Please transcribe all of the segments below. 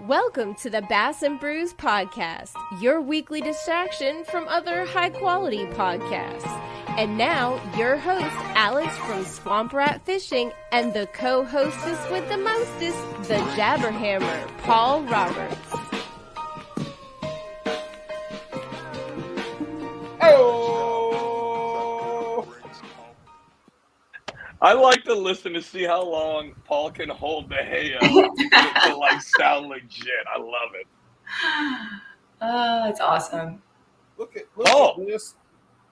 Welcome to the Bass and Brews podcast, your weekly distraction from other high-quality podcasts. And now, your host, Alex from Swamp Rat Fishing, and the co-hostess with the mostest, the Jabberhammer, Paul Roberts. Oh! I like to listen to see how long Paul can hold the hay up to like sound legit. I love it. Oh, it's awesome. Look at this.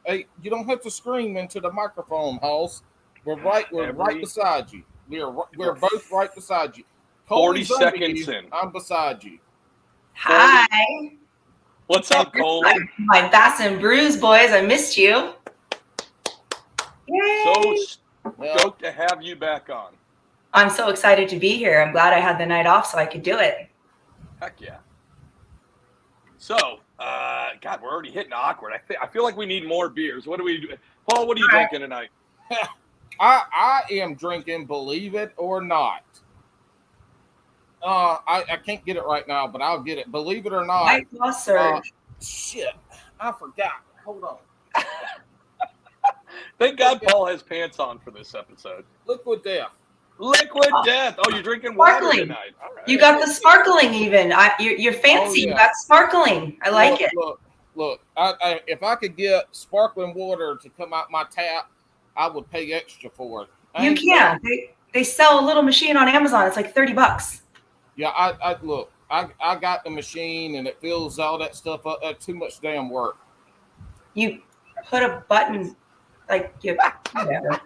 Hey, you don't have to scream into the microphone, Halls. We're right beside you. We're both right beside you. 40 seconds in. I'm beside you. Hi. What's up, Coley? My Bass and Brews boys, I missed you. Yay. So stoked to have you back on. I'm so excited to be here. I'm glad I had the night off so I could do it. Heck yeah. So, God, we're already hitting awkward. I feel like we need more beers. What do we do? Paul, what are you drinking tonight? I am drinking, believe it or not. I can't get it right now, but I'll get it. Believe it or not. White Claw Surge. Shit, I forgot. Hold on. Thank God Paul has pants on for this episode. Liquid Death. Liquid Death. Oh, you're drinking water tonight. All right. You got the sparkling even. You're fancy. Oh, yeah. You got sparkling. I like it. Look. If I could get sparkling water to come out my tap, I would pay extra for it. You can. They sell a little machine on Amazon. It's like $30. Yeah, I got the machine and it fills all that stuff up. That's too much damn work. You put a button, whatever.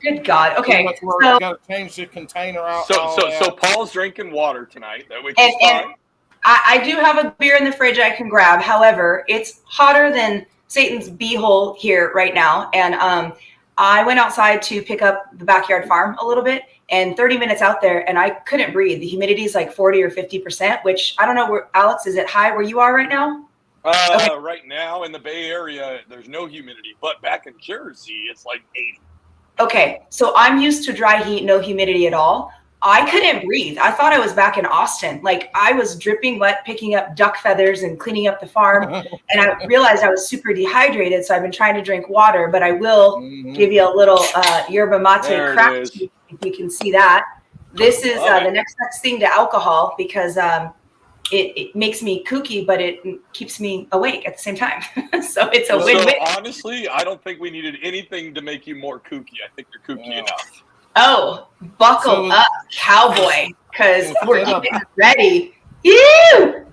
Good God. Okay. So, got to change the container out. So Paul's drinking water tonight, which is fine. I do have a beer in the fridge I can grab. However, it's hotter than Satan's beehole here right now. And I went outside to pick up the backyard farm a little bit, and 30 minutes out there, and I couldn't breathe. The humidity is like 40 or 50%, which I don't know where, Alex, is it high where you are right now? Okay. Right now in the Bay Area, there's no humidity, but back in Jersey, it's like 80. Okay, so I'm used to dry heat, no humidity at all. I couldn't breathe. I thought I was back in Austin. Like, I was dripping wet, picking up duck feathers and cleaning up the farm. And I realized I was super dehydrated, so I've been trying to drink water. But I will give you a little yerba mate crack, if you can see that. This is the next best thing to alcohol because it makes me kooky, but it keeps me awake at the same time. So it's a win-win. So honestly, I don't think we needed anything to make you more kooky. I think you're kooky enough. Oh, buckle up, cowboy, because we're getting ready. Ew!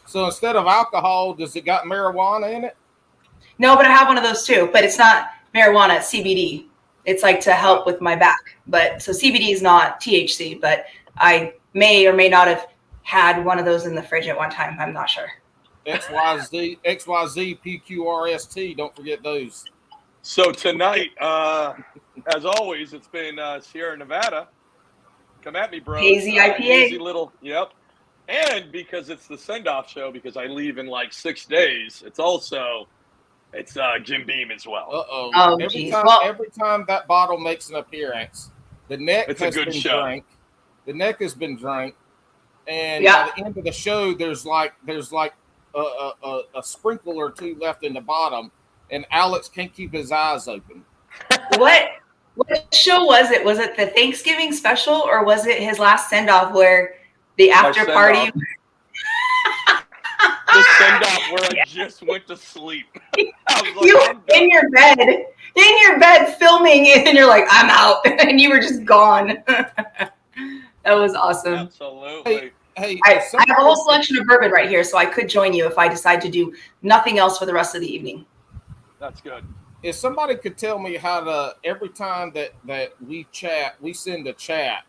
So instead of alcohol, does it got marijuana in it? No, but I have one of those too. But it's not marijuana, it's CBD. It's like to help with my back. But so CBD is not THC, but I may or may not have had one of those in the fridge at one time. I'm not sure. XYZ, PQRST. Don't forget those. So tonight, as always, it's been Sierra Nevada. Come at me, bro. Hazy IPA. Hazy little, yep. And because it's the send-off show, because I leave in like 6 days, it's Jim Beam as well. Uh-oh. Oh, every time that bottle makes an appearance, the neck has been drank. The neck has been drank. And by the end of the show, there's like a sprinkle or two left in the bottom. And Alex can't keep his eyes open. What show was it? Was it the Thanksgiving special or was it his last send-off where the after party? The send-off where I just went to sleep. You were in your bed filming it and you're like, I'm out. And you were just gone. That was awesome. Absolutely. Hey, I have a whole selection of bourbon right here, so I could join you if I decide to do nothing else for the rest of the evening. That's good. If somebody could tell me how to, every time that we chat, we send a chat,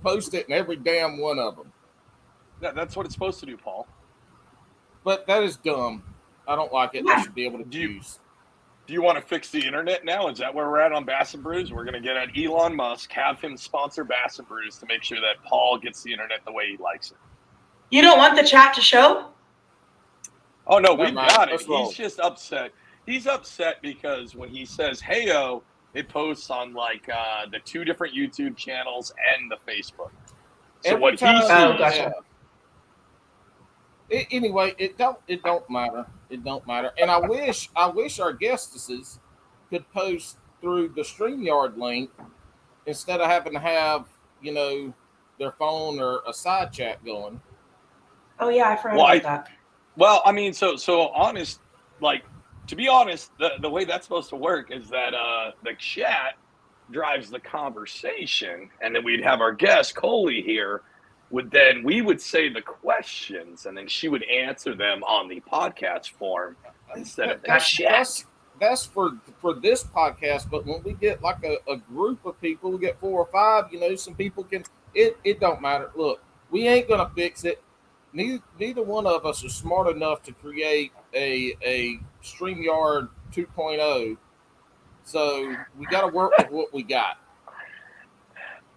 post it in every damn one of them. Yeah, that's what it's supposed to do, Paul. But that is dumb. I don't like it. I should be able to choose. Do you want to fix the internet now? Is that where we're at on Bass and Brews? We're going to get at Elon Musk, have him sponsor Bass and Brews to make sure that Paul gets the internet the way he likes it. You don't want the chat to show? Oh, no, we've got it. He's just upset. He's upset because when he says, hey-o, it posts on, like, the 2 different YouTube channels and the Facebook. So what he sees Anyway, it don't matter. It don't matter. And I wish our guestesses could post through the StreamYard link instead of having to have, their phone or a side chat going. Oh yeah, I forgot about that. Well, I mean, so honest, like, to be honest, the way that's supposed to work is that the chat drives the conversation, and then we'd have our guest Coley here. We would say the questions, and then she would answer them on the podcast form instead of the chat. That's for this podcast, but when we get like a group of people, we get 4 or 5, some people can, it don't matter. Look, we ain't going to fix it. Neither one of us are smart enough to create a StreamYard 2.0. So we got to work with what we got.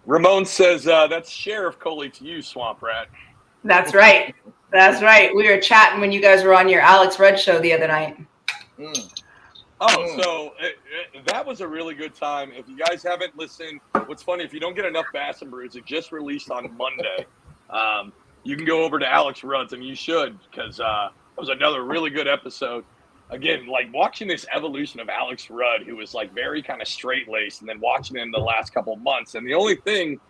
Ramon says that's Sheriff Coley to you, Swamp Rat. That's right. That's right. We were chatting when you guys were on your Alex Rudd show the other night. So that was a really good time. If you guys haven't listened, what's funny, if you don't get enough Bass and Brews, it just released on Monday. You can go over to Alex Rudd's, and you should, because that was another really good episode. Again, like watching this evolution of Alex Rudd, who was like very kind of straight-laced, and then watching him the last couple of months. And the only thing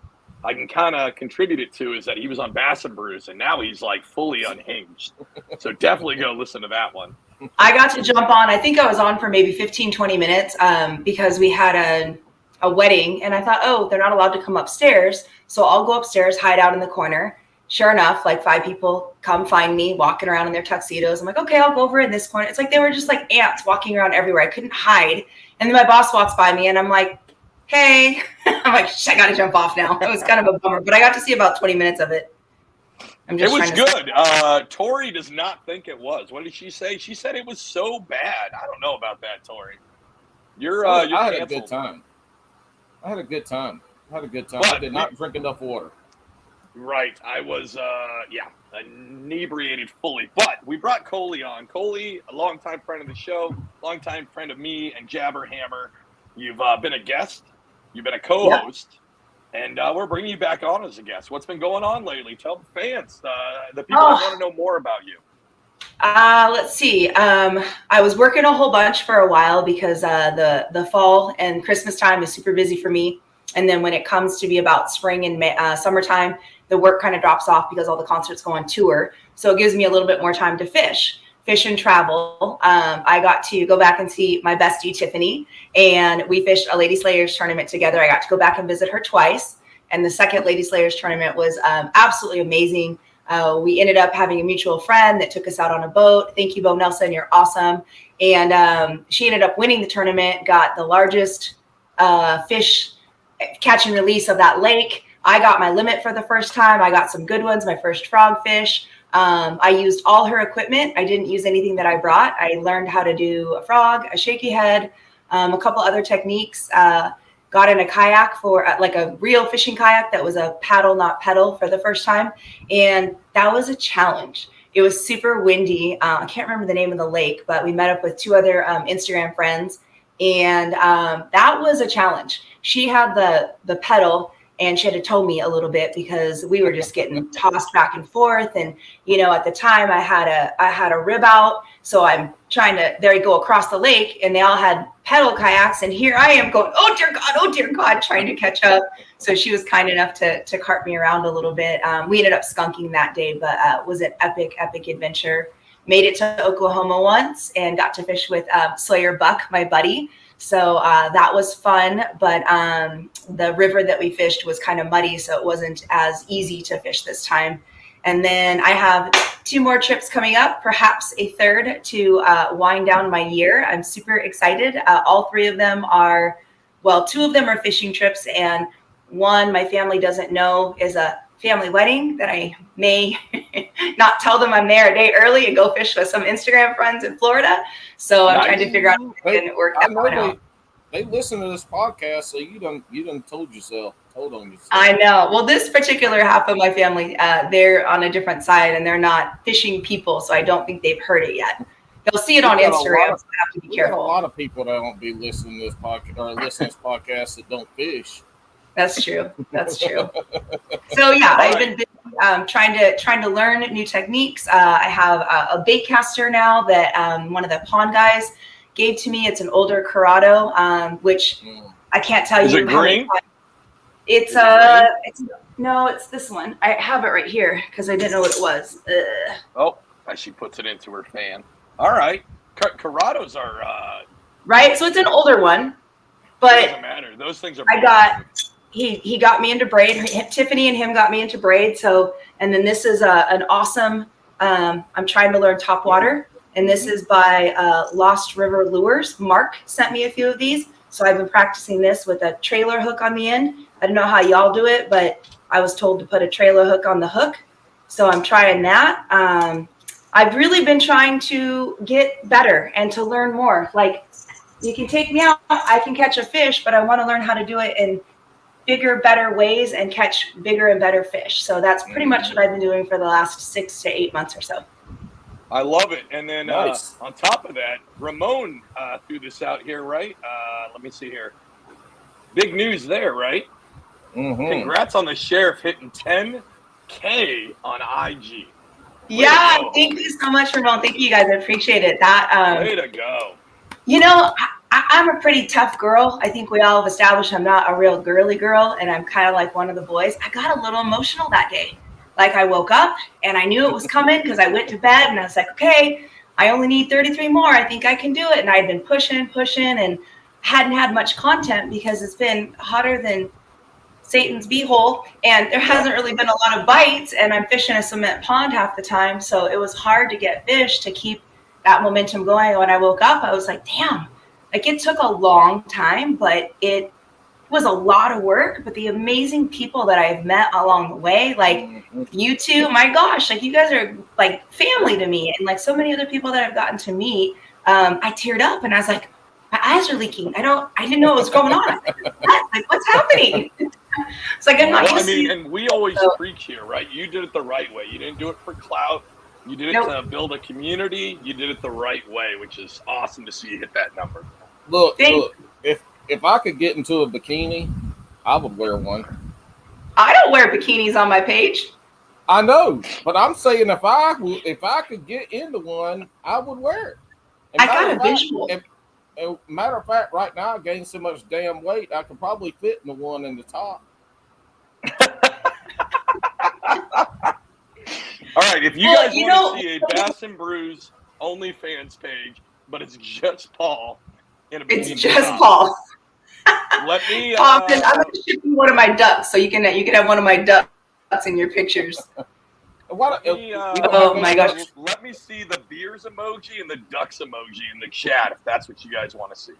I can kind of contribute it to is that he was on Bass and Brews, and now he's like fully unhinged. So definitely go listen to that one. I got to jump on. I think I was on for maybe 15, 20 minutes because we had a wedding, and I thought, oh, they're not allowed to come upstairs. So I'll go upstairs, hide out in the corner. Sure enough, like 5 people come find me walking around in their tuxedos. I'm like, okay, I'll go over in this corner. It's like they were just like ants walking around everywhere. I couldn't hide. And then my boss walks by me, and I'm like, hey. I'm like, I got to jump off now. It was kind of a bummer, but I got to see about 20 minutes of it. It was good. Tori does not think it was. What did she say? She said it was so bad. I don't know about that, Tori. I had a good time. I did not drink enough water. Right. I was, inebriated fully. But we brought Coley on. Coley, a longtime friend of the show, longtime friend of me and Jabberhammer. You've been a guest. You've been a co-host. Yeah. And we're bringing you back on as a guest. What's been going on lately? Tell the fans, the people who want to know more about you. Let's see. I was working a whole bunch for a while because the fall and Christmas time is super busy for me. And then when it comes to be about spring and summertime, the work kind of drops off because all the concerts go on tour. So it gives me a little bit more time to fish and travel. I got to go back and see my bestie, Tiffany, and we fished a Lady Slayers tournament together. I got to go back and visit her twice. And the second Lady Slayers tournament was absolutely amazing. We ended up having a mutual friend that took us out on a boat. Thank you, Bo Nelson. You're awesome. And she ended up winning the tournament, got the largest fish catch and release of that lake. I got my limit for the first time. I got some good ones, my first frogfish. I used all her equipment. I didn't use anything that I brought. I learned how to do a frog, a shaky head, a couple other techniques. Got in a kayak for like a real fishing kayak that was a paddle, not pedal, for the first time. And that was a challenge. It was super windy. I can't remember the name of the lake, but we met up with 2 other Instagram friends. And that was a challenge. She had the pedal, and she had to tow me a little bit because we were just getting tossed back and forth. And, at the time I had a rib out. So I'm trying to, there you go, across the lake, and they all had pedal kayaks. And here I am going, oh dear God, trying to catch up. So she was kind enough to cart me around a little bit. We ended up skunking that day, but it was an epic adventure. Made it to Oklahoma once and got to fish with Slayer Buck, my buddy. So that was fun, but the river that we fished was kind of muddy, so it wasn't as easy to fish this time. And then I have 2 more trips coming up, perhaps a third to wind down my year. I'm super excited. All 3 of them are, 2 of them are fishing trips, and one my family doesn't know is a family wedding that I may not tell them I'm there a day early and go fish with some Instagram friends in Florida. So I'm trying to figure out if I can work that one out. They listen to this podcast, so you done told on yourself. I know. Well, this particular half of my family, they're on a different side, and they're not fishing people, so I don't think they've heard it yet. They'll see it on Instagram, so I have to be careful. A lot of people that won't be listening to this podcast or listening to this podcast that don't fish. That's true. So yeah, I've been busy trying to learn new techniques. I have a bait caster now that one of the pond guys gave to me. It's an older Corrado, which I can't tell you how many times. It's it's this one. I have it right here because I didn't know what it was. Oh, she puts it into her fan. All right, Corrados are right. So it's an older one, but it doesn't matter. Those things are. He got me into braid. Tiffany and him got me into braid. So, and then this is an awesome. I'm trying to learn top water, and this is by Lost River Lures. Mark sent me a few of these, so I've been practicing this with a trailer hook on the end. I don't know how y'all do it, but I was told to put a trailer hook on the hook, so I'm trying that. I've really been trying to get better and to learn more. Like, you can take me out, I can catch a fish, but I want to learn how to do it in bigger, better ways and catch bigger and better fish. So that's pretty much what I've been doing for the last 6 to 8 months or so. I love it. And then nice. On top of that, Ramon threw this out here, right? Let me see here. Big news there, right? Mm-hmm. Congrats on the Sheriff hitting 10K on IG. Yeah, thank you so much, Ramon. Thank you guys. I appreciate it. Way to go. You know, I'm a pretty tough girl. I think we all have established I'm not a real girly girl, and I'm kind of like one of the boys. I got a little emotional that day. Like, I woke up and I knew it was coming because I went to bed and I was like, okay, I only need 33 more. I think I can do it. And I'd been pushing and hadn't had much content because it's been hotter than Satan's beehole, and there hasn't really been a lot of bites, and I'm fishing a cement pond half the time, so it was hard to get fish to keep that momentum going. When I woke up, I was like, damn, like, it took a long time, but it was a lot of work. But the amazing people that I've met along the way, like you two, my gosh, like, you guys are like family to me, and like so many other people that I've gotten to meet, I teared up and I was like, my eyes are leaking. I didn't know what was going on. Like, what's happening? It's like, I'm not used to. And we always preach here, right? You did it the right way. You didn't do it for clout. You did it to build a community. You did it the right way, which is awesome to see you hit that number. Look, if I could get into a bikini, I would wear one. I don't wear bikinis on my page. I know, but I'm saying if I could get into one, I would wear it. I got a visual. Matter of fact, right now I gained so much damn weight, I could probably fit in the one in the top. All right, if you guys want to see a Bass and Brews OnlyFans page, but it's just Paul in a bikini. It's just Paul. Let me. I'm going to ship you one of my ducks, so you can have one of my ducks in your pictures. Oh my gosh! Let me see the beers emoji and the ducks emoji in the chat if that's what you guys want to see.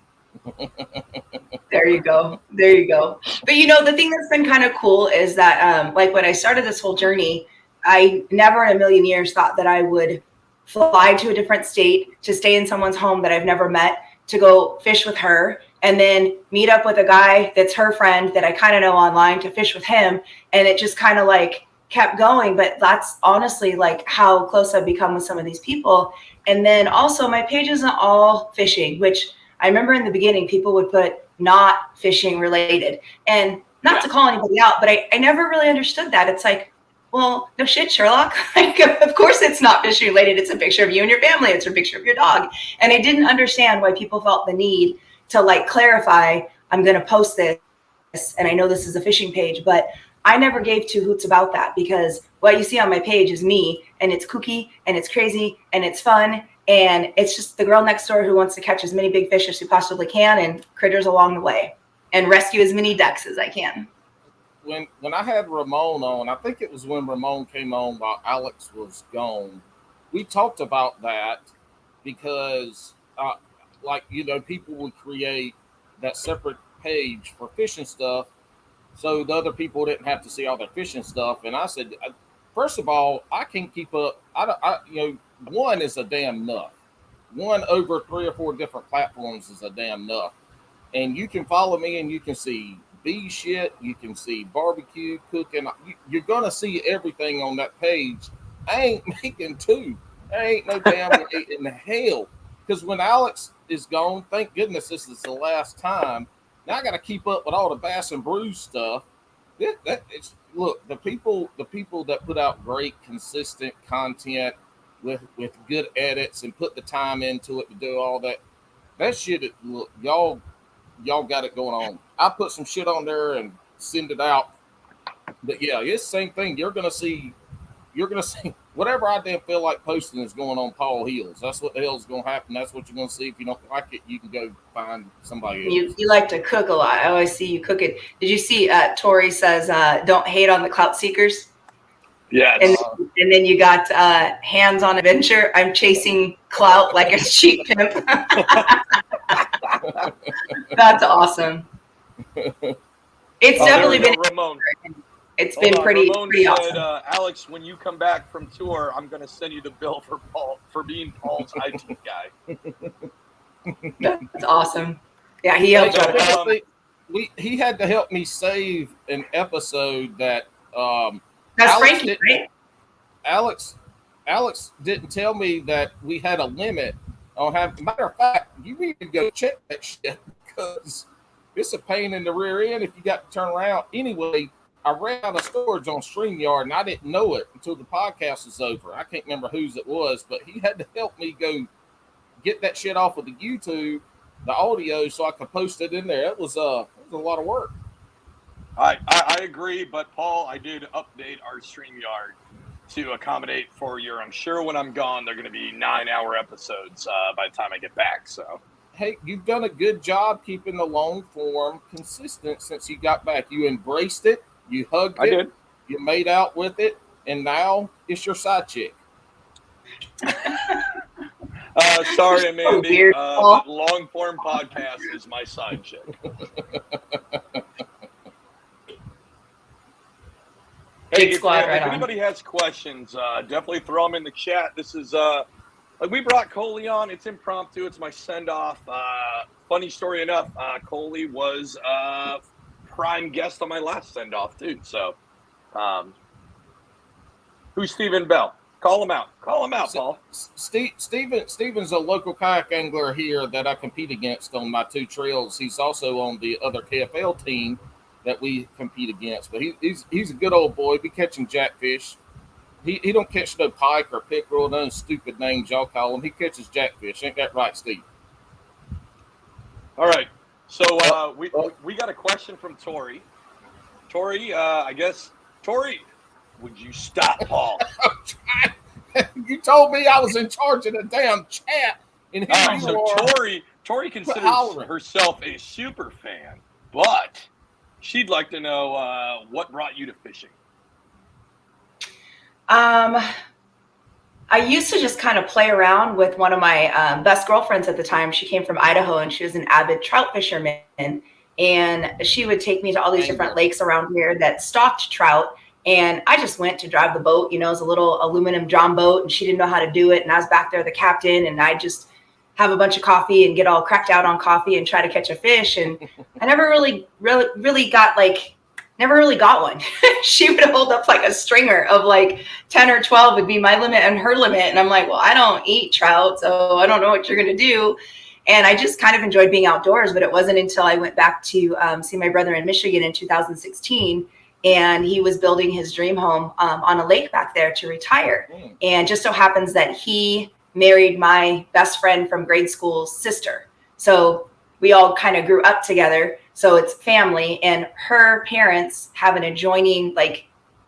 There you go. But the thing that's been kind of cool is that like, when I started this whole journey, I never in a million years thought that I would fly to a different state to stay in someone's home that I've never met, to go fish with her, and then meet up with a guy that's her friend that I kind of know online to fish with him. And it just kind of like kept going. But that's honestly like how close I've become with some of these people. And then also, my page isn't all fishing, which I remember in the beginning people would put not fishing related, and not to call anybody out, but I never really understood that. It's like, well, no shit, Sherlock. Like, of course it's not fishing related. It's a picture of you and your family. It's a picture of your dog. And I didn't understand why people felt the need to like clarify, I'm going to post this, and I know this is a fishing page, but I never gave two hoots about that, because what you see on my page is me, and it's kooky and it's crazy and it's fun. And it's just the girl next door who wants to catch as many big fish as she possibly can and critters along the way and rescue as many ducks as I can. When I had Ramon on, I think it was when Ramon came on while Alex was gone, we talked about that because, people would create that separate page for fishing stuff so the other people didn't have to see all their fishing stuff. And I said, first of all, I can't keep up. One is a damn enough. One over 3 or 4 different platforms is a damn enough. And you can follow me and you can see bee shit, you can see barbecue, cooking. You're going to see everything on that page. I ain't making 2. There ain't no damn way in the hell. Because when Alex is gone, thank goodness this is the last time. Now I got to keep up with all the Bass and Brews stuff. look, the people that put out great, consistent content with good edits and put the time into it to do all that shit. Look, y'all got it going on. I put some shit on there and send it out. But yeah, it's the same thing. You're gonna see whatever I damn feel like posting is going on Paul Hills. That's what the hell's gonna happen. That's what you're gonna see. If you don't like it, you can go find somebody else. You like to cook a lot. I always see you cooking. Did you see Tori says don't hate on the clout seekers? Yes. And then you got Hands on Adventure. I'm chasing clout like a sheep pimp. That's awesome. It's definitely been Ramon. It's been pretty said, awesome. Alex, when you come back from tour, I'm going to send you the bill for being Paul's IT guy. That's awesome. Yeah, he helped. He had to help me save an episode that. That's Frankie, right? Alex didn't tell me that we had a limit on having. Matter of fact, you need to go check that shit because it's a pain in the rear end if you got to turn around. Anyway, I ran out of storage on StreamYard and I didn't know it until the podcast was over. I can't remember whose it was, but he had to help me go get that shit off of the YouTube, the audio, so I could post it in there. It was a lot of work. I agree, but Paul, I did update our StreamYard to accommodate for I'm sure when I'm gone, they're going to be 9-hour episodes by the time I get back. So, hey, you've done a good job keeping the long form consistent since you got back. You embraced it, you hugged it, did. You made out with it, and now it's your side chick. Sorry, Amanda, but long form podcast is my side chick. Hey, if anybody has questions, definitely throw them in the chat. This is like we brought Coley on. It's impromptu. It's my send off. Funny story enough, Coley was prime guest on my last send off too. So, who's Stephen Bell? Call him out. Call him out, Paul. Stephen's a local kayak angler here that I compete against on my 2 trails. He's also on the other KFL team that we compete against, but he's a good old boy. Be catching jackfish. He don't catch no pike or pickerel, those stupid names y'all call him. He catches jackfish. Ain't that right, Steve? All right. So we got a question from Tori. Tori, I guess Tori, would you stop, Paul? You told me I was in charge of the damn chat. And Tori considers herself a super fan, but she'd like to know what brought you to fishing. I used to just kind of play around with one of my best girlfriends at the time. She came from Idaho and she was an avid trout fisherman. And she would take me to all these different lakes around here that stocked trout. And I just went to drive the boat. You know, it was a little aluminum John boat and she didn't know how to do it. And I was back there, the captain, and I just have a bunch of coffee and get all cracked out on coffee and try to catch a fish. And I never really got one. She would hold up like a stringer of like 10 or 12 would be my limit and her limit. And I'm like, well, I don't eat trout, so I don't know what you're going to do. And I just kind of enjoyed being outdoors, but it wasn't until I went back to see my brother in Michigan in 2016. And he was building his dream home on a lake back there to retire. And just so happens that he married my best friend from grade school's sister. So we all kind of grew up together. So it's family, and her parents have an adjoining, like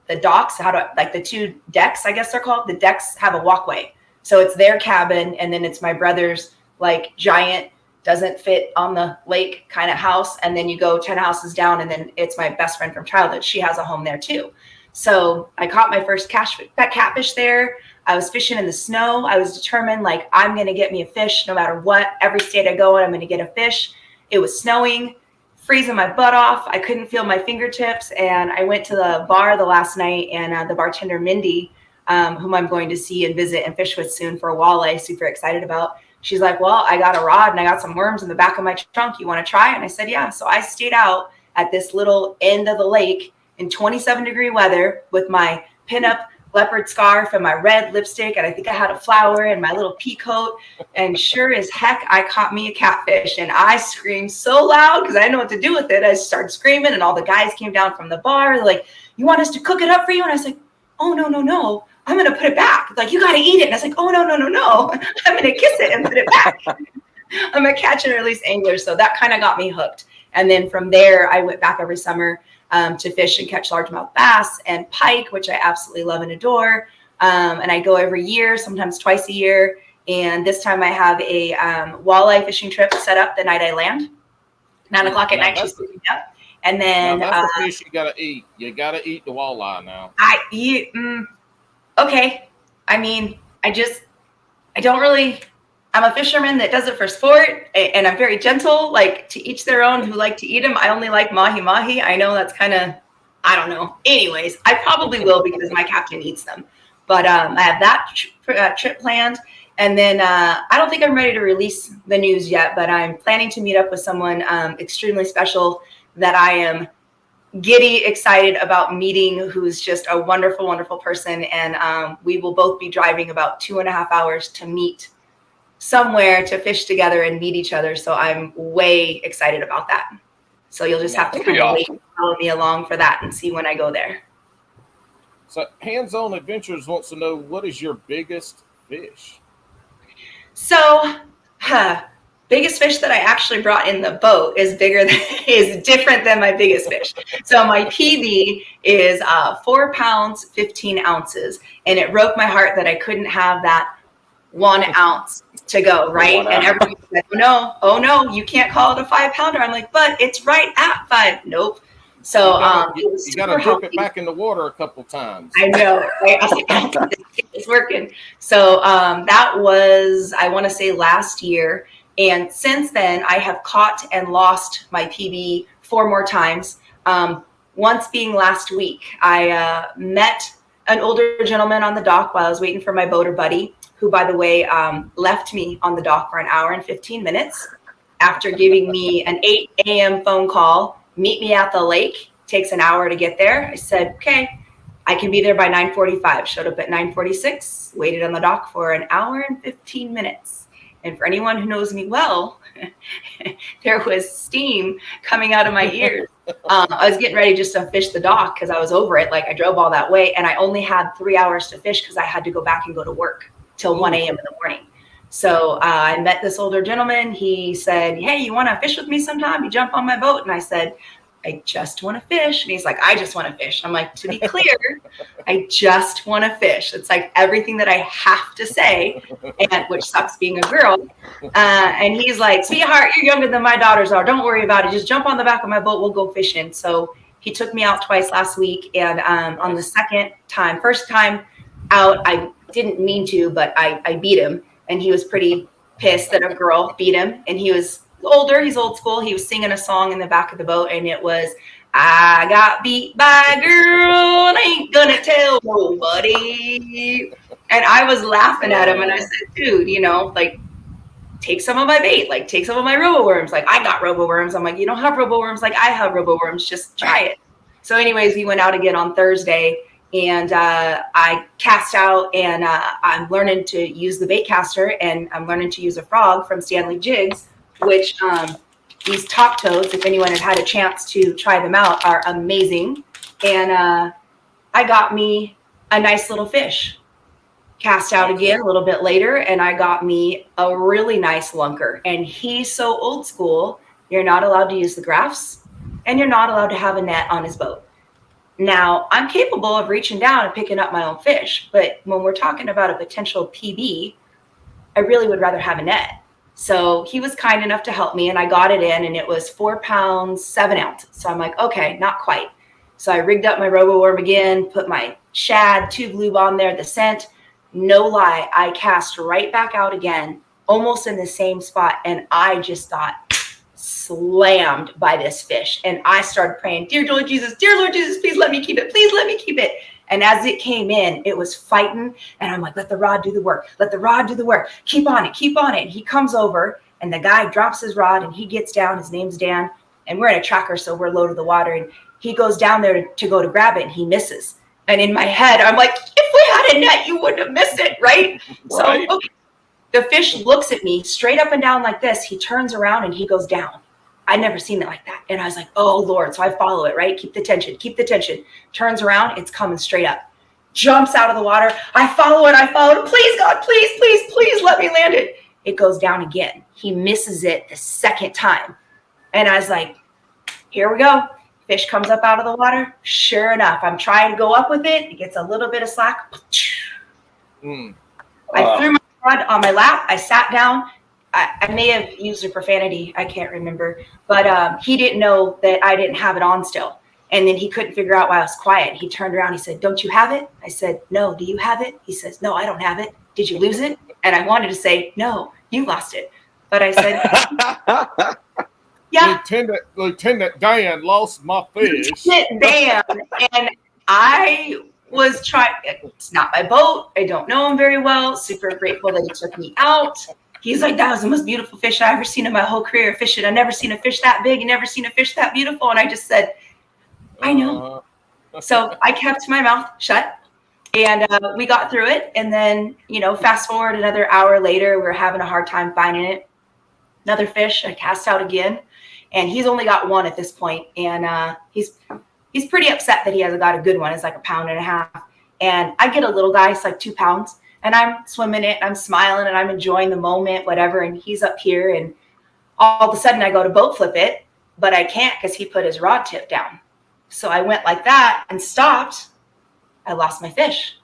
the docks, like the 2 decks, I guess they're called. The decks have a walkway. So it's their cabin. And then it's my brother's like giant, doesn't fit on the lake kind of house. And then you go 10 houses down and then it's my best friend from childhood. She has a home there too. So I caught my first catfish there. I was fishing in the snow. I was determined, like, I'm going to get me a fish no matter what. Every state I go in, I'm going to get a fish. It was snowing, freezing my butt off. I couldn't feel my fingertips. And I went to the bar the last night, and the bartender, Mindy, whom I'm going to see and visit and fish with soon for a walleye, super excited about. She's like, well, I got a rod and I got some worms in the back of my trunk. You want to try? And I said, yeah. So I stayed out at this little end of the lake in 27-degree weather with my pinup leopard scarf and my red lipstick, and I think I had a flower and my little pea coat, and sure as heck I caught me a catfish. And I screamed so loud because I didn't know what to do with it. I started screaming, and all the guys came down from the bar like, you want us to cook it up for you? And I was like, oh, no. I'm going to put it back. Like, you got to eat it. And I was like, oh, no. I'm going to kiss it and put it back. I'm a catch and release angler. So that kind of got me hooked. And then from there, I went back every summer to fish and catch largemouth bass and pike, which I absolutely love and adore. And I go every year, sometimes twice a year. And this time I have a walleye fishing trip set up the night I land. 9 o'clock at night, she's picking up. And then that's the fish you gotta eat. You gotta eat the walleye now. Okay. I mean, I don't really. I'm a fisherman that does it for sport, and I'm very gentle. Like, to each their own who like to eat them. I only like mahi. I know that's kind of, I don't know. Anyways, I probably will because my captain eats them. But I have that trip planned. And then I don't think I'm ready to release the news yet, but I'm planning to meet up with someone extremely special that I am giddy excited about meeting, who's just a wonderful, wonderful person. And we will both be driving about 2.5 hours to meet somewhere to fish together and meet each other. So I'm way excited about that. So you'll just have to kind of wait and follow me along for that and see when I go there. So Hands On Adventures wants to know, what is your biggest fish? So, biggest fish that I actually brought in the boat is different than my biggest fish. So my PB is 4 pounds, 15 ounces. And it broke my heart that I couldn't have that 1 ounce to go, right? And everybody said, oh no, you can't call it a 5-pounder. I'm like, but it's right at 5. Nope. So you got to drop it back in the water a couple times. I know, right? I was like, it's working. So that was, I want to say, last year. And since then, I have caught and lost my PB 4 more times. Once being last week, I met an older gentleman on the dock while I was waiting for my boater buddy, who, by the way, left me on the dock for 1 hour and 15 minutes after giving me an 8 a.m. phone call. Meet me at the lake. Takes 1 hour to get there. I said, okay, I can be there by 9:45. Showed up at 9:46, waited on the dock for 1 hour and 15 minutes. And for anyone who knows me well, there was steam coming out of my ears. I was getting ready just to fish the dock because I was over it. Like, I drove all that way, and I only had 3 hours to fish because I had to go back and go to work till 1 a.m. in the morning. So I met this older gentleman. He said, hey, you want to fish with me sometime? You jump on my boat. And I said, I just want to fish. And he's like, I just want to fish. I'm like, to be clear, I just want to fish. It's like everything that I have to say, and which sucks being a girl. And he's like, sweetheart, you're younger than my daughters are. Don't worry about it. Just jump on the back of my boat. We'll go fishing. So he took me out twice last week. And on the first time out, I didn't mean to, but I beat him. And he was pretty pissed that a girl beat him. And he was older. He's old school. He was singing a song in the back of the boat. And it was, I got beat by a girl and I ain't gonna tell nobody. And I was laughing at him. And I said, dude, like, take some of my bait. Like, take some of my robo-worms. Like, I got robo-worms. I'm like, you don't have robo-worms. Like, I have robo-worms. Just try it. So anyways, we went out again on Thursday. And I cast out, and I'm learning to use the bait caster, and I'm learning to use a frog from Stanley Jigs, which these top toads, if anyone had a chance to try them out, are amazing. And I got me a nice little fish. Cast out again a little bit later, and I got me a really nice lunker. And he's so old school, you're not allowed to use the graphs, and you're not allowed to have a net on his boat. Now, I'm capable of reaching down and picking up my own fish, but when we're talking about a potential PB, I really would rather have a net. So he was kind enough to help me, and I got it in, and it was 4 pounds, 7 ounces. So I'm like, okay, not quite. So I rigged up my robo-worm again, put my shad, tube lube on there, the scent. No lie, I cast right back out again, almost in the same spot, and I just got slammed by this fish. And I started praying, dear Lord Jesus, please let me keep it. Please let me keep it. And as it came in, it was fighting. And I'm like, let the rod do the work. Let the rod do the work. Keep on it. Keep on it. And he comes over, and the guy drops his rod, and he gets down. His name's Dan. And we're in a tracker, so we're low to the water. And he goes down there to go to grab it, and he misses. And in my head, I'm like, if we had a net, you wouldn't have missed it, right? So okay. The fish looks at me straight up and down like this. He turns around, and he goes down. I'd never seen it like that. And I was like, oh Lord. So I follow it, right? Keep the tension. Turns around, it's coming straight up. Jumps out of the water. I follow it. Please, God, please let me land it. It goes down again. He misses it the second time. And I was like, here we go. Fish comes up out of the water. Sure enough, I'm trying to go up with it. It gets a little bit of slack. I threw my rod on my lap. I sat down. I may have used a profanity. I can't remember. But he didn't know that I didn't have it on still. And then he couldn't figure out why I was quiet. He turned around. He said, don't you have it? I said, no. Do you have it? He says, no, I don't have it. Did you lose it? And I wanted to say, no, you lost it. But I said, yeah. Lieutenant Dan lost my fish. Lieutenant Dan. And I was trying. It's not my boat. I don't know him very well. Super grateful that he took me out. He's like, that was the most beautiful fish I've ever seen in my whole career of fishing. I've never seen a fish that big. I've never seen a fish that beautiful. And I just said, I know. So I kept my mouth shut, and we got through it. And then, fast forward another hour later, we're having a hard time finding it. Another fish, I cast out again, and he's only got one at this point. And he's pretty upset that he hasn't got a good one. It's like 1.5 pounds. And I get a little guy, it's like 2 pounds. And I'm swimming it, and I'm smiling, and I'm enjoying the moment, whatever. And he's up here, and all of a sudden I go to boat flip it, but I can't because he put his rod tip down. So I went like that and stopped. I lost my fish.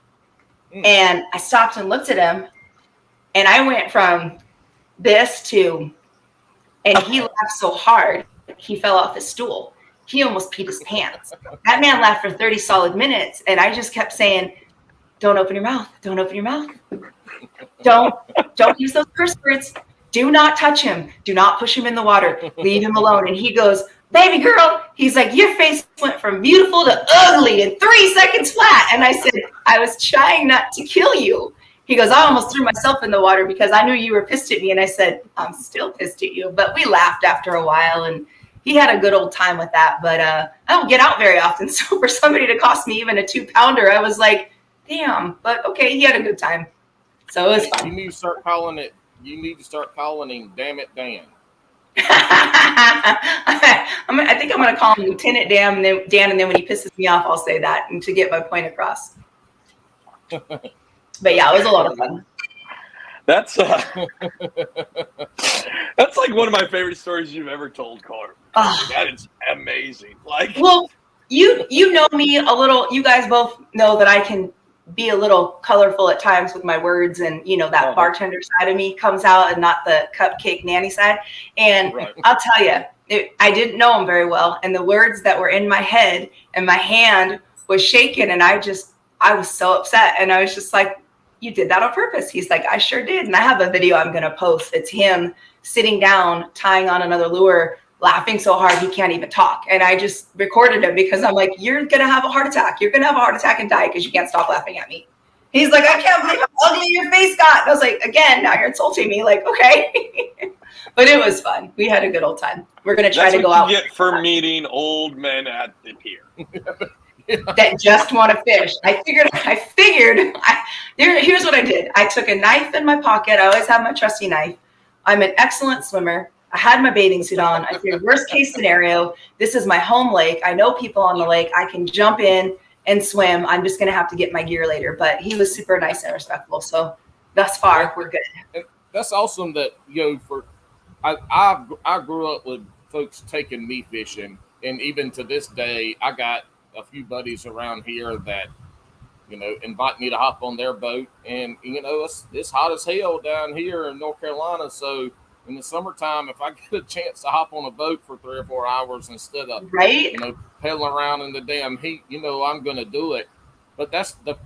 And I stopped and looked at him, and I went from this to, and he laughed so hard, he fell off his stool. He almost peed his pants. That man laughed for 30 solid minutes, and I just kept saying, don't open your mouth. Don't open your mouth. Don't use those curse words. Do not touch him. Do not push him in the water. Leave him alone. And he goes, baby girl, he's like, your face went from beautiful to ugly in 3 seconds flat. And I said, I was trying not to kill you. He goes, I almost threw myself in the water because I knew you were pissed at me. And I said, I'm still pissed at you. But we laughed after a while, and he had a good old time with that. But I don't get out very often. So for somebody to cost me even a 2-pounder, I was like, damn. But okay, he had a good time. So it was fun. You need to start calling him Damn It Dan. I think I'm going to call him Lieutenant Dan, and then when he pisses me off, I'll say that, and to get my point across. But yeah, it was a lot of fun. That's like one of my favorite stories you've ever told, Carp. That is amazing. Like, well, you know me a little. You guys both know that I can be a little colorful at times with my words, and that bartender side of me comes out and not the cupcake nanny side. And right. I'll tell you, I didn't know him very well, and the words that were in my head and my hand was shaking, and I was so upset, and I was just like, you did that on purpose. He's like, I sure did. And I have a video I'm going to post. It's him sitting down, tying on another lure, laughing so hard he can't even talk. And I just recorded him because I'm like, you're going to have a heart attack. You're going to have a heart attack and die because you can't stop laughing at me. He's like, I can't believe how ugly your face got. And I was like, again, now you're insulting me. Like, okay. But it was fun. We had a good old time. We're going to try to go out. That's what you get for meeting old men at the pier. That just want to fish. I figured. Here's what I did. I took a knife in my pocket. I always have my trusty knife. I'm an excellent swimmer. I had my bathing suit on. I figured worst case scenario, this is my home lake. I know people on the lake. I can jump in and swim. I'm just going to have to get my gear later. But he was super nice and respectful. So thus far, we're good. And that's awesome that, I grew up with folks taking me fishing. And even to this day, I got a few buddies around here that, invite me to hop on their boat. And, it's hot as hell down here in North Carolina. So in the summertime, if I get a chance to hop on a boat for 3 or 4 hours instead of, pedaling around in the damn heat, I'm going to do it. But that's the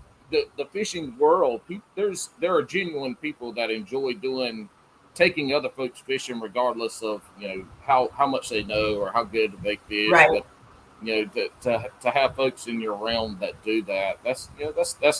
fishing world. There are genuine people that enjoy taking other folks fishing regardless of, how much they know or how good they fish. Right. But, to have folks in your realm that do that, that's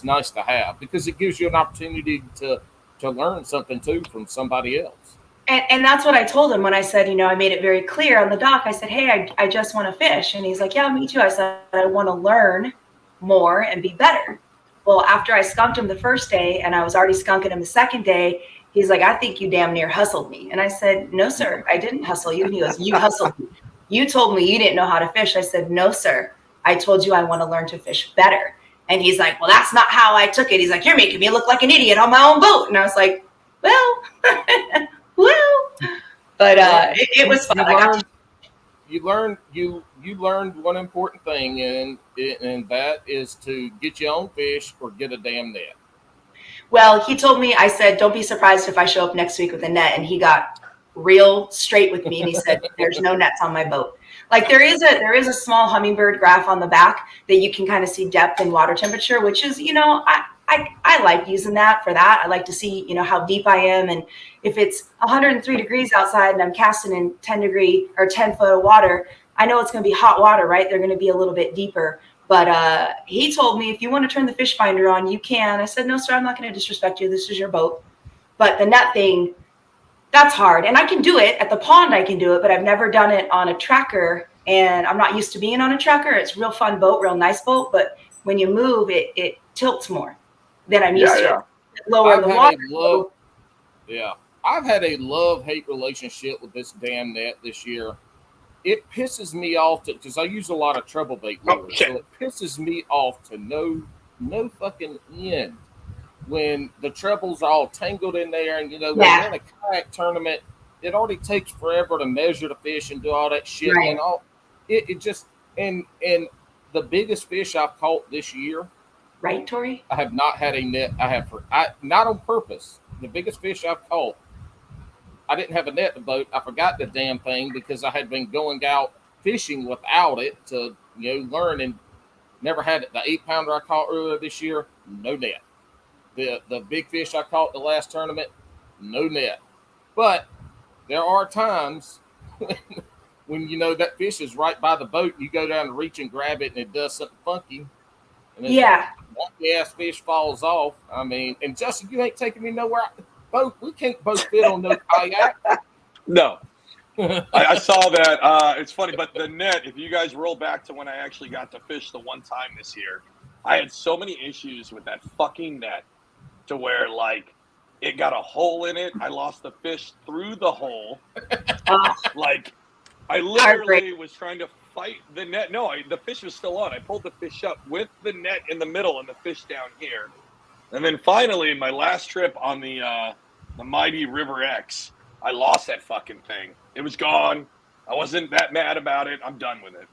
nice to have because it gives you an opportunity to learn something too from somebody else. And that's what I told him when I said, I made it very clear on the dock. I said, hey, I just want to fish. And he's like, yeah, me too. I said, I want to learn more and be better. Well, after I skunked him the first day and I was already skunking him the second day, he's like, I think you damn near hustled me. And I said, no, sir, I didn't hustle you. And he goes, you hustled me. You told me you didn't know how to fish. I said, no, sir, I told you I want to learn to fish better. And he's like, well, that's not how I took it. He's like, you're making me look like an idiot on my own boat. And I was like, well, but it was fun. You learned one important thing, and that is to get your own fish or get a damn net. Well, he told me, I said, don't be surprised if I show up next week with a net. And he got real straight with me. And he said, there's no nets on my boat. Like there is a small hummingbird graph on the back that you can kind of see depth and water temperature, which is, I like using that for that. I like to see, how deep I am. And if it's 103 degrees outside and I'm casting in 10 degree or 10 foot of water, I know it's going to be hot water, right? They're going to be a little bit deeper. But he told me, if you want to turn the fish finder on, you can. I said, no, sir, I'm not going to disrespect you. This is your boat. But the net thing, that's hard. And I can do it at the pond. I can do it, but I've never done it on a tracker. And I'm not used to being on a tracker. It's a real fun boat, real nice boat. But when you move, it tilts more than I'm used to. Lower the water. I've had a love-hate relationship with this damn net this year. It pisses me off because I use a lot of treble bait lures, so it pisses me off to no fucking end when the trebles are all tangled in there. And when you're in a kayak tournament, it already takes forever to measure the fish and do all that shit. Right. And all it just and the biggest fish I've caught this year. Right, Tori? I have not had a net. I not on purpose. The biggest fish I've caught, I didn't have a net in the boat. I forgot the damn thing because I had been going out fishing without it to learn, and never had it. The 8-pounder I caught earlier this year, no net. The big fish I caught the last tournament, no net. But there are times when that fish is right by the boat, you go down to reach and grab it, and it does something funky. And wonky ass fish falls off. I mean, and Justin, you ain't taking me nowhere. We can't both fit on no kayak. No. I saw that. It's funny, but the net, if you guys roll back to when I actually got to fish the one time this year, I had so many issues with that fucking net to where, it got a hole in it. I lost the fish through the hole. I literally was trying to fight the net. No, the fish was still on. I pulled the fish up with the net in the middle and the fish down here. And then finally, my last trip on the mighty River X, I lost that fucking thing. It was gone. I wasn't that mad about it. I'm done with it.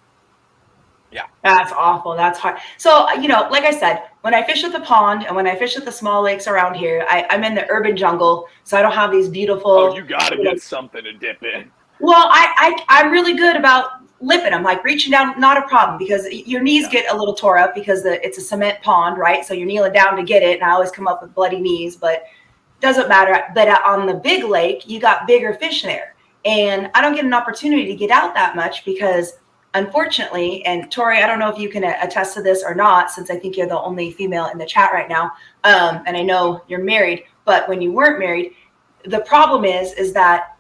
Yeah. That's awful. That's hard. So, like I said, when I fish at the pond and when I fish at the small lakes around here, I'm in the urban jungle. So I don't have these beautiful. Oh, you got to get something to dip in. Well, I'm really good about lipping them, reaching down, not a problem, because your knees get a little tore up because it's a cement pond, right? So you're kneeling down to get it. And I always come up with bloody knees, but doesn't matter. But on the big lake, you got bigger fish there. And I don't get an opportunity to get out that much because, unfortunately, and Tori, I don't know if you can attest to this or not, since I think you're the only female in the chat right now. And I know you're married, but when you weren't married, the problem is that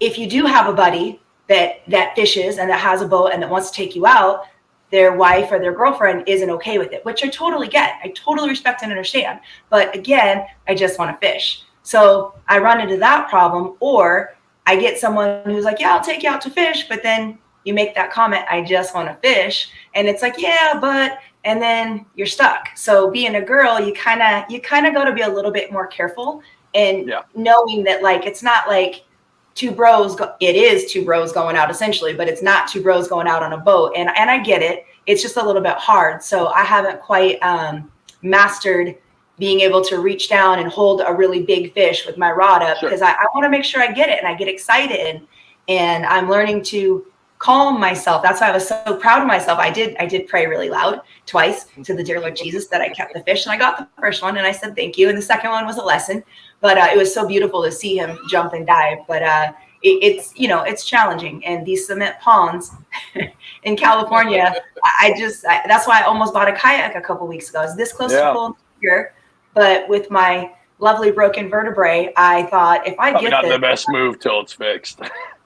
if you do have a buddy that fishes and that has a boat and that wants to take you out, their wife or their girlfriend isn't okay with it, which I totally get. I totally respect and understand. But again, I just want to fish. So I run into that problem, or I get someone who's like, yeah, I'll take you out to fish. But then you make that comment, I just want to fish. And it's like, yeah, but, and then you're stuck. So being a girl, you kind of got to be a little bit more careful and knowing that it's not like two bros. It is two bros going out essentially, but it's not two bros going out on a boat. And I get it. It's just a little bit hard. So I haven't quite mastered being able to reach down and hold a really big fish with my rod up because I want to make sure I get it and I get excited and I'm learning to calm myself. That's why I was so proud of myself. I did pray really loud twice to the dear Lord Jesus that I kept the fish, and I got the first one and I said thank you, and the second one was a lesson, but it was so beautiful to see him jump and dive. But it's challenging, and these cement ponds in California, that's why I almost bought a kayak a couple weeks ago. I was this close to pulling here, but with my lovely broken vertebrae, I thought if I probably get not the best move till it's fixed.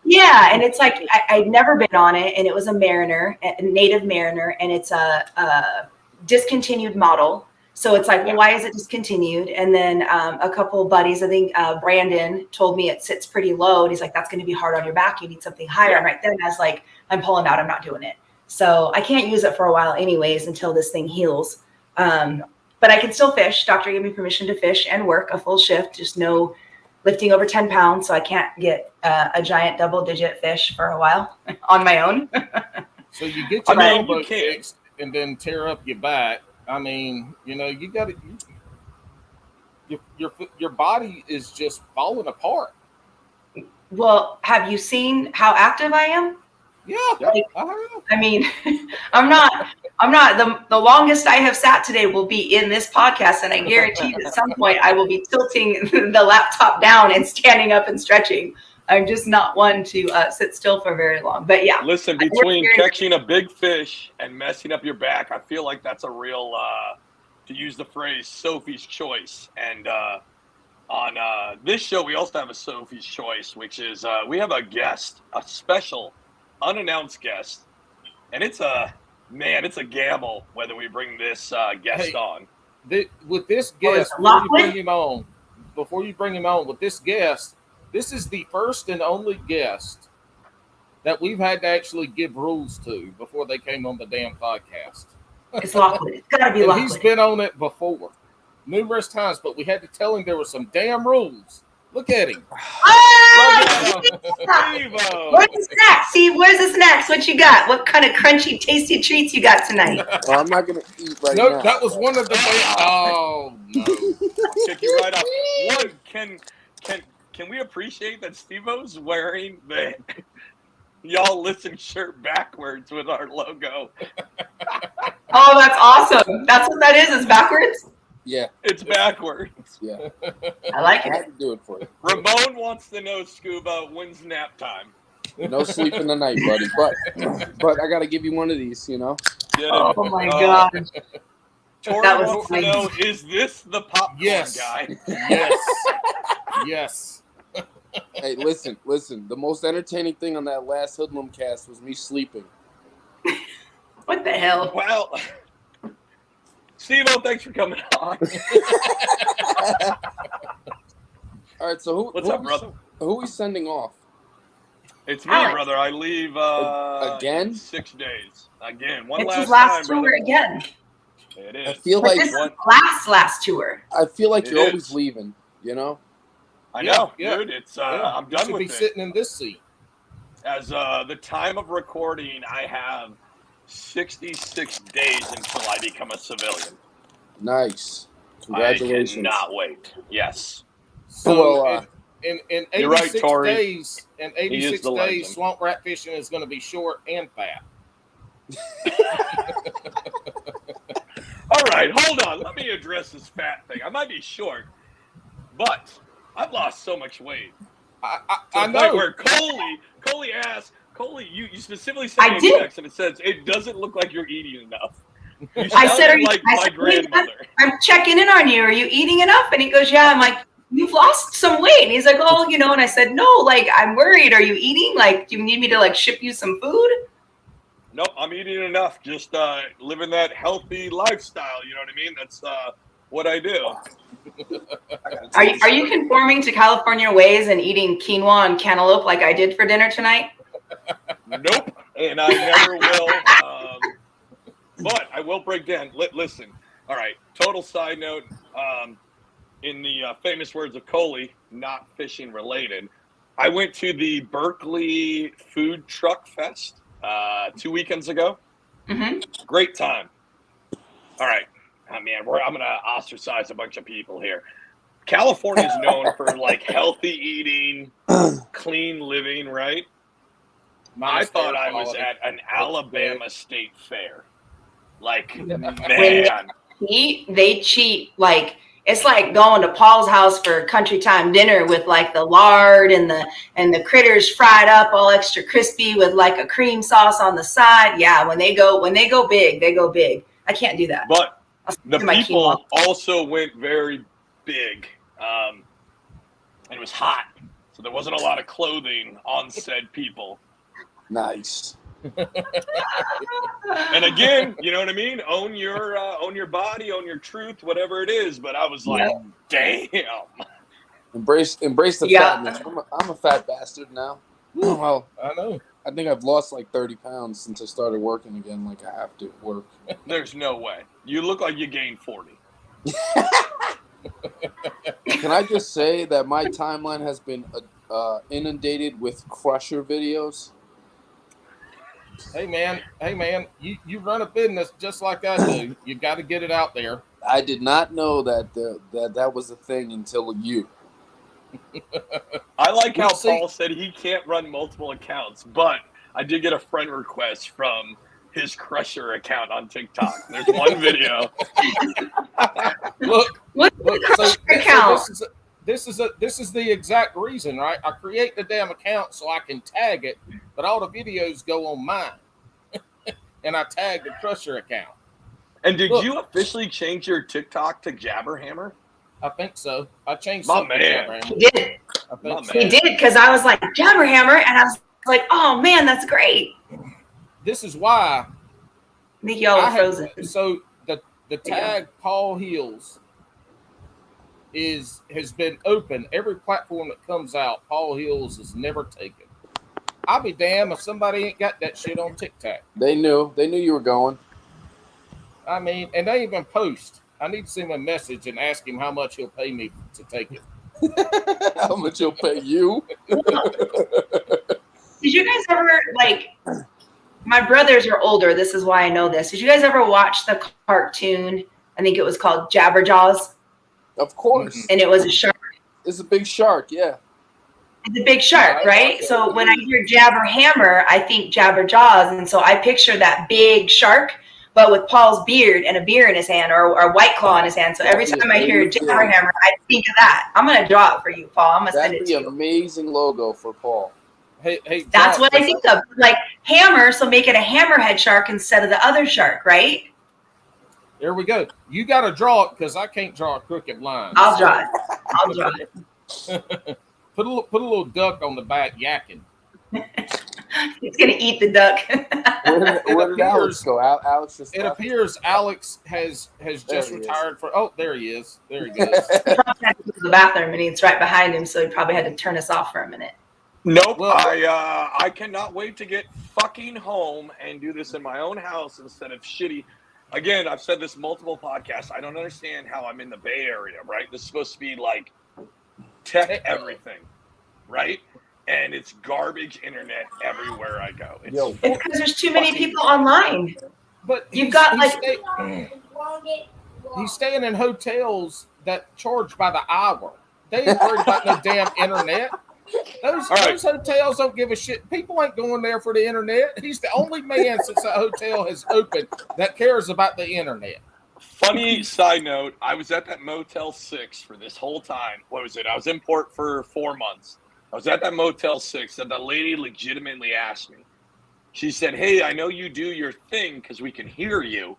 Yeah, and it's like I'd never been on it, and it was a Mariner, a native Mariner, and it's a discontinued model. So it's like, well, why is it discontinued? And then a couple of buddies, I think Brandon told me it sits pretty low. And he's like, that's going to be hard on your back. You need something higher. And right then I was like, I'm pulling out. I'm not doing it. So I can't use it for a while anyways until this thing heals. But I can still fish. Doctor gave me permission to fish and work a full shift. Just no lifting over 10 pounds. So I can't get a giant double-digit fish for a while on my own. So you get your elbow fixed and then tear up your back. I mean, you know, you got to. Your body is just falling apart. Well, have you seen how active I am? Yeah. Like, I mean, I'm not the longest I have sat today will be in this podcast, and I guarantee at some point I will be tilting the laptop down and standing up and stretching. I'm just not one to sit still for very long. But yeah. Listen, between catching a big fish and messing up your back, I feel like that's a real, to use the phrase, Sophie's choice. And on this show, we also have a Sophie's choice, which is we have a guest, a special, unannounced guest. And it's a gamble whether we bring this guest on. With this guest, before you bring him on, with this guest, this is the first and only guest that we've had to actually give rules to before they came on the damn podcast. It's Lockwood. It's got to be Lockwood. He's been on it before, numerous times, but we had to tell him there were some damn rules. Look at him. Oh, where's the snacks? Steve, where's the snacks? What you got? What kind of crunchy, tasty treats you got tonight? Well, I'm not going to eat right now. No, that was one of the oh, no. I'll kick you right off. One, can we appreciate that Steve-O's wearing the Y'all Listen shirt backwards with our logo? Oh, that's awesome. That's what that is. It's backwards? Yeah. It's backwards. Yeah. I like it. I had to do it for you. Ramon wants to know, Scuba, when's nap time? No sleep in the night, buddy. But I got to give you one of these, you know? Oh, my God. Tori wants to know, is this the popcorn guy? Yes. Yes. Hey, listen. The most entertaining thing on that last Hoodlum cast was me sleeping. What the hell? Well, Steve-O, thanks for coming on. All right, so what's up, brother? Who are we sending off? It's me, brother. I leave again? 6 days. Again. One it's last his last time, tour brother. again. It is. I feel but like this is last tour. I feel like you're always leaving, you know? I know, dude. It's I'm done with it. You should be sitting in this seat. As the time of recording, I have 66 days until I become a civilian. Nice. Congratulations. I cannot wait. Yes. So in 86 right, days, in 86 days, swamp rat fishing is going to be short and fat. All right, hold on. Let me address this fat thing. I might be short, but I've lost so much weight. I know. Where Coley asked, you specifically said in text, and it says, it doesn't look like you're eating enough. I said, my grandmother. I'm checking in on you. Are you eating enough? And he goes, yeah. I'm like, you've lost some weight. And he's like, oh, you know, and I said, no, like, I'm worried. Are you eating? Like, do you need me to like ship you some food? Nope, I'm eating enough. Just living that healthy lifestyle. You know what I mean? That's what I do. Are you conforming to California ways and eating quinoa and cantaloupe like I did for dinner tonight? Nope, and I never will. But I will break down. Listen, all right. Total side note. In the famous words of Coley, not fishing related, I went to the Berkeley Food Truck Fest 2 weekends ago. Mm-hmm. Great time. All right. Oh, man, I'm going to ostracize a bunch of people here. California is known for, like, healthy eating, clean living, right? I thought I was at an Alabama state fair. Like, man. They cheat. Like, it's like going to Paul's house for country time dinner with, like, the lard and the critters fried up all extra crispy with, like, a cream sauce on the side. Yeah, when they go big, they go big. I can't do that. But the people also went very big. And it was hot. So there wasn't a lot of clothing on said people. Nice. And again, you know what I mean? Own your body, own your truth, whatever it is. But I was like, damn. Embrace the fatness. I'm a fat bastard now. Well, I know. I think I've lost like 30 pounds since I started working again. Like I have to work. There's no way. You look like you gained 40. Can I just say that my timeline has been inundated with Crusher videos? Hey man, you run a business just like I do. You got to get it out there. I did not know that that was a thing until you. I like how Paul said he can't run multiple accounts, but I did get a friend request from his Crusher account on TikTok. There's one video. Look, Crusher account. So this is the exact reason, right? I create the damn account so I can tag it, but all the videos go on mine, and I tag the Crusher account. And did you officially change your TikTok to Jabberhammer? I think so. I changed my something. Man. He did. He did because I was like Jabberhammer, and I was like, oh man, that's great. This is why. I think y'all are frozen. So the tag Paul Heels has been open. Every platform that comes out, Paul Heels is never taken. I'll be damned if somebody ain't got that shit on TikTok. They knew you were going. I mean, and they even post. I need to send him a message and ask him how much he'll pay me to take it. How much he'll pay you? Did you guys ever, like, my brothers are older. This is why I know this. Did you guys ever watch the cartoon? I think it was called Jabberjaws. Of course. And it was a shark. It's a big shark, yeah. It's a big shark, right? So when I hear Jabberhammer, I think Jabberjaws. And so I picture that big shark, but with Paul's beard and a beer in his hand or White Claw in his hand. So every time I hear Jabberhammer, I think of that. I'm going to draw it for you, Paul. I'm going to send it to you. That'd be an amazing logo for Paul. Hey, that's what I think of. Like hammer, so make it a hammerhead shark instead of the other shark, right? There we go. You got to draw it because I can't draw a crooked line. I'll draw it. Put a little duck on the back yakking. It's gonna eat the duck. Where did Alex go? Alex just. It appears Alex has just retired for. Oh, there he is. There he goes. He probably had to go to the bathroom, and it's right behind him, so he probably had to turn us off for a minute. Nope. Well, I cannot wait to get fucking home and do this in my own house instead of shitty. Again, I've said this multiple podcasts. I don't understand how I'm in the Bay Area, right? This is supposed to be like tech everything, right? And it's garbage internet everywhere I go. It's because there's too many people online. But you've got he's staying in hotels that charge by the hour. They ain't worried about no damn internet. Those hotels don't give a shit. People ain't going there for the internet. He's the only man since the hotel has opened that cares about the internet. Funny side note, I was at that Motel 6 for this whole time. What was it? I was in port for 4 months. I was at that Motel 6, and the lady legitimately asked me. She said, hey, I know you do your thing because we can hear you.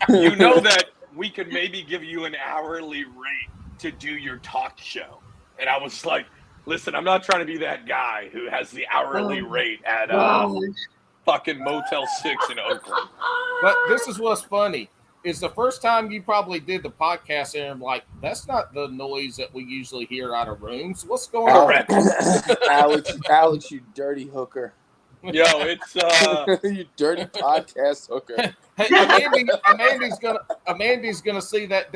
You know that we could maybe give you an hourly rate to do your talk show. And I was like, listen, I'm not trying to be that guy who has the hourly rate at fucking Motel 6 in Oakland. But this is what's funny. Is the first time you probably did the podcast and I'm like, that's not the noise that we usually hear out of rooms. What's going on? Alex, you dirty hooker. Yo, it's you dirty podcast hooker. Hey, Amanda's gonna see that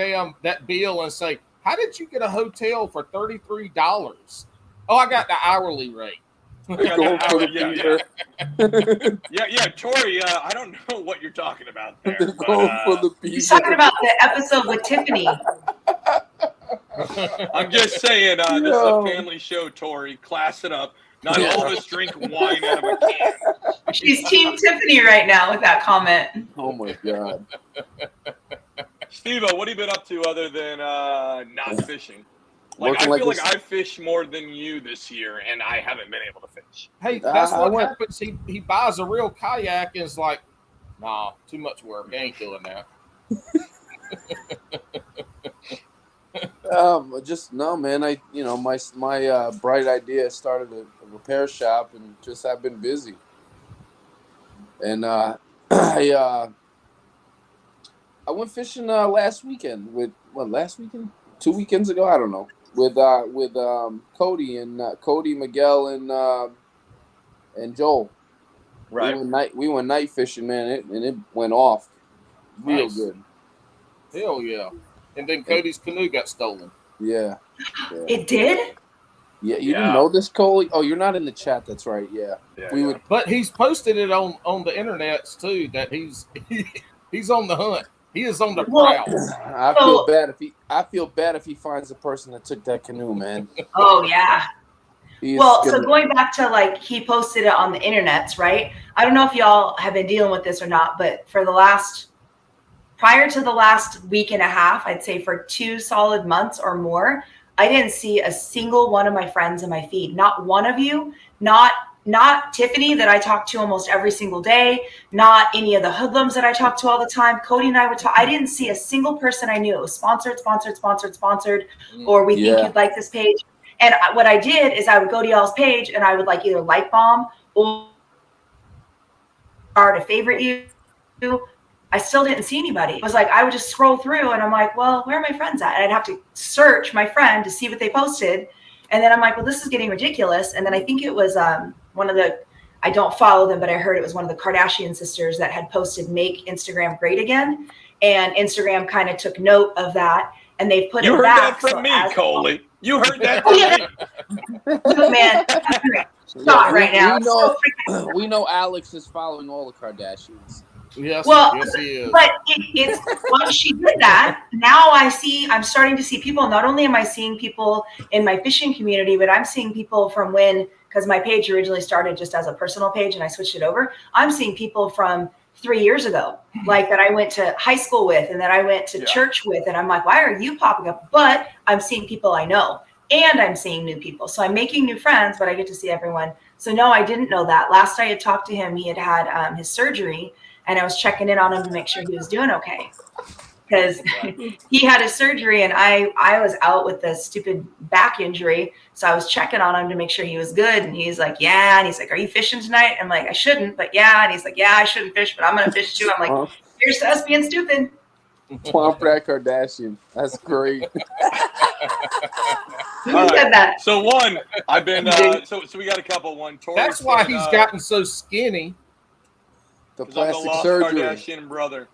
bill and say, how did you get a hotel for $33? Oh, I got the hourly rate. Yeah, Tori, I don't know what you're talking about there. He's talking about the episode with Tiffany. I'm just saying, this is a family show, Tori. Class it up. Not all of us drink wine out of a can. She's Team Tiffany right now with that comment. Oh, my God. Steve-O, what have you been up to other than not fishing? Like, I feel like I fished more than you this year, and I haven't been able to fish. Hey, that's what happens. He buys a real kayak and is like, nah, too much work. I ain't doing that. Just no, man. My bright idea started a repair shop and Just have been busy. And I went fishing last weekend with last weekend? 2 weekends ago? I don't know. With Cody, Miguel, and Joel. Right. We went night fishing, man, it went off real good. Hell yeah! And then Cody's canoe got stolen. Yeah. It did? Yeah, you didn't know this, Coley? Oh, you're not in the chat. That's right. Yeah. But he's posted it on the internets too. That he's on the hunt. He is on the prowl. I feel bad if he finds the person that took that canoe, man. Oh yeah. So going back to like he posted it on the internets, right? I don't know if y'all have been dealing with this or not, but prior to the last week and a half, I'd say for 2 solid months or more, I didn't see a single one of my friends in my feed. Not one of you, not Tiffany that I talk to almost every single day, not any of the hoodlums that I talk to all the time. Cody and I would talk. I didn't see a single person I knew. It was sponsored, or we think you'd like this page. And what I did is I would go to y'all's page and I would like either like bomb or to favorite you. I still didn't see anybody. It was like I would just scroll through and I'm like, well, where are my friends at? And I'd have to search my friend to see what they posted. And then I'm like, well, this is getting ridiculous. And then I think it was one of the, I don't follow them, but I heard it was one of the Kardashian sisters that had posted Make Instagram Great Again. And Instagram kind of took note of that. And they put it back. You heard that from me, Coley. You heard that from me. Oh, man. Stop right now. We know Alex is following all the Kardashians. Yes, yes, he is. But it's once she did that, now I'm starting to see people. Not only am I seeing people in my fishing community, but I'm seeing people from because my page originally started just as a personal page and I switched it over. I'm seeing people from 3 years ago, like that I went to high school with and that I went to church with. And I'm like, why are you popping up? But I'm seeing people I know and I'm seeing new people. So I'm making new friends, but I get to see everyone. So no, I didn't know that. Last I had talked to him, he had his surgery. And I was checking in on him to make sure he was doing okay. Because he had his surgery and I was out with the stupid back injury. So I was checking on him to make sure he was good. And he's like, yeah. And he's like, are you fishing tonight? I'm like, I shouldn't, but yeah. And he's like, yeah, I shouldn't fish, but I'm going to fish too. I'm like, here's to us being stupid. Swamp Rat Kardashian. That's great. Who said that? So I've been, so we got a couple. That's why he's gotten so skinny. The plastic surgery. Kardashian brother.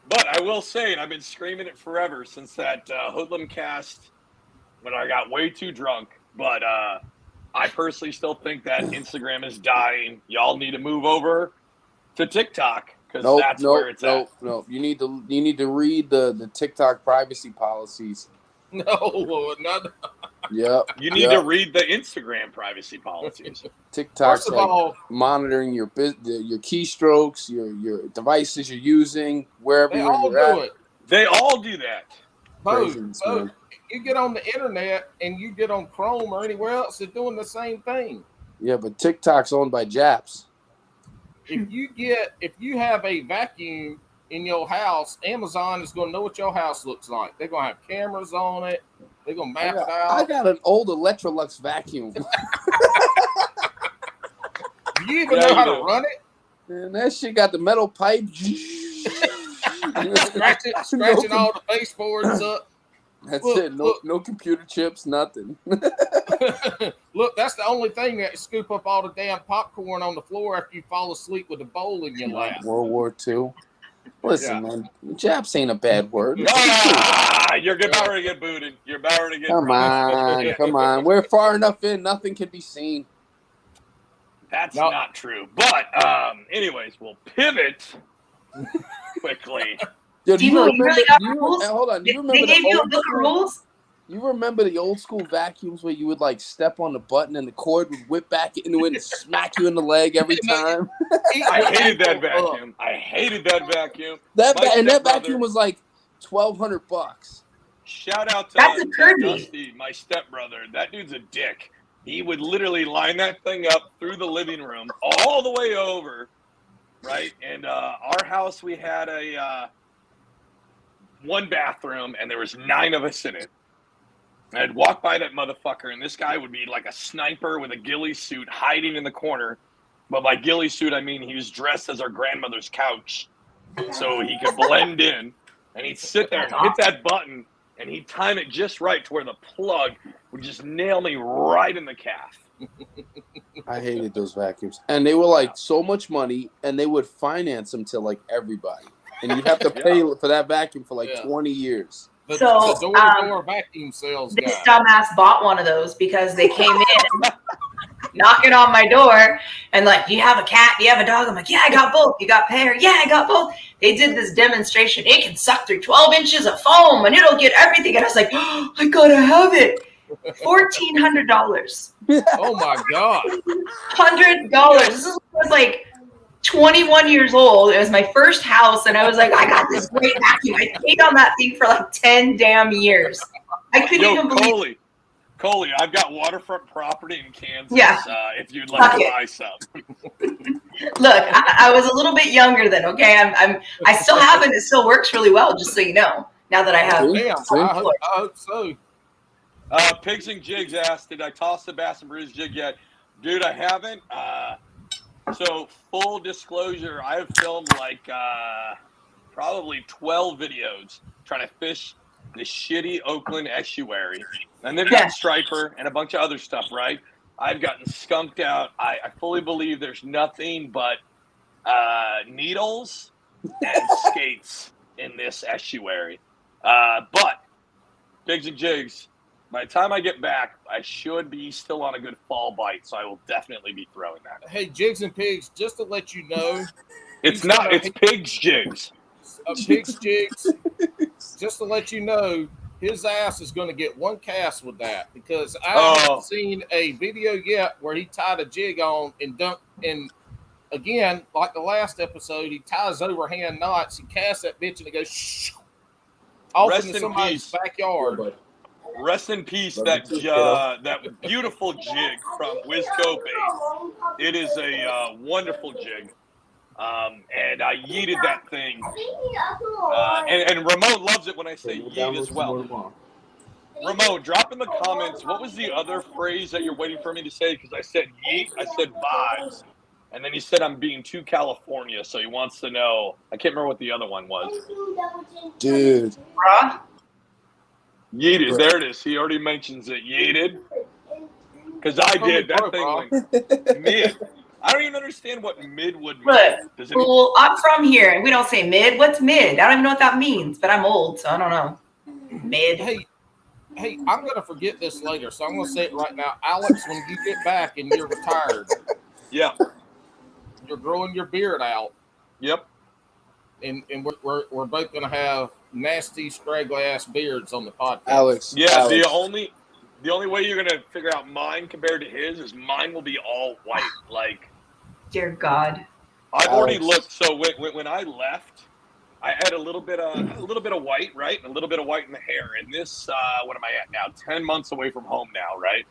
But I will say, and I've been screaming it forever since that Hoodlum cast when I got way too drunk. But I personally still think that Instagram is dying. Y'all need to move over to TikTok because that's where it's at. No, you need to read the TikTok privacy policies. No, not. Yep. You need to read the Instagram privacy policies. TikTok's monitoring your keystrokes, your devices you're using, wherever you're at. They all do that. Both. You get on the internet and you get on Chrome or anywhere else, they're doing the same thing. Yeah, but TikTok's owned by Japs. If you have a vacuum in your house, Amazon is going to know what your house looks like. They're going to have cameras on it. They're going to map it out. I got an old Electrolux vacuum. Do you even know how to run it? Man, that shit got the metal pipe. Scratching all the baseboards up. That's it. No computer chips, nothing. Look, that's the only thing that scoop up all the damn popcorn on the floor after you fall asleep with a bowl in your lap. World War II. Listen, man, Japs ain't a bad word. You're about to get booted. You're about to get Come on. We're far enough in, nothing can be seen. That's not true. But anyways, we'll pivot quickly. Yo, do you remember? Hold on. Do you remember the rules? You remember the old school vacuums where you would like step on the button and the cord would whip back into it and smack you in the leg every time? I hated that vacuum. That vacuum was like $1,200. Shout out to Dusty, my stepbrother. That dude's a dick. He would literally line that thing up through the living room all the way over, right? And our house, we had a one bathroom, and there was 9 of us in it. I'd walk by that motherfucker, and this guy would be like a sniper with a ghillie suit hiding in the corner, But by ghillie suit, I mean he was dressed as our grandmother's couch, so he could blend in, and he'd sit there and hit that button, and he'd time it just right to where the plug would just nail me right in the calf. I hated those vacuums, and they were like so much money, and they would finance them to like everybody, and you'd have to pay for that vacuum for like 20 years. The door-to-door vacuum sales guy. This dumbass bought one of those because they came in knocking on my door and like, do you have a cat? Do you have a dog? I'm like, yeah, I got both. You got pair? Yeah, I got both. They did this demonstration. It can suck through 12 inches of foam and it'll get everything. And I was like, oh, I gotta have it. $1,400. Oh my God. $100. This was like 21 years old. It was my first house, and I was like, I got this great vacuum. I stayed on that thing for like 10 damn years. I couldn't even believe. Coley, I've got waterfront property in Kansas. Yeah. If you'd like to buy some. Look, I was a little bit younger then. Okay, I still have it. It still works really well. Just so you know, now that I have. I hope so. Pigs and Jigs asked, did I toss the Bass and Brews jig yet? Dude, I haven't. So full disclosure, I have filmed like probably 12 videos trying to fish the shitty Oakland estuary. And they've got striper and a bunch of other stuff, right? I've gotten skunked out. I fully believe there's nothing but needles and skates in this estuary. But Pigs and Jigs, by the time I get back, I should be still on a good fall bite, so I will definitely be throwing that. Hey, Jigs and Pigs, just to let you know. It's Pigs Jigs. Pigs Jigs. Just to let you know, his ass is going to get one cast with that because I haven't seen a video yet where he tied a jig on and dumped. And again, like the last episode, he ties overhand knots. He casts that bitch and it goes off into somebody's backyard. Rest in peace, that beautiful jig from Wisco Bait. It is a wonderful jig. And I yeeted that thing. And Ramon loves it when I say yeet as well. Ramon, drop in the comments, what was the other phrase that you're waiting for me to say? Because I said yeet, I said vibes. And then he said I'm being too California, so he wants to know. I can't remember what the other one was. Dude. Yeeted, there it is. He already mentions it. Yeeted. Because I did. That thing went mid. I don't even understand what mid would mean. Well, I'm from here, and we don't say mid. What's mid? I don't even know what that means, but I'm old, so I don't know. Mid. Hey, I'm going to forget this later, so I'm going to say it right now. Alex, when you get back and you're retired. Yeah. You're growing your beard out. Yep. And we're both going to have nasty, scraggly ass beards on the podcast. Alex. Yeah, Alex. The only way you're gonna figure out mine compared to his is mine will be all white. Like, dear God. I've already looked. So when I left, I had a little bit of white, right, and a little bit of white in the hair. And this, what am I at now? 10 months away from home now, right?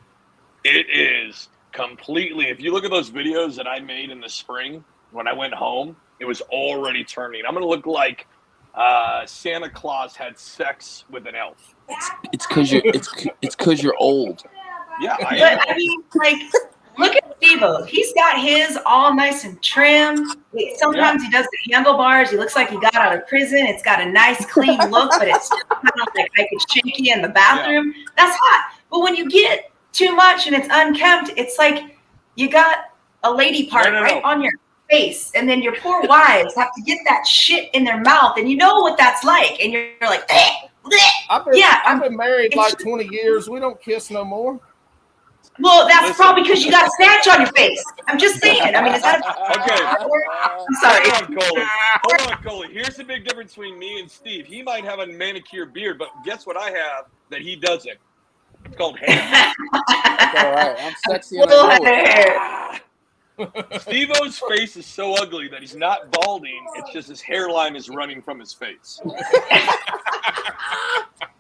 It is completely. If you look at those videos that I made in the spring when I went home, it was already turning. I'm gonna look like Santa Claus had sex with an elf. It's because you're old. Yeah, I mean, like, look at Steve-O. He's got his all nice and trim. Sometimes he does the handlebars. He looks like he got out of prison. It's got a nice, clean look, but it's still kind of like I could shake you in the bathroom. Yeah. That's hot. But when you get too much and it's unkempt, it's like you got a lady part right on your face, and then your poor wives have to get that shit in their mouth, and you know what that's like, and you're like, I've been married like 20 years. We don't kiss no more. Well, that's probably because you got a snatch on your face. I'm just saying. I mean, is that okay? I'm sorry. Hold on, Coley. Here's the big difference between me and Steve. He might have a manicured beard, but guess what I have that he doesn't? It's called hair. That's all right. I'm sexy and I know it. Steve-O's face is so ugly that he's not balding. It's just his hairline is running from his face.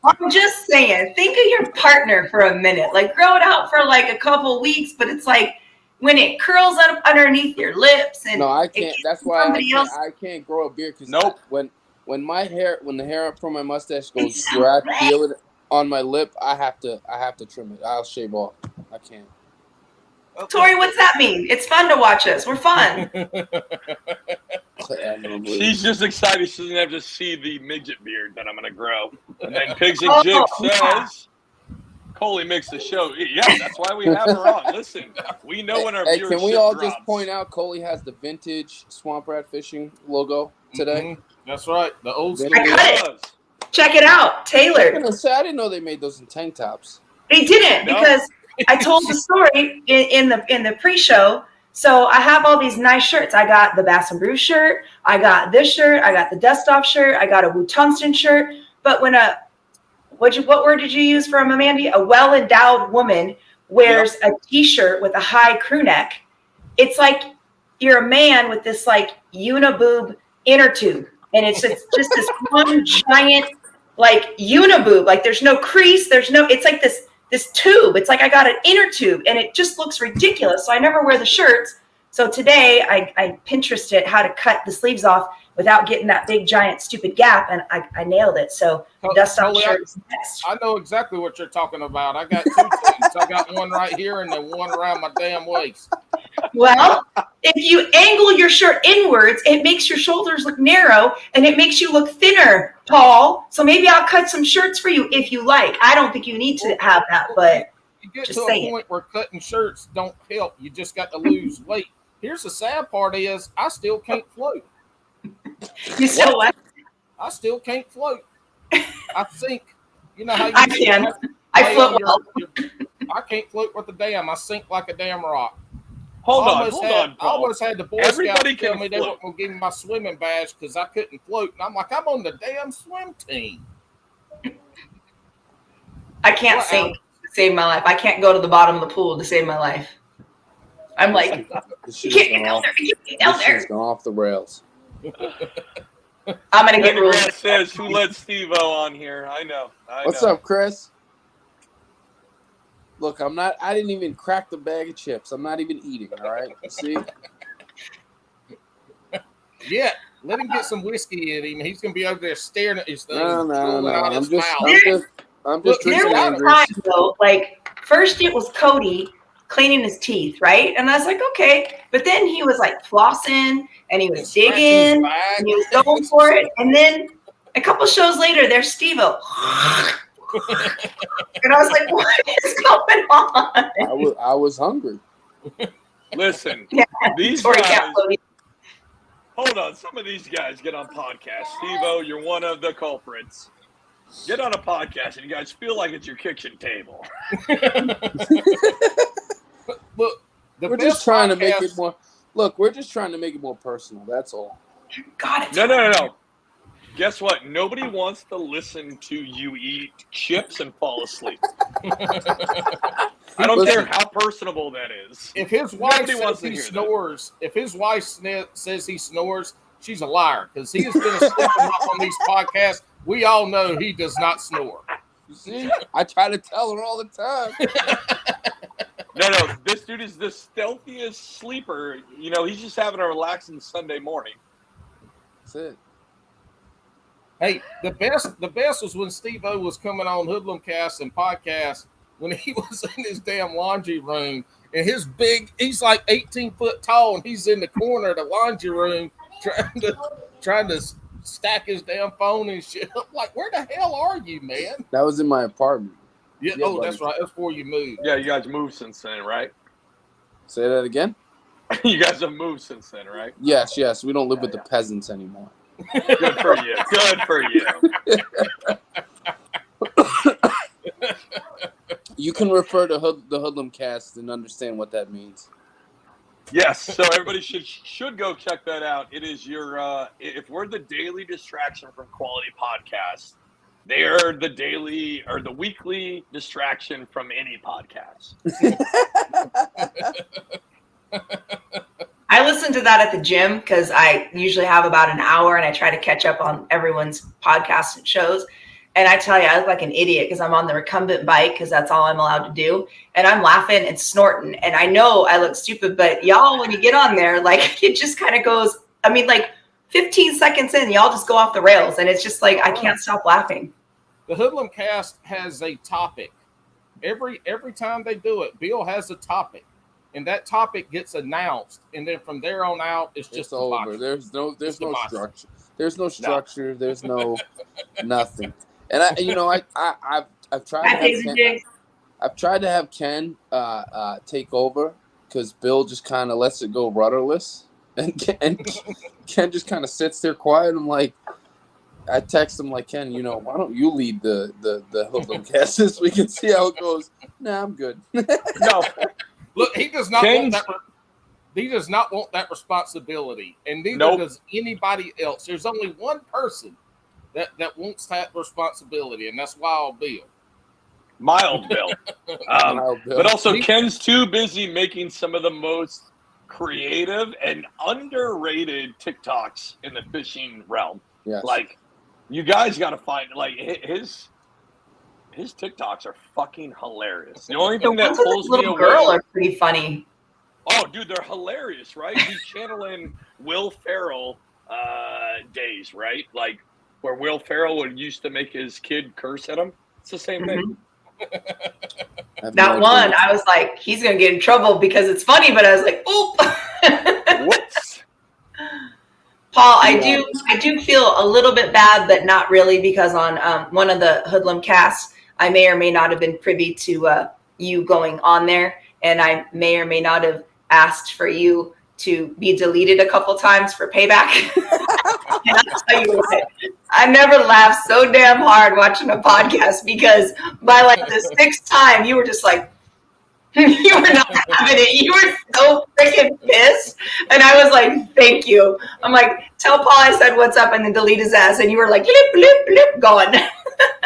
I'm just saying, think of your partner for a minute. Like, grow it out for like a couple weeks, but it's like when it curls up underneath your lips. And no, I can't. That's why I can't grow a beard. Because when the hair up from my mustache goes where I feel it on my lip, I have to trim it. I'll shave off. I can't. Tori, what's that mean? It's fun to watch us. We're fun. She's just excited she doesn't have to see the midget beard that I'm going to grow. And then Pigs and Jigs says, Coley makes the show. Yeah, that's why we have her on. Listen, we know when our viewership can we all drops. just point out Coley has the vintage Swamp Rat Fishing logo today? That's right. The old school. I cut it. Check it out. Tailored. I didn't know they made those in tank tops. They didn't because I told the story in the pre-show. So I have all these nice shirts. I got the Bass and Brew shirt. I got this shirt. I got the Dust Off shirt. I got a Wu Tungsten shirt. But when what word did you use from Amanda? A well-endowed woman wears a T-shirt with a high crew neck. It's like you're a man with this like uniboob inner tube, and it's just this one giant like uniboob. Like there's no crease. It's like this tube. It's like I got an inner tube, and it just looks ridiculous. So I never wear the shirts. So today I Pinterested how to cut the sleeves off without getting that big giant stupid gap, and I nailed it. So Dust Off shirt is next. I know exactly what you're talking about. I got 2 tubes. I got one right here and then one around my damn waist. Well, if you angle your shirt inwards, it makes your shoulders look narrow and it makes you look thinner, Paul. So maybe I'll cut some shirts for you if you like. I don't think you need to have that, but you get to a point where cutting shirts don't help. You just got to lose weight. Here's the sad part is I still can't float. You still what? I still can't float. I sink. You know how you I can. I float well. I can't float with the dam. I sink like a damn rock. Hold on, I almost had the Boy Scouts tell me they weren't going to give me my swimming badge because I couldn't float. And I'm like, I'm on the damn swim team. I can't sink to save my life. I can't go to the bottom of the pool to save my life. I'm like, you can't get down there. You can't get down there. It's gone off the rails. I'm going to get rules. Grass says, who let Steve-O on here? I know. What's up, Chris? Look, I didn't even crack the bag of chips. I'm not even eating, all right? See? Yeah, let him get some whiskey in him. He's going to be over there staring at his thing. No. I'm just there was time, though, like, first it was Cody cleaning his teeth, right? And I was like, okay. But then he was, like, flossing, and he was digging, and he was going for it. And then a couple shows later, there's Steve-O. And I was like, what is going on? I was hungry. Listen, these guys, hold on. Some of these guys get on podcasts. Steve-O, you're one of the culprits. Get on a podcast and you guys feel like it's your kitchen table. Look, we're just trying to make it more. Look, we're just trying to make it more personal. That's all. Got it. No. Guess what? Nobody wants to listen to you eat chips and fall asleep. I don't care how personable that is. If his wife says he snores, says he snores, she's a liar because he has been asleep on these podcasts. We all know he does not snore. You see, I try to tell her all the time. No, this dude is the stealthiest sleeper. You know, he's just having a relaxing Sunday morning. That's it. Hey, the best was when Steve-O was coming on Hoodlumcast and podcast when he was in his damn laundry room and he's like 18 foot tall and he's in the corner of the laundry room trying to stack his damn phone and shit. I'm like, where the hell are you, man? That was in my apartment. Yeah. That's right. That's before you moved. Yeah, you guys moved since then, right? Say that again. You guys have moved since then, right? Yes. We don't live with the peasants anymore. Good for you. Good for you. You can refer to the Hoodlum Cast and understand what that means. Yes, so everybody should go check that out. It is your if we're the daily distraction from quality podcasts, they are the daily or the weekly distraction from any podcast. I listen to that at the gym because I usually have about an hour and I try to catch up on everyone's podcasts and shows. And I tell you, I look like an idiot because I'm on the recumbent bike because that's all I'm allowed to do. And I'm laughing and snorting. And I know I look stupid, but y'all, when you get on there, like it just kind of goes, I mean, like 15 seconds in, y'all just go off the rails. And it's just like, I can't stop laughing. The Hoodlum Cast has a topic. Every time they do it, Bill has a topic. and that topic gets announced, and then from there on out, it's just over. There's no structure. There's no structure. No. There's no nothing. And I've tried to have Ken take over because Bill just kind of lets it go rudderless, and Ken just kind of sits there quiet. I'm like, I text him like, Ken, why don't you lead the Hoodlum cast this week and see how it goes? Nah, I'm good. No. Look, he does not want that. He does not want that responsibility, and neither does anybody else. There's only one person that wants that responsibility, and that's Wild Bill. Mild Bill. Mild Bill. But also, Ken's too busy making some of the most creative and underrated TikToks in the fishing realm. Yes. Like, you guys got to find his TikToks are fucking hilarious. The only thing that pulls me away, girl are pretty funny. Oh, dude, they're hilarious, right? He's channeling Will Ferrell days, right? Like where Will Ferrell would used to make his kid curse at him. It's the same thing. That one, I was like, he's gonna get in trouble because it's funny, but I was like, oop. Whoops. Paul, I do feel a little bit bad, but not really, because on one of the Hoodlum casts, I may or may not have been privy to you going on there, and I may or may not have asked for you to be deleted a couple times for payback. And I'll tell you what, I never laughed so damn hard watching a podcast, because by like the sixth time, you were just like, you were not having it. You were so freaking pissed. And I was like, thank you. I'm like, tell Paul I said what's up and then delete his ass. And you were like, blip, blip, blip, gone.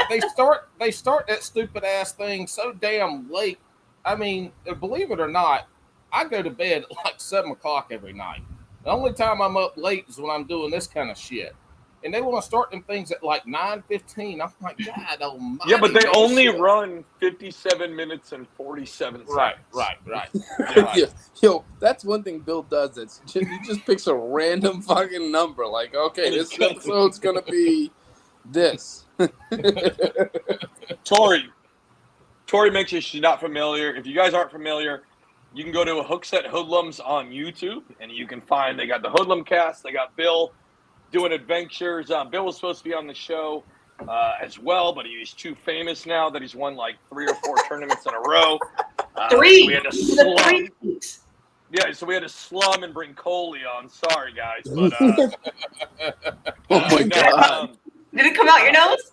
They start that stupid ass thing so damn late. I mean, believe it or not, I go to bed at like 7 o'clock every night. The only time I'm up late is when I'm doing this kind of shit. And they want to start them things at like 9:15. I'm like, God almighty. Yeah, but they only run 57 minutes and 47 seconds. Right. Yeah. Yo, that's one thing Bill does. He just picks a random fucking number. Like, okay, this episode's going to be this. Tori mentioned she's not familiar. If you guys aren't familiar, you can go to Hookset Hoodlums on YouTube, and you can find they got the Hoodlum cast. They got Bill doing adventures. Bill was supposed to be on the show as well, but he's too famous now that he's won like 3 or 4 tournaments in a row. Three. So we had to slum. Yeah, so we had to slum and bring Coley on. Sorry, guys, but oh my God. Did it come out your nose?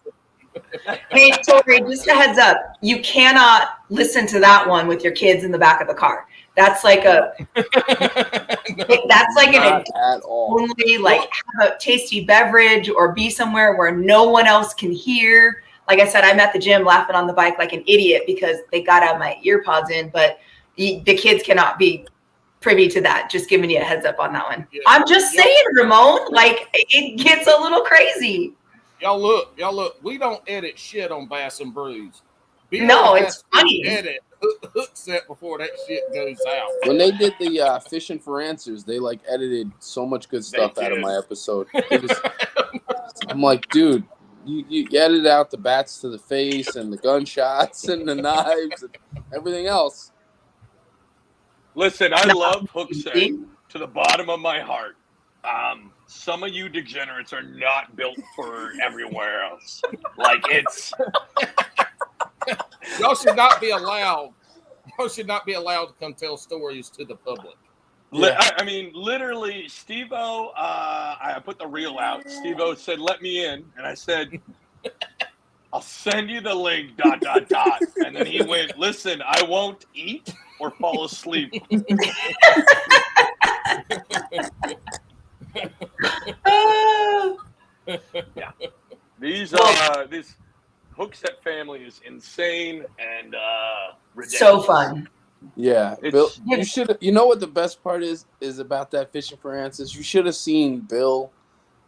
Hey, Tori, just a heads up. You cannot listen to that one with your kids in the back of the car. That's like an only, like, have a tasty beverage or be somewhere where no one else can hear. Like I said, I'm at the gym laughing on the bike like an idiot because they got to have my ear pods in, but the kids cannot be privy to that. Just giving you a heads up on that one. Yeah. I'm just saying, Ramon, like, it gets a little crazy. Y'all look. We don't edit shit on Bass and Brews. No, it's funny. Edit hook set before that shit goes out. When they did the Fishing for Answers, they like edited so much good stuff out of my episode. I'm like, dude, you edited out the bats to the face and the gunshots and the knives and everything else. Listen, I love Hookset to the bottom of my heart. Some of you degenerates are not built for everywhere else. Like, it's... Y'all should not be allowed. Y'all should not be allowed to come tell stories to the public. Yeah. I mean, literally, Steve-O, I put the reel out. Steve-O said, let me in. And I said, I'll send you the link, ... And then he went, listen, I won't eat or fall asleep. Yeah. This Hookset family is insane and ridiculous. So fun. Yeah, Bill, you should. You know what the best part is about that Fishing for Answers? You should have seen Bill,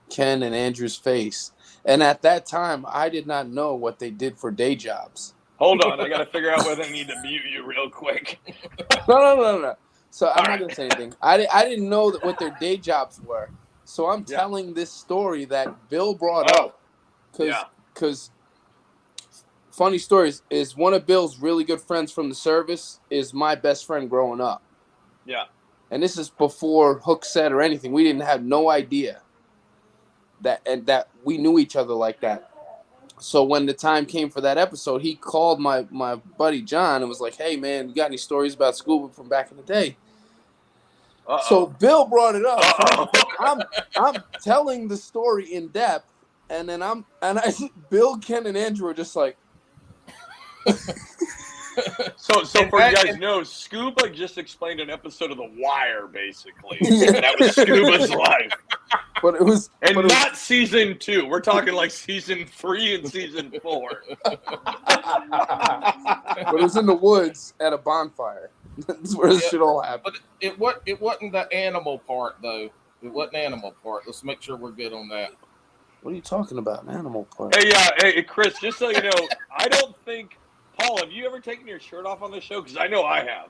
Ken, and Andrew's face. And at that time, I did not know what they did for day jobs. Hold on, I got to figure out whether I need to mute you real quick. No. So I'm not gonna say anything. I didn't know what their day jobs were. So I'm telling this story that Bill brought up because funny stories is one of Bill's really good friends from the service is my best friend growing up. Yeah. And this is before Hook said or anything. We didn't have no idea that we knew each other like that. So when the time came for that episode, he called my buddy John and was like, "Hey man, you got any stories about scuba from back in the day?" Uh-oh. So Bill brought it up. So I'm telling the story in depth, and then Bill, Ken, and Andrew are just like. So for you guys know, Scuba just explained an episode of The Wire, basically. That was Scuba's life. But it was not season 2. We're talking like season 3 and season 4. But it was in the woods at a bonfire. That's where this shit all happened. But it wasn't the animal part though. It wasn't the animal part. Let's make sure we're good on that. What are you talking about? An animal part? Hey, Chris. Just so you know, I don't think. Paul, have you ever taken your shirt off on the show? Because I know I have.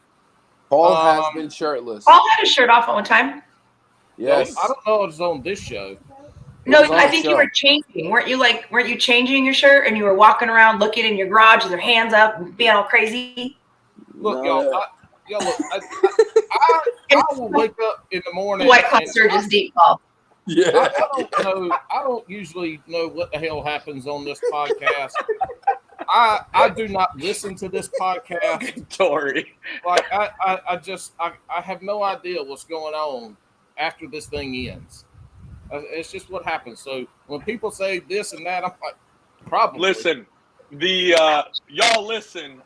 Paul has been shirtless. Paul had his shirt off all the time. Yes. I don't know if it's on this show. No, I think you were changing. Weren't you changing your shirt and you were walking around looking in your garage with your hands up and being all crazy? Look, y'all, I will wake up in the morning. White Claw Sturgis deep Paul. Yeah. I don't usually know what the hell happens on this podcast. I do not listen to this podcast. Tori. Like I have no idea what's going on after this thing ends. It's just what happens. So when people say this and that, I'm like, probably. Listen, y'all listen.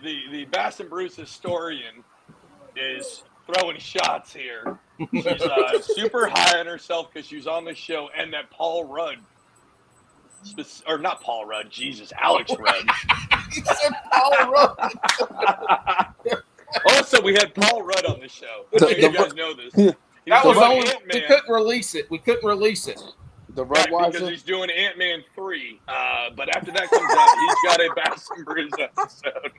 The Bass and Bruce historian is throwing shots here. She's super high on herself because she's on the show, and that Paul Rudd. Or not Paul Rudd, Jesus, Alex Rudd. He said Paul Rudd. Also, we had Paul Rudd on the show. You guys know this. That was only we couldn't release it. The Rudd because he's doing Ant-Man 3. But after that comes out, he's got a Bass and Bruce episode.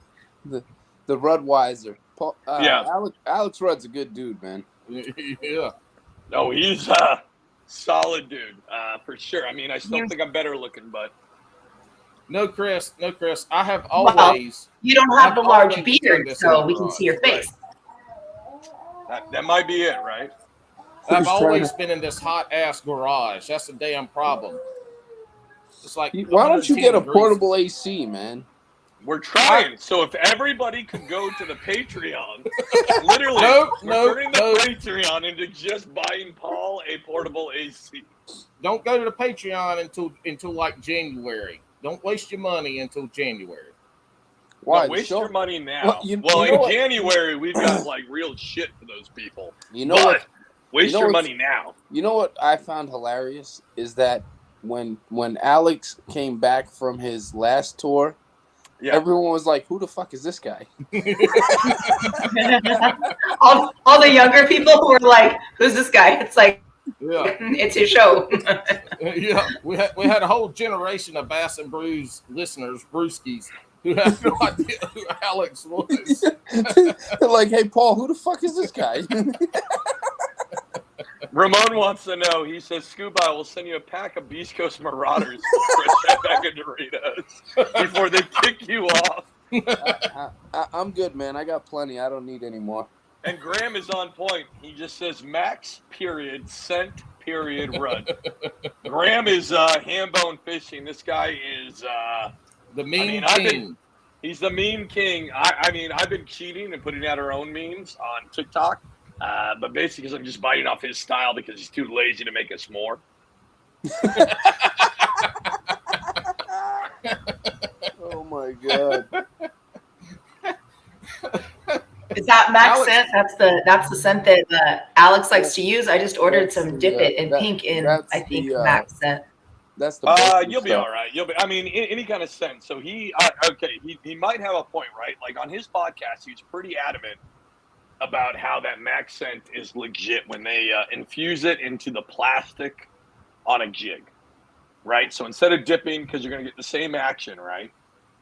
The Ruddweiser. Yeah. Alex Rudd's a good dude, man. Yeah. No, he's solid dude, for sure. I mean, I still think I'm better looking, but no, Chris. I have always. You don't have the large beard, so we can see your face. That might be it, right? I've always been in this hot ass garage. That's the damn problem. It's like, why don't you get a portable AC, man? We're trying. So if everybody could go to the Patreon, literally, we're turning the Patreon into just buying Paul a portable AC. Don't go to the Patreon until like January. Don't waste your money until January. Why? Waste your money now. In January, we've got like real shit for those people. You know what? Waste your money now. You know what I found hilarious is that when Alex came back from his last tour, everyone was like, "Who the fuck is this guy?" all the younger people who were like, "Who's this guy?" It's like, it's his show. Yeah, we had a whole generation of Bass and Brews listeners, Brewskis, who had no idea who Alex was. They're like, "Hey, Paul, who the fuck is this guy?" Ramon wants to know. He says, "Scuba, I will send you a pack of Beast Coast Marauders for a bag of Doritos before they kick you off." I'm good, man. I got plenty. I don't need any more. And Graham is on point. He just says, "Max, period, scent, period, Rudd." Graham is ham-bone fishing. This guy is the meme king. He's the meme king. I mean, I've been cheating and putting out our own memes on TikTok. But basically, because I'm just biting off his style because he's too lazy to make us more. Oh my god! Is that Max scent? That's the scent that Alex likes to use. I just ordered some Dip It in pink in Max scent. That's the. You'll be all right. I mean, any kind of scent. So he might have a point, right? Like on his podcast, he's pretty adamant about how that Max scent is legit when they infuse it into the plastic on a jig, right? So instead of dipping, because you're going to get the same action, right?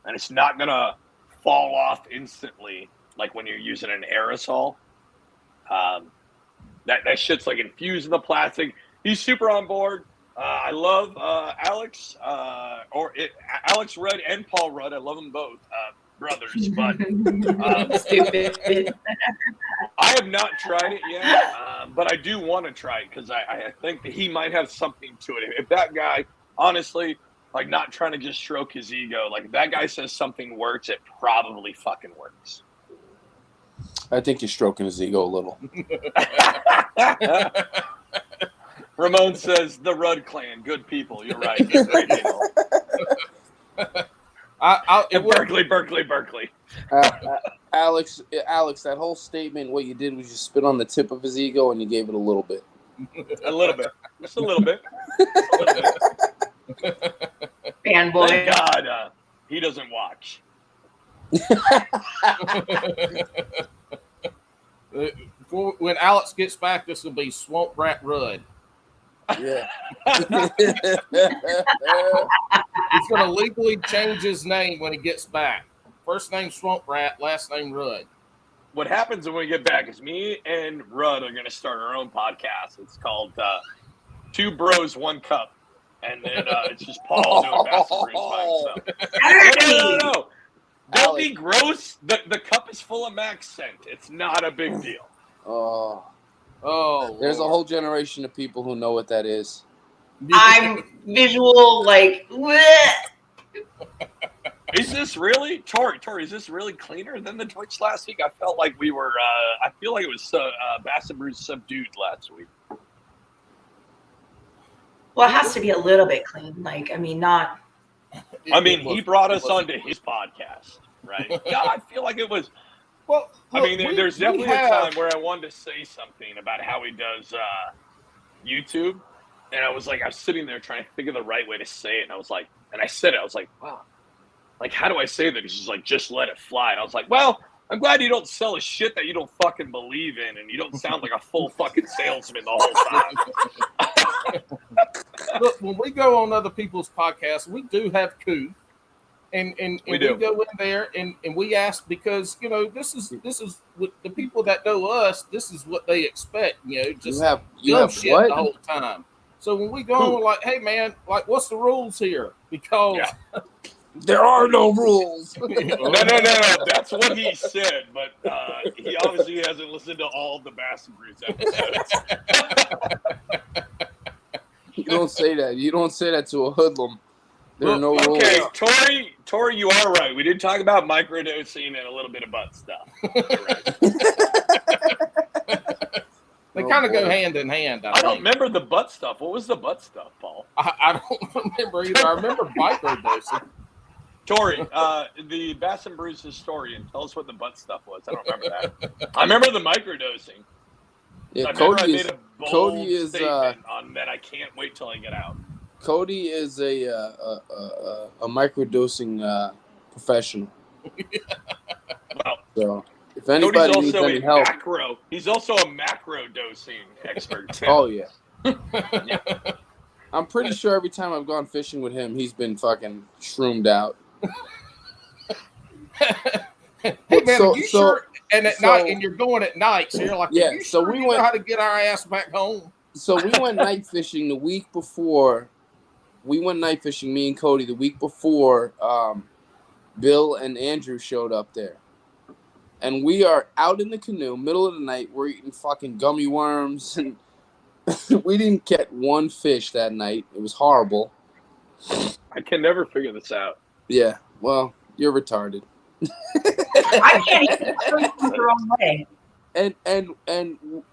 And it's not going to fall off instantly like when you're using an aerosol. That shit's like infused in the plastic. He's super on board. I love Alex, Alex Rudd and Paul Rudd. I love them both. Brothers, but stupid. I have not tried it yet, but I do want to try it because I think that he might have something to it. If that guy, honestly, like not trying to just stroke his ego, like if that guy says something works, it probably fucking works. I think you're stroking his ego a little. Ramon says the Rudd clan, good people. You're right. They're great people. Berkeley. Alex, that whole statement, what you did was you spit on the tip of his ego and you gave it a little bit. A little bit. Just a little bit. Fanboy. Thank God he doesn't watch. When Alex gets back, this will be Swamp Rat Rudd. Yeah. He's going to legally change his name when he gets back. First name Swamp Rat, last name Rudd. What happens when we get back is me and Rudd are going to start our own podcast. It's called Two Bros, One Cup. And then it's just Paul doing Bastard Brews by himself. No. Don't be gross. The cup is full of Max scent. It's not a big deal. Oh, there's a whole generation of people who know what that is. I'm visual, like, bleh. Is this really, Tori, is this really cleaner than the Twitch last week? I felt like we were, I feel like it was Bastard Brews subdued last week. Well, it has to be a little bit clean. Like, I mean, not. I mean, he brought us onto his podcast, right? Yeah, I feel like it was. Well, I mean, there's definitely a time where I wanted to say something about how he does YouTube, and I was sitting there trying to think of the right way to say it, and I was like, and I said it, I was like, wow, like, how do I say that? He's just like, just let it fly. And I was like, well, I'm glad you don't sell a shit that you don't fucking believe in, and you don't sound like a full fucking salesman the whole time. Look, when we go on other people's podcasts, we do have coup. And we go in there and we ask because, you know, this is what the people that know us, this is what they expect, you know, just you have shit what? The whole time. So when we go on, we're like, hey man, like, what's the rules here? Because there are no rules. No. That's what he said, but he obviously hasn't listened to all of the Bastard Brews episodes. You don't say that. You don't say that to a hoodlum. There are no rules. Okay, Tori, you are right. We did talk about microdosing and a little bit of butt stuff. They kind of go hand in hand. I don't remember the butt stuff. What was the butt stuff, Paul? I don't remember either. I remember microdosing. Tori, the Bastard Brews historian, tell us what the butt stuff was. I don't remember that. I remember the microdosing. Yeah, Cody is on that. I can't wait till I get out. Cody is a microdosing professional. Well, so if anybody needs any help, he's also a macro dosing expert too. Oh yeah. Yeah. I'm pretty sure every time I've gone fishing with him, he's been fucking shroomed out. Hey man, are you sure? And at night, and you're going at night, so you're like, yeah. You so sure we you went know how to get our ass back home. So we went night fishing the week before. Me and Cody, the week before Bill and Andrew showed up there. And we are out in the canoe, middle of the night. We're eating fucking gummy worms. And we didn't get one fish that night. It was horrible. I can never figure this out. Yeah, well, you're retarded. I can't even the wrong way. And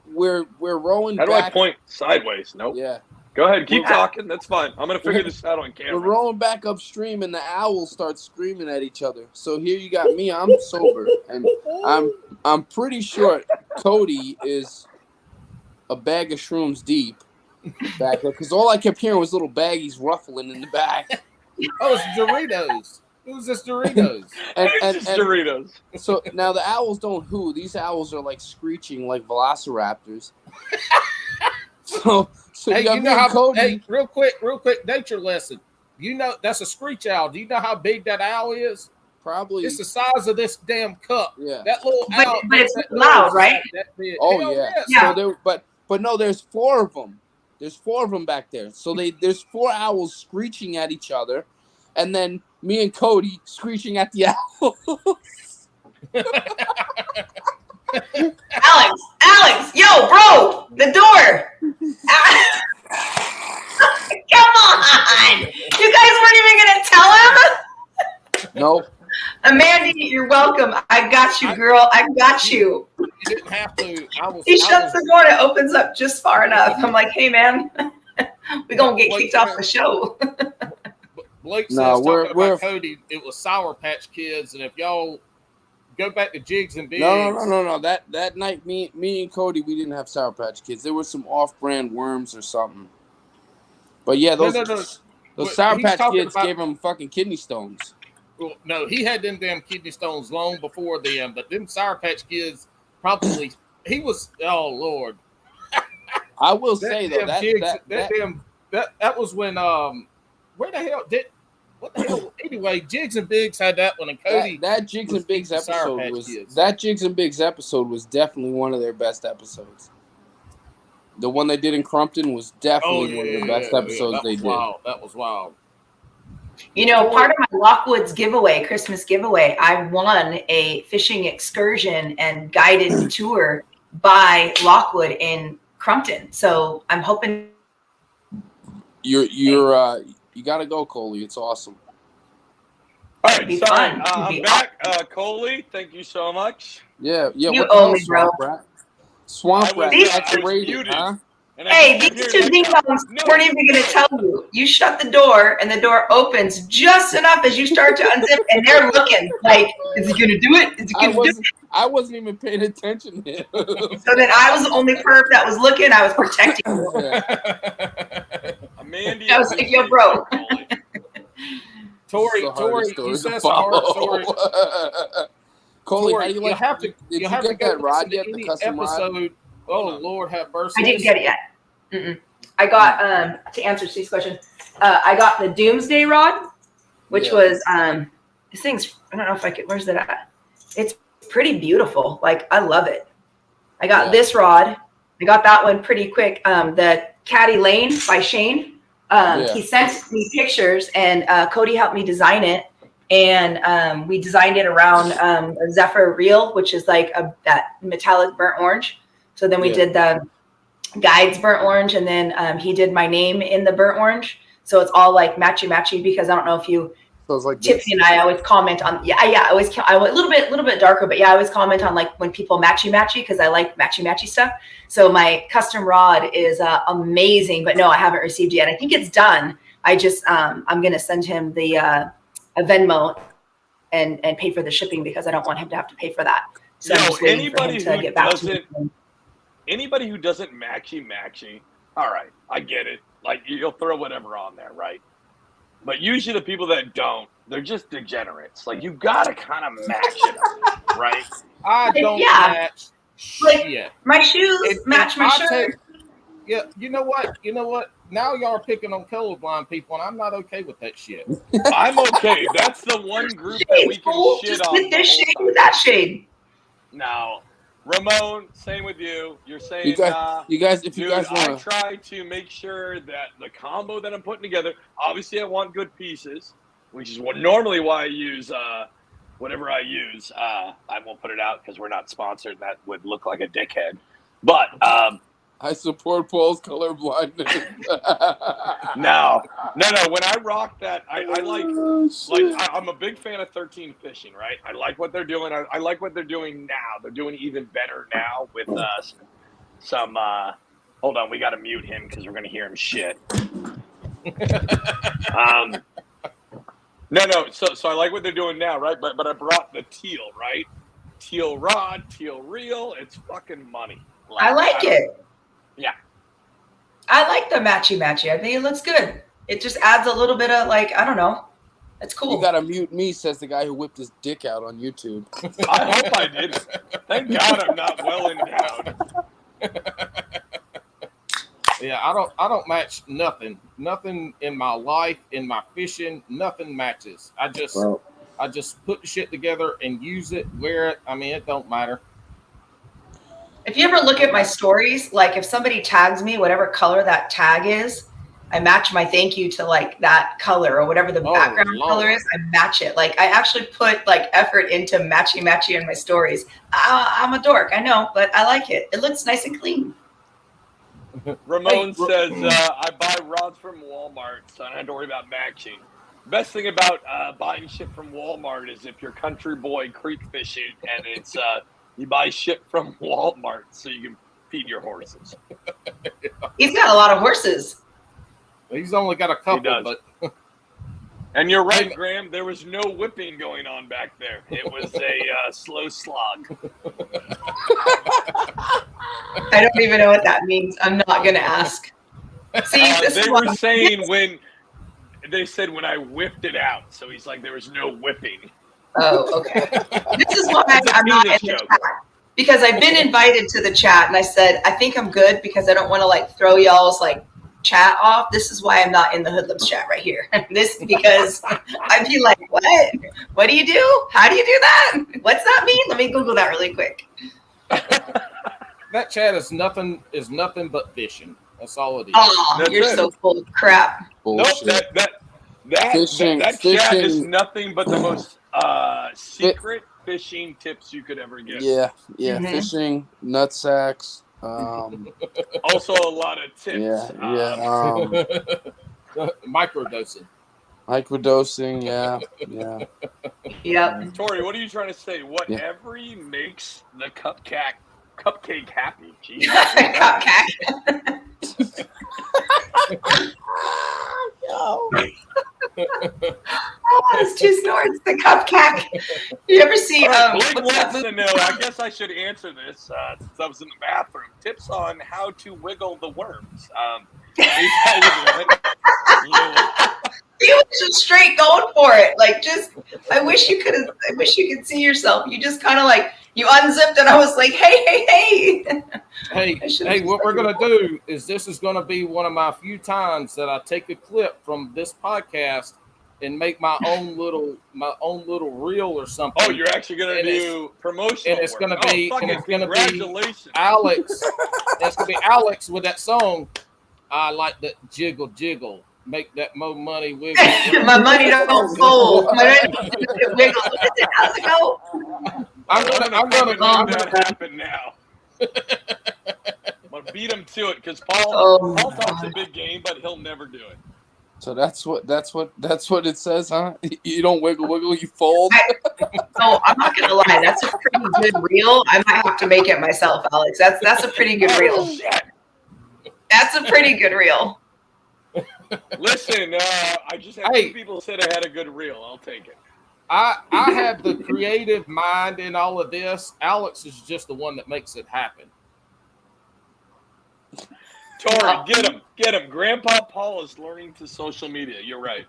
we're rowing back. How do I point sideways? Nope. Yeah. Go ahead, keep talking. That's fine. I'm gonna figure this out on camera. We're rowing back upstream, and the owls start screaming at each other. So here you got me. I'm sober, and I'm pretty sure Cody is a bag of shrooms deep back there, because all I kept hearing was little baggies ruffling in the back. Oh, it's Doritos. It was just Doritos. and Doritos. So now the owls don't hoo. These owls are like screeching like velociraptors. So hey, you know how? Cody, hey, real quick, nature lesson. You know that's a screech owl. Do you know how big that owl is? Probably. It's the size of this damn cup. Yeah. That little owl. But it's loud, right? Oh yeah. Yeah. So there, but no, there's 4 of them. There's 4 of them back there. So there's 4 owls screeching at each other, and then me and Cody screeching at the owls. Alex, yo, bro, the door. Come on. You guys weren't even going to tell him? Nope. Amanda, you're welcome. I got you, girl. I got you. You didn't have to. He shuts the door and it opens up just far enough. I'm like, hey, man, we're going to get kicked off the show. Blake says, talking about Cody, it was Sour Patch Kids. And if y'all go back to Jigs and Bigs. No. That night, me and Cody, we didn't have Sour Patch Kids. There were some off-brand worms or something. But yeah, those Sour Patch Kids gave him fucking kidney stones. Well, no, he had them damn kidney stones long before them, but them Sour Patch Kids probably he was. Oh Lord, I will say though that was when where the hell did what the hell anyway? Jigs and Biggs had that one, and Cody that Jigs and Biggs episode was definitely one of their best episodes. The one they did in Crumpton was definitely one of the best episodes they did. Wow, that was wild. You know, part of my Lockwood's giveaway, Christmas giveaway, I won a fishing excursion and guided tour by Lockwood in Crumpton. So I'm hoping you got to go, Coley. It's awesome. All right, sorry. I'm back. Coley, thank you so much. Yeah. You owe me, bro. Swamp Rat. Huh? Hey, these two ding-dongs weren't even going to tell you. You shut the door, and the door opens just enough as you start to unzip, and they're looking like, is he going to do it? Is he going to do it? I wasn't even paying attention to him. So then I was the only perp that was looking. I was protecting you. Amanda, I was like, yo, bro. Tori, you said some hard story. Coley, Tori, how do you like? Did you get that rod yet? The custom rod? Oh, Lord have mercy. I didn't get it yet. Mm-mm. I got, to answer Steve's question, I got the Doomsday rod, which was, this thing's, I don't know if I could, where's that at? It's pretty beautiful. Like, I love it. I got this rod. I got that one pretty quick. The Caddy Lane by Shane. He sent me pictures, and Cody helped me design it. And we designed it around a Zephyr reel, which is like that metallic burnt orange. So then we did the guides burnt orange, and then he did my name in the burnt orange. So it's all like matchy because I don't know if you, like Tipsy and I always comment on, I a little bit darker, but I always comment on like when people matchy because I like matchy stuff. So my custom rod is amazing, but no, I haven't received it yet. I think it's done. I just, I'm going to send him the a Venmo and pay for the shipping because I don't want him to have to pay for that. So I'm just waiting for him to get back to me. Anybody who doesn't matchy, all right, I get it. Like, you'll throw whatever on there, right? But usually the people that don't, they're just degenerates. Like, you got to kind of match it up, right? I don't match shit. My shoes match my shirt. You know what? Now y'all are picking on colorblind people, and I'm not okay with that shit. I'm okay. That's the one group that we can shit on. With this shade, with that shade. No. Ramon, same with you. You're saying, you guys, if you guys want, I try to make sure that the combo that I'm putting together. Obviously, I want good pieces, which is normally why I use whatever I use. I won't put it out because we're not sponsored. That would look like a dickhead. But I support Paul's colorblindness. No. When I rock that, I like I'm a big fan of 13 Fishing, right? I like what they're doing. I like what they're doing now. They're doing even better now with some. Hold on, we got to mute him because we're gonna hear him shit. No. So I like what they're doing now, right? But I brought the teal, right? Teal rod, teal reel. It's fucking money. I like it. Yeah. I like the matchy. I think it looks good. It just adds a little bit of like, I don't know. It's cool. You gotta mute me, says the guy who whipped his dick out on YouTube. I hope I didn't. Thank God I'm not well endowed. Yeah, I don't match nothing. Nothing in my life, in my fishing, nothing matches. I just put the shit together and use it, wear it. I mean, it don't matter. If you ever look at my stories, like if somebody tags me, whatever color that tag is, I match my thank you to like that color or whatever the background color is. I match it. Like I actually put like effort into matchy in my stories. I'm a dork, I know, but I like it. It looks nice and clean. Ramon says, I buy rods from Walmart, so I don't have to worry about matching. Best thing about buying shit from Walmart is if you're country boy creek fishing and it's you buy shit from Walmart so you can feed your horses. He's got a lot of horses. He's only got a couple, but and you're right, Graham. There was no whipping going on back there. It was a slow slog. I don't even know what that means. I'm not going to ask. See, they were saying when I whipped it out. So he's like, there was no whipping. Oh, okay. This is why I'm not in the chat. Because I've been invited to the chat and I said, I think I'm good because I don't want to like throw y'all's like chat off. This is why I'm not in the Hoodlums chat right here. This because I'd be like, what? What do you do? How do you do that? What's that mean? Let me Google that really quick. That chat is nothing but fishing. That's all it is. Oh, you're so full of crap. Bullshit. Nope, that chat is nothing but the most secret fishing tips you could ever get. Yeah, mm-hmm. Fishing, nut sacks. Also a lot of tips. Microdosing, yeah. Yep. Tori, what are you trying to say? Whatever makes the cupcake happy. Jesus. Cupcake. No. It's two snorts. The cupcake. You ever see? Blake wants to know. I guess I should answer this since I was in the bathroom. Tips on how to wiggle the worms. He was just straight going for it. Like, just I wish you could see yourself. You just kind of like you unzipped, and I was like, hey. Hey, what we're gonna do is this is gonna be one of my few times that I take a clip from this podcast and make my own little reel or something. Oh, you're actually gonna do promotional, and it's work. gonna be Congratulations. Alex. It's gonna be Alex with that song. I like that jiggle. Make that more money wiggle. My money don't fold. My money wiggle. How's it go? I'm gonna make that happen now. I'm gonna beat him to it because Paul talks a big game, but he'll never do it. So that's what it says, huh? You don't wiggle, you fold. I'm not gonna lie. That's a pretty good reel. I might have to make it myself, Alex. That's a pretty good reel. That's a pretty good reel. Listen, I just had two people said I had a good reel. I'll take it. I have the creative mind in all of this. Alex is just the one that makes it happen. Tori, get him. Grandpa Paul is learning to social media. You're right.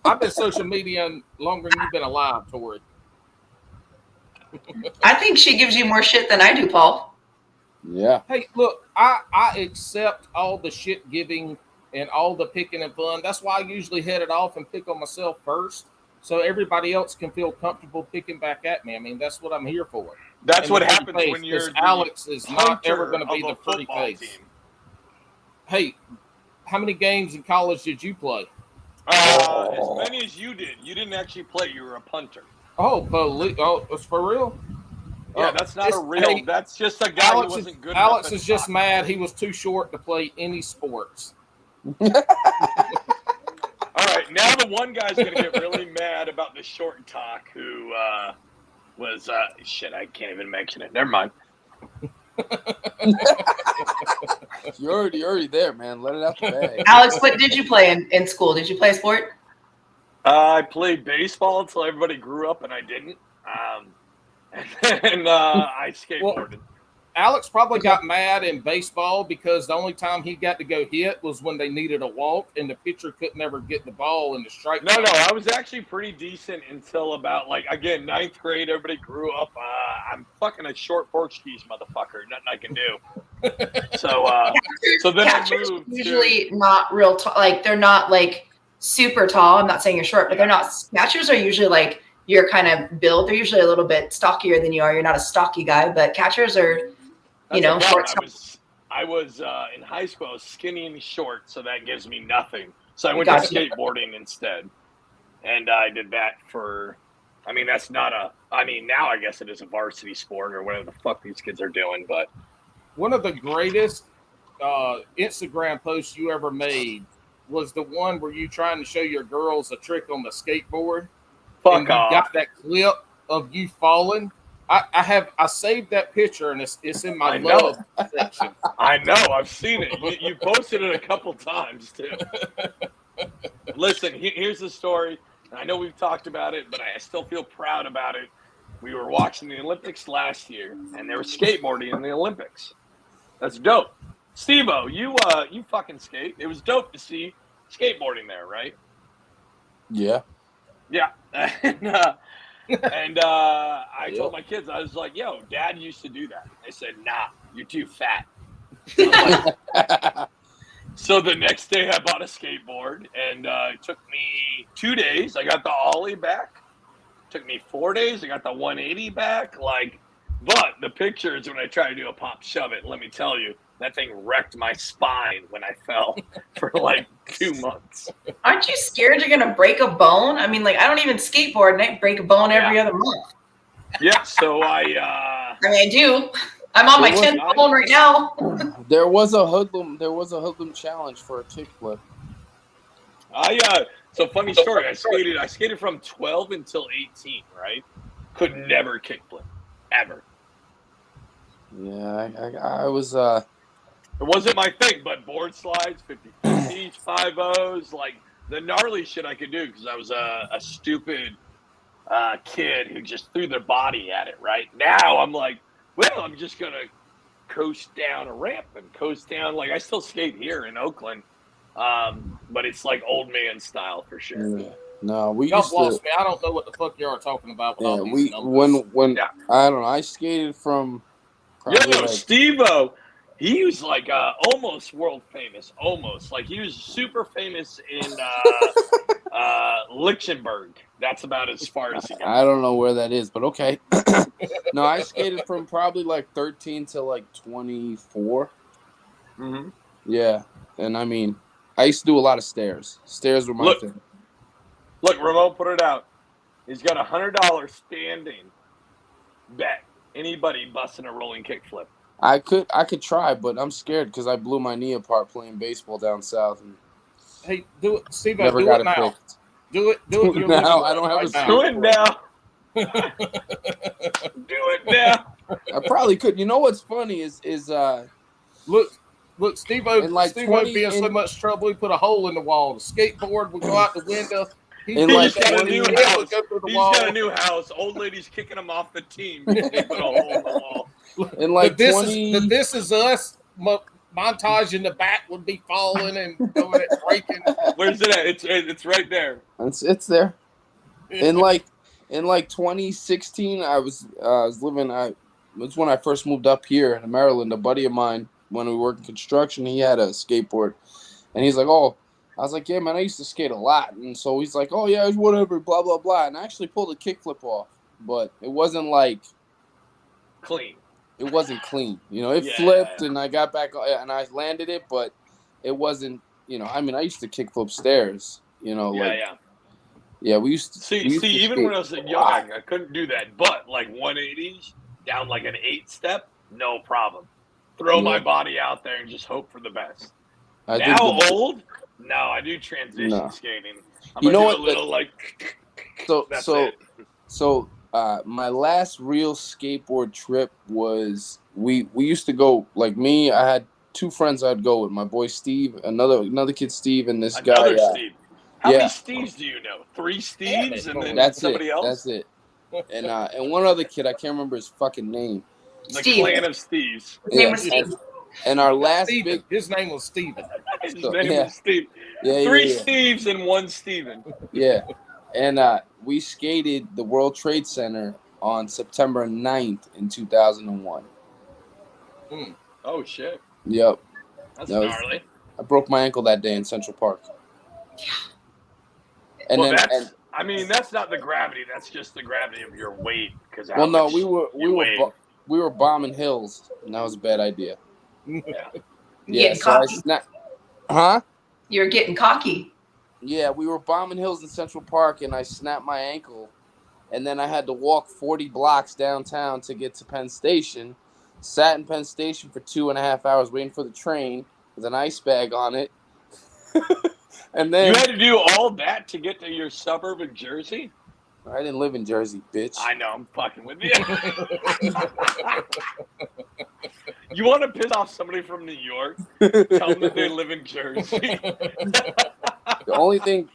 I've been social media longer than you've been alive, Tori. I think she gives you more shit than I do, Paul. Yeah. Hey, look, I accept all the shit giving and all the picking and fun. That's why I usually head it off and pick on myself first, so everybody else can feel comfortable picking back at me. I mean, that's what I'm here for. That's what happens when you're Alex is not ever going to be the pretty face. Team. Hey, how many games in college did you play? As many as you did. You didn't actually play. You were a punter. It's for real? Yeah, that's not a real. That's just a guy who wasn't good enough. Alex is just mad he was too short to play any sports. All right, now the one guy's going to get really mad about the short talk who was shit, I can't even mention it. Never mind. You're already there, man. Let it out the bag. Alex, what did you play in school? Did you play a sport? I played baseball until everybody grew up and I didn't. And I skateboarded. Well, Alex probably got mad in baseball because the only time he got to go hit was when they needed a walk and the pitcher could never get the ball in the strike. No, I was actually pretty decent until about, again, 9th grade. Everybody grew up. I'm fucking a short Portuguese motherfucker. Nothing I can do. So then I moved. Usually not real tall. They're not, super tall. I'm not saying you're short, but they're not. Catchers are usually, your kind of build. They're usually a little bit stockier than you are. You're not a stocky guy, but catchers are, short. I was in high school. I was skinny and short, so that gives me nothing. So I went to skateboarding instead, and I did that for. I mean, that's not a. I mean, now I guess it is a varsity sport or whatever the fuck these kids are doing. But one of the greatest Instagram posts you ever made was the one where you trying to show your girls a trick on the skateboard. Fuck off. You got that clip of you falling. I saved that picture and it's in my love section. I know, I've seen it. You posted it a couple times too. Listen, here's the story. I know we've talked about it, but I still feel proud about it. We were watching the Olympics last year, and they were skateboarding in the Olympics. That's dope. Steve-O, you fucking skate. It was dope to see skateboarding there, right? Yeah. Yeah. And I told my kids, I was like, yo, Dad used to do that. They said, nah, you're too fat. Like, so the next day I bought a skateboard, and it took me 2 days. I got the ollie back. It took me 4 days. I got the 180 back. But the pictures when I tried to do a pop shove it, let me tell you, that thing wrecked my spine when I fell for 2 months. Aren't you scared you're going to break a bone? I mean, I don't even skateboard and I break a bone every other month. Yeah, so I do. I'm on my 10th bone right now. There was a hoodlum challenge for a kickflip. So funny story. I skated from 12 until 18, right? Could never kickflip. Ever. Yeah, I was it wasn't my thing, but board slides, 50-50s, 5-0s, the gnarly shit I could do because I was a stupid kid who just threw their body at it, right? Now I'm like, well, I'm just going to coast down a ramp and coast down. I still skate here in Oakland, but it's old man style for sure. Yeah. No, we y'all used lost me. I don't know what the fuck you are talking about. Yeah, when I don't know, I skated from. Steve-O, he was almost world famous, almost he was super famous in Lichtenberg. That's about as far as he got. I don't know where that is, but okay. No, I skated from probably 13 to 24. Mm-hmm. Yeah, and I mean, I used to do a lot of stairs. Stairs were my thing. Look, Ramon put it out. He's got $100 standing bet. Anybody busting a rolling kickflip. I could try, but I'm scared because I blew my knee apart playing baseball down south. And hey, do it, Steve. Never do got it now. Fixed. Do it now. I don't have a do it now. Do it now. I probably could. You know what's funny is look, Steve-O would be in so much trouble. He put a hole in the wall. The skateboard would go out the window. He's got a new house. He's got a new house. Old lady's kicking him off the team. He put a hole in the wall. This is us montage in the back would be falling and going and breaking. Where's it at? It's right there. It's there. In 2016, I was living. It was when I first moved up here in Maryland. A buddy of mine, when we worked in construction, he had a skateboard, and he's like, "Oh." I was like, yeah, man, I used to skate a lot. And so he's like, oh, yeah, whatever, blah, blah, blah. And I actually pulled a kickflip off. But it wasn't clean. It wasn't clean. It flipped and I got back and I landed it. But it wasn't, I mean, I used to kickflip stairs, Yeah, we used to. See, even when I was young, I couldn't do that. But 180s, down an 8-step, no problem. Throw my body out there and just hope for the best. Old? No, I do transition skating. I'm gonna do a little So my last real skateboard trip was we used to go me. I had 2 friends I'd go with. My boy Steve, another kid Steve, and this guy. Steve. How many Steves do you know? 3 Steves and then somebody else. That's it. And one other kid, I can't remember his fucking name. The clan of Steves. His name was Steve. And our last his name was Steven. His name was Steve. 3 Steves and 1 Steven. Yeah. And we skated the World Trade Center on September 9th in 2001. Oh, shit. Yep. That's gnarly. I broke my ankle that day in Central Park. Yeah. And that's not the gravity. That's just the gravity of your weight. We were bombing hills, and that was a bad idea. Yeah, so I snapped. Huh? You're getting cocky. Yeah, we were bombing hills in Central Park, and I snapped my ankle, and then I had to walk 40 blocks downtown to get to Penn Station. Sat in Penn Station for 2.5 hours waiting for the train with an ice bag on it. And then you had to do all that to get to your suburb in Jersey? I didn't live in Jersey, bitch. I know, I'm fucking with you. You want to piss off somebody from New York? Tell them that they live in Jersey. The only thing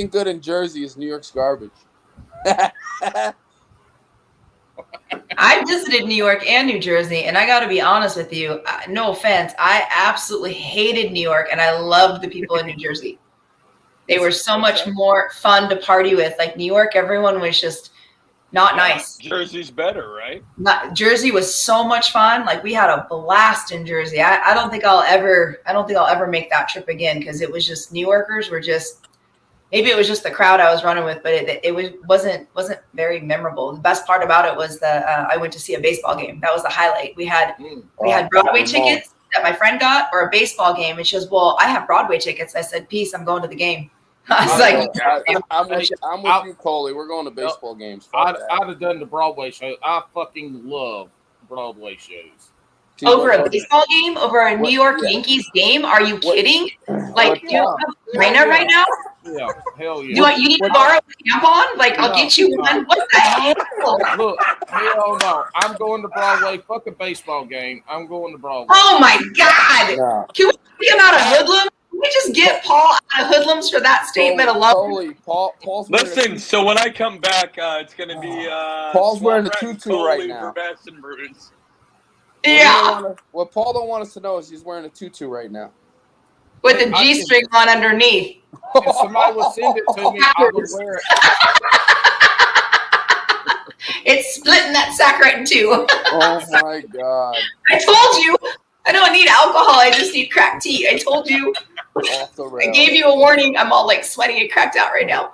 good in Jersey is New York's garbage. I visited New York and New Jersey, and I got to be honest with you. No offense, I absolutely hated New York, and I loved the people in New Jersey. They were so much more fun to party with. Like New York, everyone was just not nice. Jersey's better, right? Jersey was so much fun. Like we had a blast in Jersey. I don't think I'll ever make that trip again because it was just New Yorkers were just. Maybe it was just the crowd I was running with, but it wasn't very memorable. The best part about it was I went to see a baseball game. That was the highlight. We had Broadway tickets that my friend got, or a baseball game, and she goes, "Well, I have Broadway tickets." I said, "Peace, I'm going to the game." I was I'm with you, Coley. We're going to baseball games. I'd have done the Broadway show. I fucking love Broadway shows. Over a baseball game? Over a New York Yankees game? Are you kidding? Like, do you have China right now? Yeah, hell yeah. You need to borrow a tampon? Like, I'll get you one. What the hell? Look, hell no. I'm going to Broadway. Fuck a baseball game. I'm going to Broadway. Oh, my God. Yeah. Can we get him out of hoodlums? Can we just get Paul out of hoodlums for that statement alone? Paul's listen, so when I come back, it's going to be Paul's wearing a tutu right now. Yeah. What Paul don't want us to know is he's wearing a tutu right now. With the G-string on underneath. If somebody would send it to me, I would wear it. It's splitting that sack right in two. Oh, my God. I told you. I don't need alcohol. I just need cracked tea. I told you. I gave you a warning. I'm all like sweaty and cracked out right now.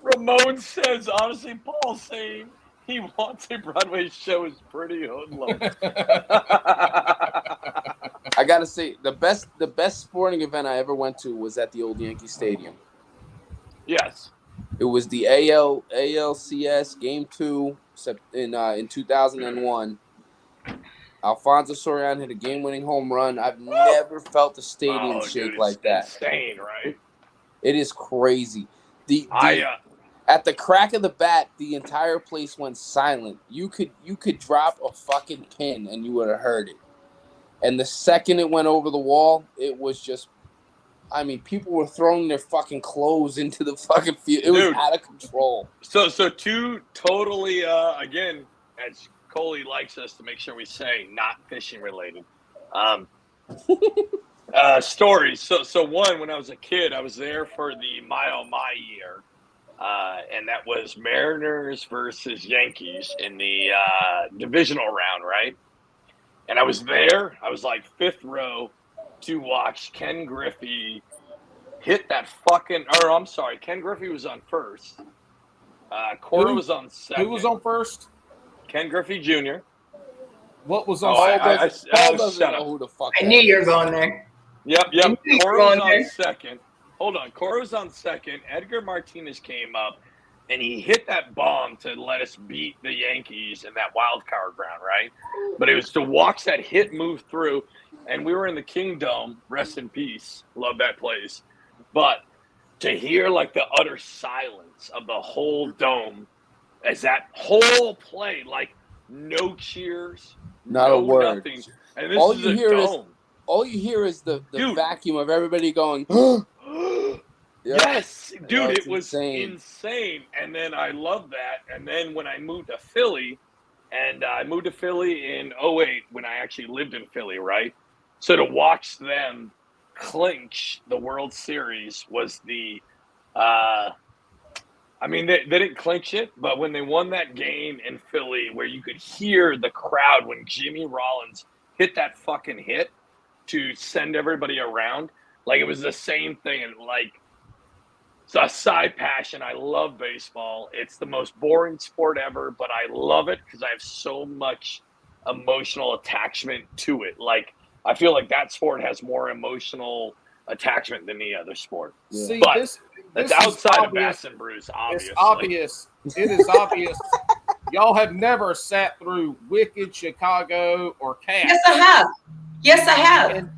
Ramon says, honestly, Paul's saying he wants a Broadway show is pretty hoodlum. I gotta say, the best sporting event I ever went to was at the old Yankee Stadium. Yes. It was the ALCS Game 2 in 2001. Alfonso Soriano hit a game-winning home run. I've never felt the stadium shake like that. Insane, right? It is crazy. At the crack of the bat, the entire place went silent. You could drop a fucking pin and you would have heard it. And the second it went over the wall, it was just, I mean, people were throwing their fucking clothes into the fucking field. It was out of control. So two totally, again, as Coley likes us to make sure we say, not fishing related. Stories. So one, when I was a kid, I was there for the My year. And that was Mariners versus Yankees in the divisional round, right? And I was there. I was like fifth row to watch Ken Griffey hit that fucking. Or I'm sorry, Ken Griffey was on first. Cora was on second. Who was on first? Ken Griffey Jr. What was on second? Paul doesn't know who the fuck. I knew you were going there. Yep. Cora was on second. Hold on. Cora was on second. Edgar Martinez came up, and he hit that bomb to let us beat the Yankees in that wild card round, right? But it was to watch that hit move through, and we were in the Kingdom. Rest in peace. Love that place. But to hear, like, the utter silence of the whole dome as that whole play, like, no cheers, not a word. Nothing. And this is a dome. All you hear is the vacuum of everybody going, Yes, dude, it was insane. And then I love that. And then when I moved to Philly, and I moved to Philly in 2008 when I actually lived in Philly, right? So to watch them clinch the World Series was the they didn't clinch it, but when they won that game in Philly where you could hear the crowd when Jimmy Rollins hit that fucking hit to send everybody around, like it was the same thing. And like, it's a side passion. I love baseball. It's the most boring sport ever, but I love it because I have so much emotional attachment to it. Like, I feel like that sport has more emotional attachment than any other sport. Yeah. See, but this that's outside of Bass and Brews, obviously. It's obvious. It is obvious. Y'all have never sat through Wicked, Chicago, or Cats. Yes, I have.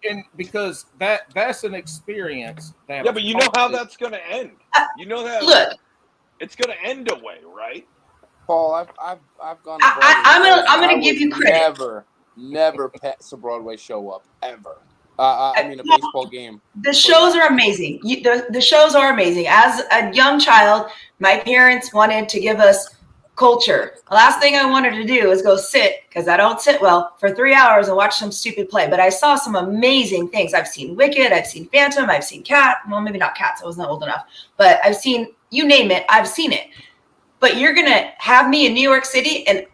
And because that's an experience. Yeah, but you know how that's going to end. You know that. Look, it's going to end away, right? Paul, I've gone. I'm gonna give you credit. Never pass a Broadway show up ever. I mean, a baseball game. The shows are amazing. The shows are amazing. As a young child, my parents wanted to give us culture. The last thing I wanted to do is go sit, because I don't sit well, for 3 hours and watch some stupid play. But I saw some amazing things. I've seen Wicked. I've seen Phantom. I've seen Cat. Well, maybe not Cats. I wasn't old enough. But I've seen, you name it, I've seen it. But you're going to have me in New York City and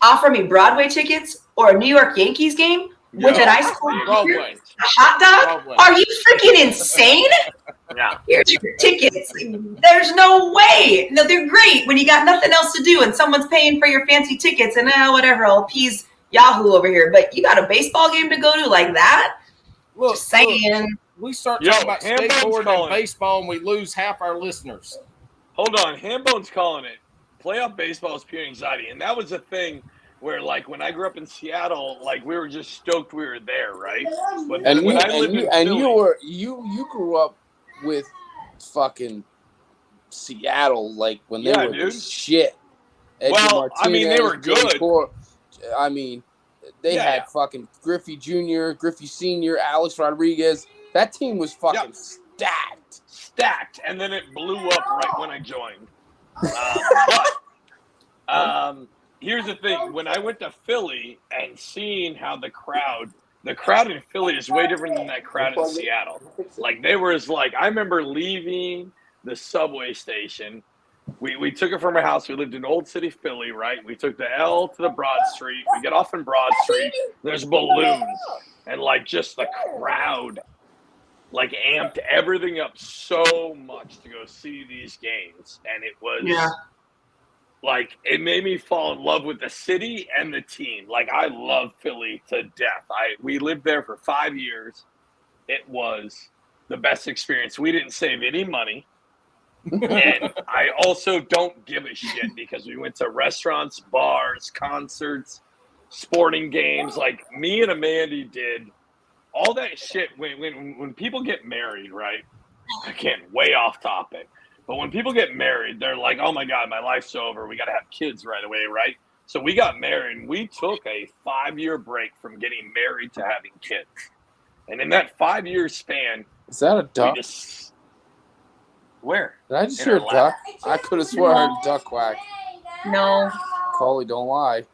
offer me Broadway tickets or a New York Yankees game with an ice cold beer, a hot dog? Broadway. Are you freaking insane? Yeah. Here's your tickets. There's no way. No, they're great when you got nothing else to do and someone's paying for your fancy tickets and whatever, I'll appease Yahoo over here. But you got a baseball game to go to like that? Look, just saying. We start talking about skateboarding and baseball and we lose half our listeners. Hold on. Hambone's calling it. Playoff baseball is pure anxiety. And that was a thing where, like, when I grew up in Seattle, like, we were just stoked we were there, right? But then you grew up with fucking Seattle, like, when they were shit. I mean, they were good. I mean, they had fucking Griffey Jr., Griffey Sr., Alex Rodriguez. That team was fucking stacked. And then it blew up right when I joined. Here's the thing. When I went to Philly and seeing how the crowd in Philly is way different than that crowd in Seattle. Like, they were I remember leaving the subway station. We took it from our house. We lived in Old City, Philly, right? We took the L to the Broad Street. We get off in Broad Street. There's balloons. And, like, just the crowd, like, amped everything up so much to go see these games. And it was, like, it made me fall in love with the city and the team. Like, I love Philly to death. We lived there for 5 years. It was the best experience. We didn't save any money. And I also don't give a shit because we went to restaurants, bars, concerts, sporting games. Like, me and Amanda did all that shit. When people get married, right? Again, way off topic. But when people get married, they're like, oh, my God, my life's over. We got to have kids right away, right? So we got married, and we took a 5-year break from getting married to having kids. And in that 5-year span. Is that a duck? Where? Did I just hear a duck? I could have sworn I heard a duck quack. No. Coley, don't lie.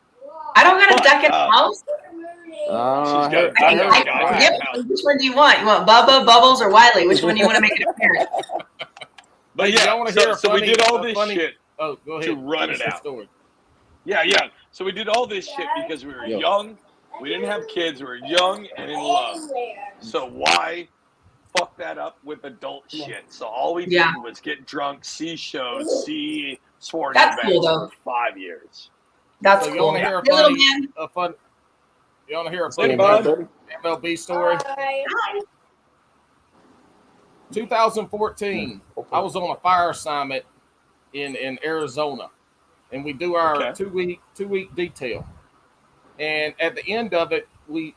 I don't got a duck in the house. Which one do you want? You want Bubba, Bubbles, or Wiley? Which one do you want to make an appearance? But yeah, we did all this shit go ahead. To run it out. Yeah. So we did all this shit because we were young. We didn't have kids. We were young and in love. So why fuck that up with adult shit? So all we did was get drunk, see shows, see sporting events for 5 years. That's so cool. You want to hear a funny MLB story? 2014, I was on a fire assignment in Arizona, and we do our two-week detail. And at the end of it, we're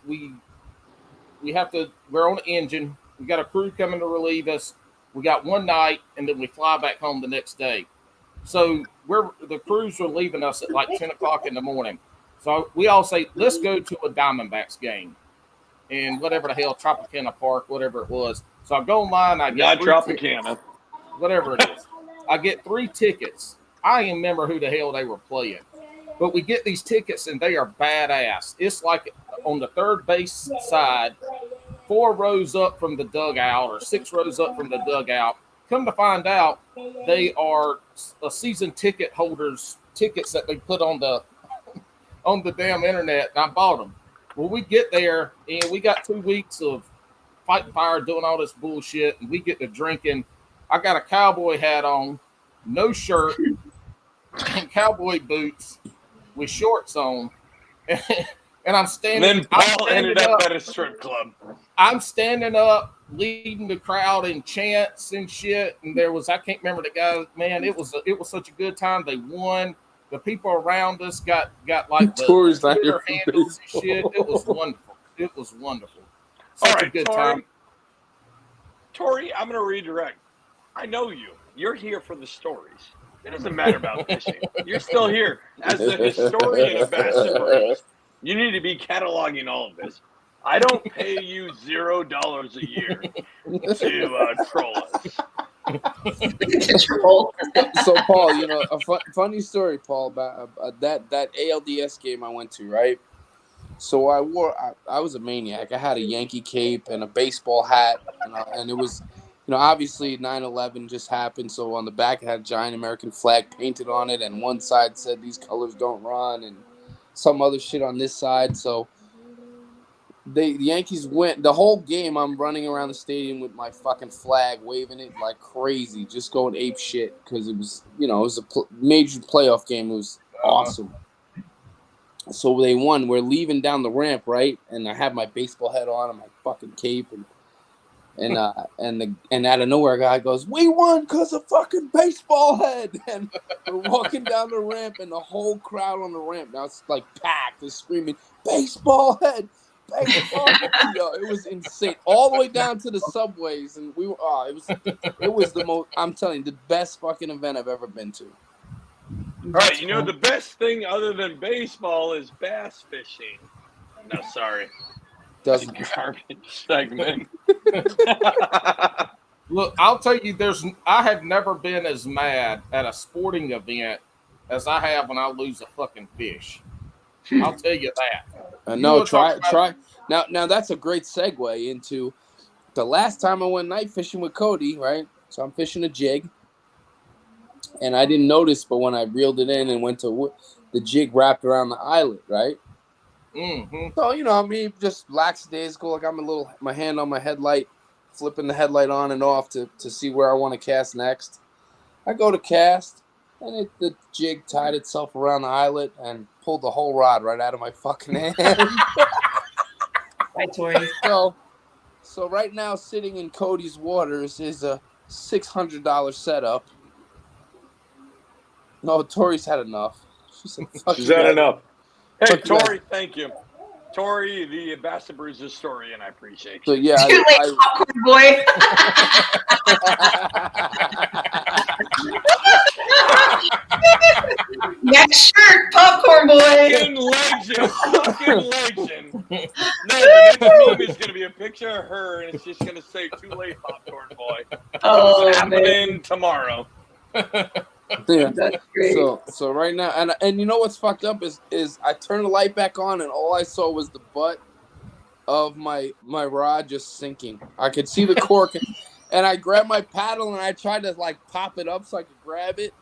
on the engine. We got a crew coming to relieve us. We got one night, and then we fly back home the next day. So the crews were leaving us at like 10 o'clock in the morning. So we all say, let's go to a Diamondbacks game in whatever the hell, Tropicana Park, whatever it was. So I go online. I get Tropicana, whatever it is. I get 3 tickets. I don't even remember who the hell they were playing. But we get these tickets, and they are badass. It's like on the third base side, 4 rows up from the dugout or 6 rows up from the dugout. Come to find out, they are a season ticket holders tickets that they put on the damn internet, and I bought them. Well, we get there, and we got 2 weeks of fighting fire, doing all this bullshit, and we get to drinking. I got a cowboy hat on, no shirt, and cowboy boots with shorts on, And I'm standing. And then Paul ended up at a strip club. I'm standing up, leading the crowd in chants and shit. And there was, I can't remember the guy. Man, it was such a good time. They won. The people around us got like the Twitter handles and shit. It was wonderful. It was wonderful. Such a good time. Tori, I'm going to redirect. I know you. You're here for the stories. It doesn't matter about fishing. You're still here as the historian of Bass and Brews. You need to be cataloging all of this. I don't pay you $0 a year to troll us. To troll. So, Paul, you know, a funny story, Paul, about that ALDS game I went to, right? So I was a maniac. I had a Yankee cape and a baseball hat, and it was, you know, obviously 9/11 just happened. So on the back it had a giant American flag painted on it, and one side said "These colors don't run," and some other shit on this side. So the Yankees went the whole game. I'm running around the stadium with my fucking flag, waving it like crazy, just going ape shit because it was, you know, it was a major playoff game. It was awesome. So they won. We're leaving down the ramp, right? And I have my baseball hat on and my fucking cape, and out of nowhere, a guy goes, "We won because of fucking baseball head." And we're walking down the ramp, and the whole crowd on the ramp now it's like packed. They're screaming, "Baseball head, baseball head!" Yo, it was insane. All the way down to the subways, and we were. It was the most. I'm telling you, the best fucking event I've ever been to. All right, you know, the best thing other than baseball is bass fishing. No, sorry. Doesn't garbage segment. Look, I'll tell you, I have never been as mad at a sporting event as I have when I lose a fucking fish. I'll tell you that. No, try. Now that's a great segue into the last time I went night fishing with Cody, right? So I'm fishing a jig. And I didn't notice, but when I reeled it in and went to the jig wrapped around the eyelet, right? Mm-hmm. So, you know, me just lackadaisical, like I'm my hand on my headlight, flipping the headlight on and off to see where I want to cast next. I go to cast, and the jig tied itself around the eyelet and pulled the whole rod right out of my fucking hand. Hi, Tori. So right now, sitting in Cody's waters is a $600 setup. No, Tori's had enough. She's had enough. Hey, Tori, thank you. Tori, the Bass and Brews historian, I appreciate you. So, yeah. Too late, popcorn boy. Next shirt, popcorn boy. Fucking legend. No, the next meme is going to be a picture of her, and it's just going to say, "Too late, popcorn boy." Oh, it's happening tomorrow. Yeah. That's great. So right now, and you know what's fucked up is I turned the light back on and all I saw was the butt of my rod just sinking. I could see the cork, and I grabbed my paddle and I tried to like pop it up so I could grab it.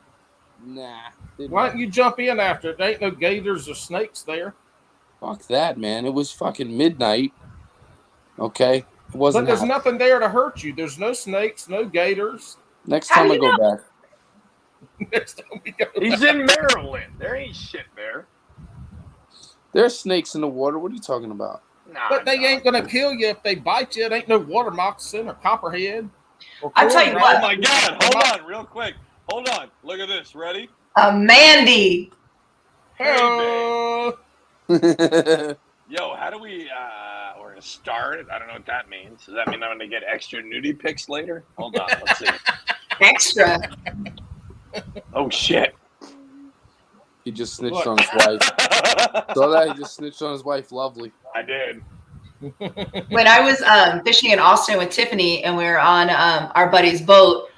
Nah. Why don't you jump in after it? There ain't no gators or snakes there. Fuck that, man. It was fucking midnight. Okay, it wasn't. But there's nothing there to hurt you. There's no snakes, no gators. Next time I go back. Next time we go He's in Maryland. There ain't shit there. There's snakes in the water. What are you talking about? But they ain't gonna kill you if they bite you. It ain't no water moccasin or copperhead. I'll tell you what. Oh my God! Hold on, real quick. Hold on. Look at this. Ready? Mandy. Hey, yo, how do we? We're gonna start. I don't know what that means. Does that mean I'm gonna get extra nudie pics later? Hold on. Let's see. Extra. Oh shit! He just snitched on his wife. Saw that? He just snitched on his wife. Lovely. I did. When I was fishing in Austin with Tiffany and we were on our buddy's boat,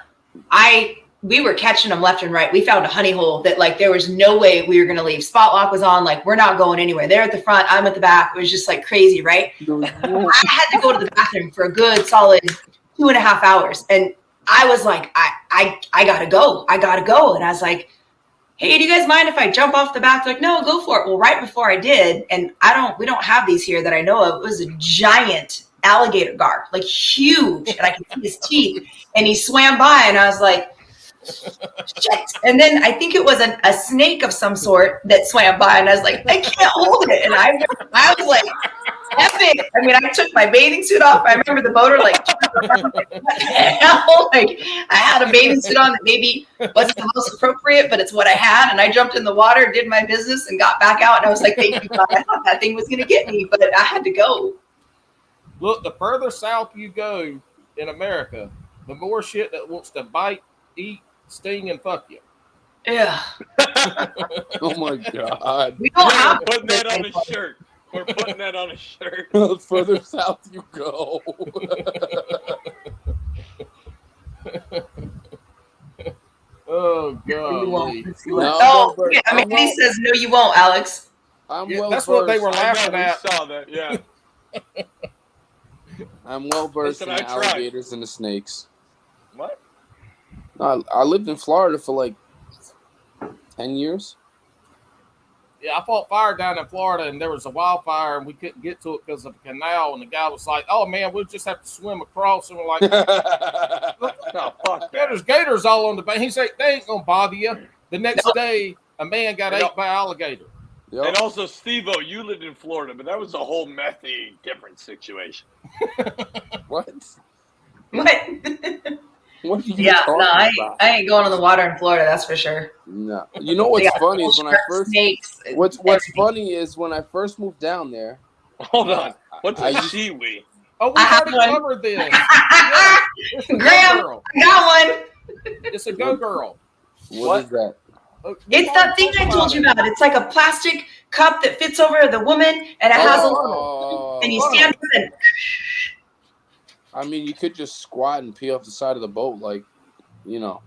we were catching them left and right. We found a honey hole that like there was no way we were going to leave. Spot lock was on, like we're not going anywhere. They're at the front, I'm at the back. It was just like crazy, right? I had to go to the bathroom for a good solid 2.5 hours. And I was like, I gotta go. I gotta go. And I was like, hey, do you guys mind if I jump off the back? They're like, no, go for it. Well, right before I did, and we don't have these here that I know of. It was a giant alligator gar, like huge. And I could see his teeth. And he swam by and I was like, shit. And then I think it was a snake of some sort that swam by, and I was like, I can't hold it. And I was like, epic. I mean, I took my bathing suit off. I remember the boater like, what the hell? Like, I had a bathing suit on that maybe wasn't the most appropriate, but it's what I had. And I jumped in the water, did my business, and got back out. And I was like, thank you, God. I thought that thing was going to get me, but I had to go. Look, the further south you go in America, the more shit that wants to bite, eat, sting, and fuck you. Yeah. Oh my God. We don't have putting that on a shirt. We're putting that on a shirt. The further south you go. Oh God. Mandy says no, you won't, Alex. That's what they were laughing at. We saw that, yeah. I'm well versed in the alligators and the snakes. What? I lived in Florida for like 10 years. Yeah, I fought fire down in Florida, and there was a wildfire, and we couldn't get to it because of the canal. And the guy was like, "Oh man, we'll just have to swim across." And we're like, "Oh fuck, yeah, there's gators all on the bank." He's like, "They ain't gonna bother you." The next day, a man got ate by an alligator. Yep. And also, Steve-O, you lived in Florida, but that was a whole methy different situation. What? What are you talking about? I ain't going on the water in Florida, that's for sure. No. You know what's funny is when I first what's funny is when I first moved down there. Hold on. What's a shiwi? Oh, we already covered this. Graham, I got one. It's a go girl. What is that? It's that thing I told you about. It's like a plastic cup that fits over the woman, and it has a little, and you stand up and. I mean, you could just squat and pee off the side of the boat, like, you know.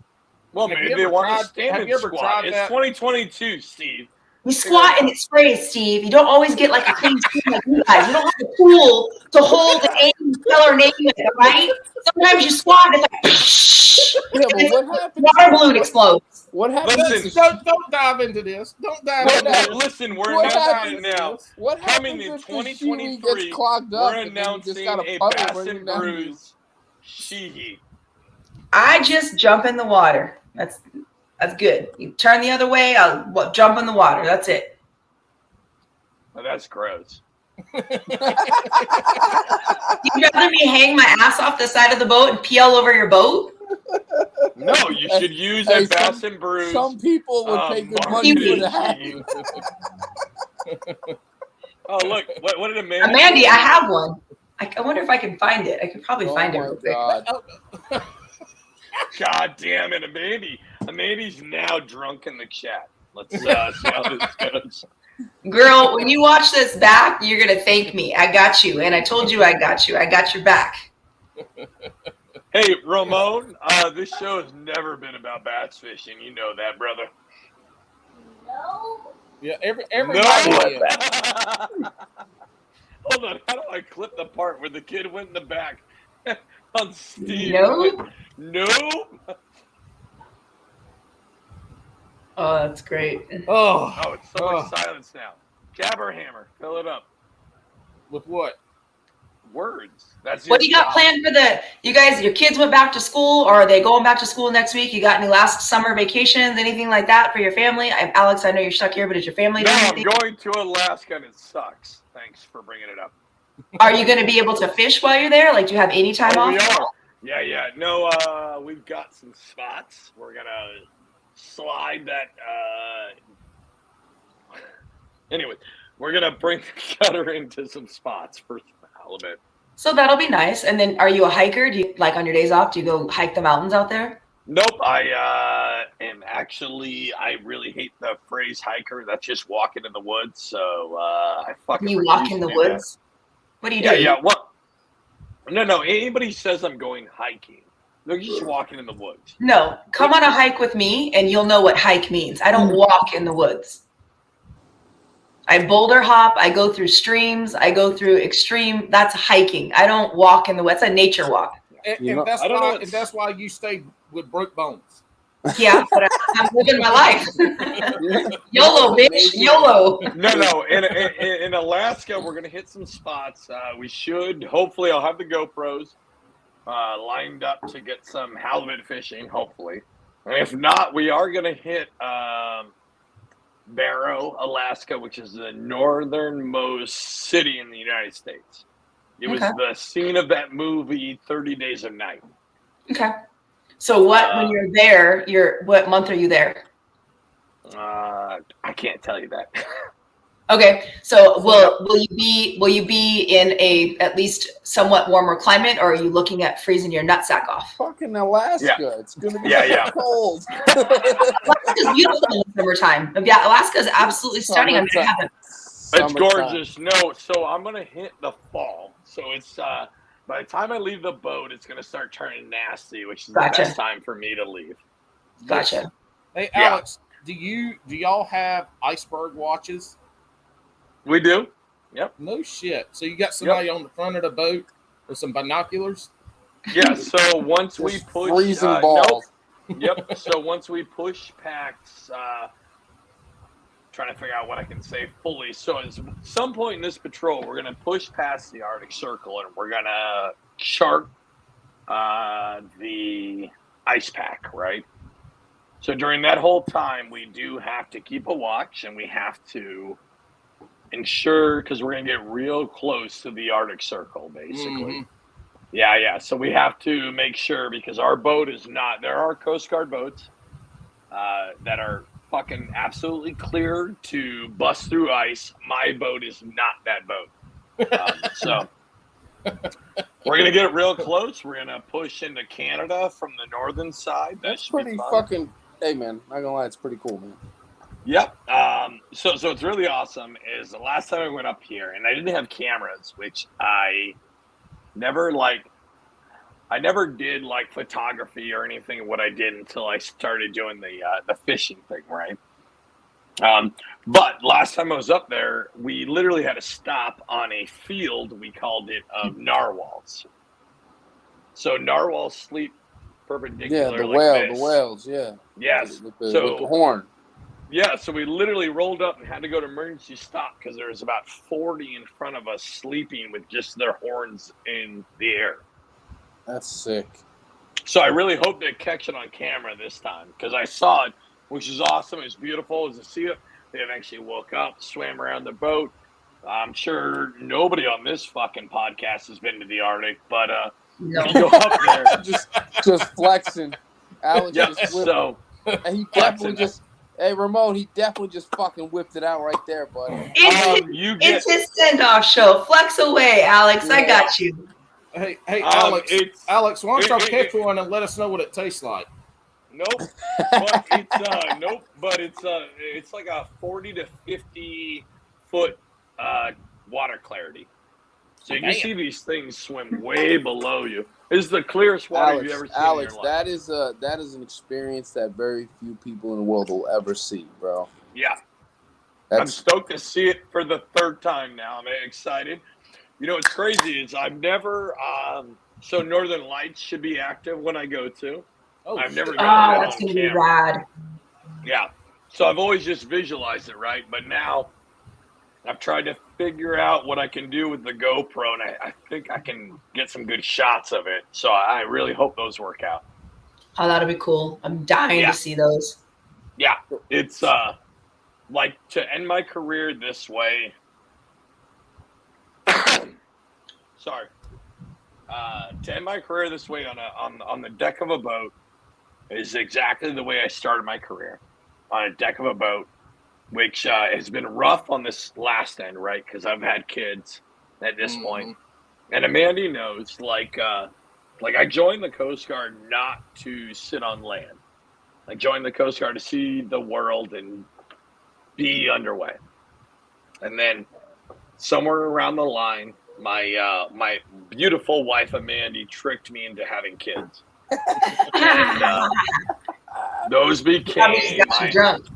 Well, maybe they want to stand and squat. It's 2022, Steve. You squat and it sprays, Steve. You don't always get like a clean spoon like you guys. You don't have a pool to hold the name and spell her name with, right? Sometimes you squat and it's like, yeah, but what happens? Water balloon explodes. What happens? Don't dive into this. Don't dive into this. Listen, we're announcing now. What coming in 2023? We're announcing a Bass and Brews Sheehy. I just jump in the water. That's good. You turn the other way, I'll jump in the water. That's it. Oh, that's gross. You'd rather me hang my ass off the side of the boat and pee all over your boat? No, you should use a Bass and Brews. Some people would pay good money for that. Oh, look. What did Amanda? Mandy, I have one. I wonder if I can find it. I could probably find it real quick. God damn it, Amandy's now drunk in the chat. Let's see how this goes. Girl, when you watch this back, you're going to thank me. I got you. And I told you I got you. I got your back. Hey, Ramon, this show has never been about bass fishing. You know that, brother. No. Yeah, everybody. Hold on. How do I clip the part where the kid went in the back on Steve? No. Oh, that's great. Oh, it's so much silence now. Jabber hammer, fill it up. With what? Words. That's what do you got planned for you guys? Your kids went back to school, or are they going back to school next week? You got any last summer vacations, anything like that for your family? Alex, I know you're stuck here, but is your family doing anything? I'm going to Alaska and it sucks. Thanks for bringing it up. Are you going to be able to fish while you're there? Like, do you have any time off? We are. Yeah. No, we've got some spots. We're going to slide that. Anyway, we're going to bring the cutter into some spots for halibut. So that'll be nice. And then are you a hiker? Do you, like, on your days off, do you go hike the mountains out there? Nope. I am actually, I really hate the phrase hiker. That's just walking in the woods. So I fucking. You walk in the woods? What do you do? Yeah. What? No. Anybody says I'm going hiking, they're just walking in the woods. No. Come on a hike with me and you'll know what hike means. I don't walk in the woods. I boulder hop. I go through streams. I go through extreme. That's hiking. I don't walk in the woods. It's a nature walk. And that's why you stay with broke bones. Yeah, but I'm living my life. YOLO, bitch. YOLO. No. In Alaska, we're going to hit some spots. We should. Hopefully, I'll have the GoPros lined up to get some halibut fishing, hopefully. And if not, we are going to hit Barrow, Alaska, which is the northernmost city in the United States. It was the scene of that movie, 30 Days of Night. Okay. So when you're there, what month are you there? I can't tell you that. Okay. So will you be in a at least somewhat warmer climate, or are you looking at freezing your nutsack off? Fucking Alaska. Yeah. It's gonna be cold. Alaska's beautiful in the summertime. Yeah, Alaska is absolutely stunning. It's gorgeous. No, so I'm gonna hit the fall. So it's by the time I leave the boat, it's gonna start turning nasty, which is the best time for me to leave. Gotcha. Hey, Alex, do y'all have iceberg watches? We do. Yep. No shit. So you got somebody on the front of the boat with some binoculars? Yeah. So once we push freezing balls. Yep. So once we push past, trying to figure out what I can say fully. So at some point in this patrol, we're gonna push past the Arctic Circle and we're gonna chart the ice pack, right? So during that whole time, we do have to keep a watch and we have to ensure, because we're going to get real close to the Arctic Circle, basically. Mm-hmm. Yeah. So we have to make sure, because our boat is not, there are Coast Guard boats that are fucking absolutely clear to bust through ice. My boat is not that boat. So we're going to get real close. We're going to push into Canada from the northern side. That's pretty fucking, hey man, not gonna lie, it's pretty cool, man. Yep. So it's really awesome. Is the last time I went up here, and I didn't have cameras, which I never did like photography or anything of what I did until I started doing the fishing thing, right? But last time I was up there, we literally had to stop on a field. We called it narwhals. So narwhals sleep perpendicular. Yeah, the whales. Yeah. Yes. With the horn. Yeah, so we literally rolled up and had to go to emergency stop because there was about 40 in front of us sleeping with just their horns in the air. That's sick. So I really hope they catch it on camera this time because I saw it, which is awesome. It was beautiful. It was to see it. They eventually woke up, swam around the boat. I'm sure nobody on this fucking podcast has been to the Arctic, but no. You go up there. just flexing. Alex just whipped it. And he definitely just... Hey, Ramon, he definitely just fucking whipped it out right there, buddy. It's his send-off show. Flex away, Alex. Yeah. I got you. Hey, Alex, why don't y'all catch one and let us know what it tastes like? Nope. But it's like a 40 to 50 foot water clarity. So you can see these things swim way below you. This is the clearest water you've ever seen in your life. that is an experience that very few people in the world will ever see, bro. Yeah. I'm stoked to see it for the third time now. I'm excited. You know what's crazy is I've never so Northern Lights should be active when I go to. I've never gotten that's gonna be rad. Yeah. So I've always just visualized it, right? But now I've tried to figure out what I can do with the GoPro, and I think I can get some good shots of it. So I really hope those work out. Oh, that'll be cool. I'm dying to see those. Yeah. It's like to end my career this way. Sorry. To end my career this way on the deck of a boat is exactly the way I started my career, on a deck of a boat. Which has been rough on this last end, right? Because I've had kids at this point. And Amanda knows, like I joined the Coast Guard not to sit on land. I joined the Coast Guard to see the world and be underway. And then somewhere around the line, my beautiful wife, Amanda, tricked me into having kids. And those became drunk.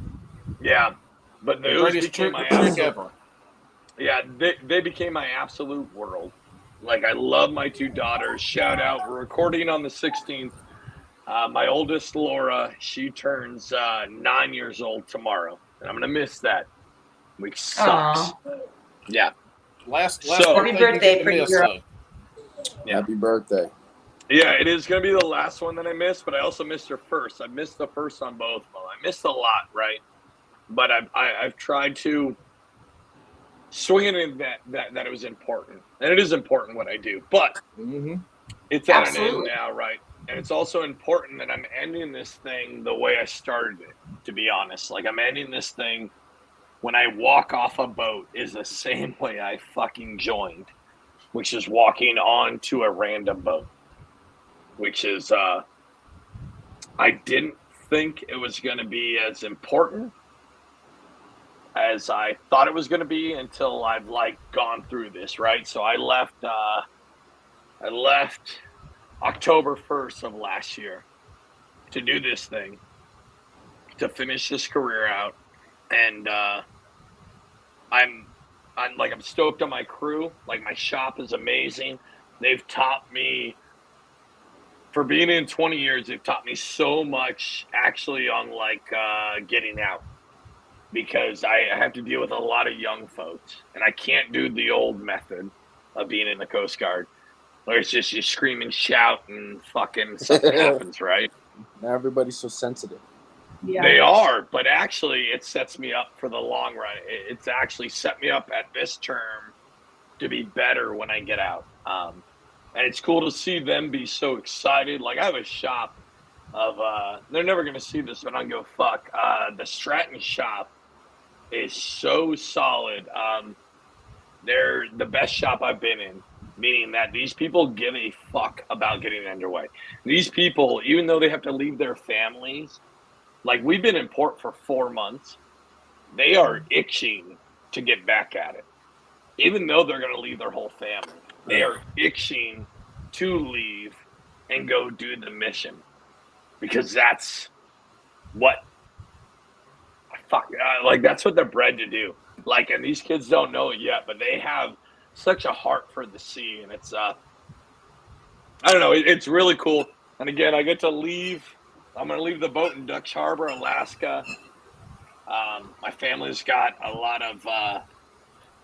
Yeah. But those became my absolute, they became my absolute world. Like, I love my two daughters. Shout out. We're recording on the 16th. My oldest, Laura, she turns 9 years old tomorrow. And I'm going to miss that, which sucks. Aww. Yeah. Last happy birthday, pretty girl. Yeah. Happy birthday. Yeah, it is going to be the last one that I missed, but I also missed her first. I missed the first on both of them. I missed a lot, right? But I've tried to swing it in that it was important. And it is important what I do. But it's at an end now, right? And it's also important that I'm ending this thing the way I started it, to be honest. Like, I'm ending this thing when I walk off a boat is the same way I fucking joined, which is walking onto a random boat. Which is, I didn't think it was going to be as important as I thought it was going to be until I've gone through this, right? So I left October 1st of last year to do this thing, to finish this career out, and I'm stoked on my crew. Like, my shop is amazing. They've taught me. For being in 20 years, they've taught me so much actually on getting out, because I have to deal with a lot of young folks, and I can't do the old method of being in the Coast Guard where it's just you scream and shout and fucking something happens, right? Now everybody's so sensitive. Yeah. They are, but actually it sets me up for the long run. It's actually set me up at this term to be better when I get out. And it's cool to see them be so excited. Like, I have a shop of, they're never going to see this, but I don't give a fuck. The Stratton shop is so solid. They're the best shop I've been in, meaning that these people give a fuck about getting underway. These people, even though they have to leave their families, like, we've been in port for 4 months, they are itching to get back at it. Even though they're going to leave their whole family. They are itching to leave and go do the mission, because that's what that's what they're bred to do. Like, and these kids don't know it yet, but they have such a heart for the sea, and it's I don't know, it's really cool. And again, I get to leave. I'm going to leave the boat in Dutch Harbor, Alaska. My family's got a lot of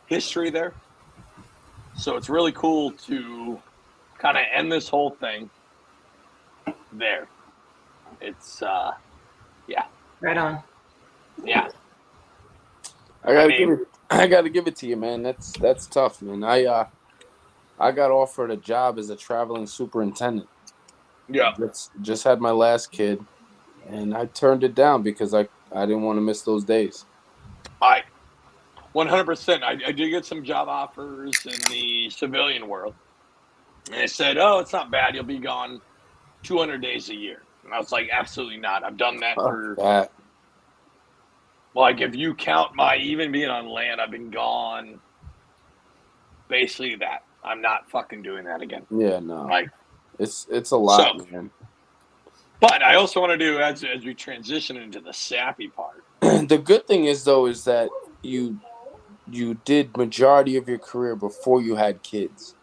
history there. So it's really cool to kind of end this whole thing there. It's, yeah. Right on. Yeah. I gotta give it to you, man. That's tough, man. I got offered a job as a traveling superintendent. Yeah. Just had my last kid, and I turned it down because I didn't want to miss those days. 100%. I did get some job offers in the civilian world. And they said, oh, it's not bad. You'll be gone 200 days a year. And I was like, absolutely not. I've done that for like, if you count my even being on land, I've been gone basically that. I'm not fucking doing that again. Yeah, no. Like, it's a lot, man. But I also want to do, as we transition into the sappy part. The good thing is, though, is that you did majority of your career before you had kids.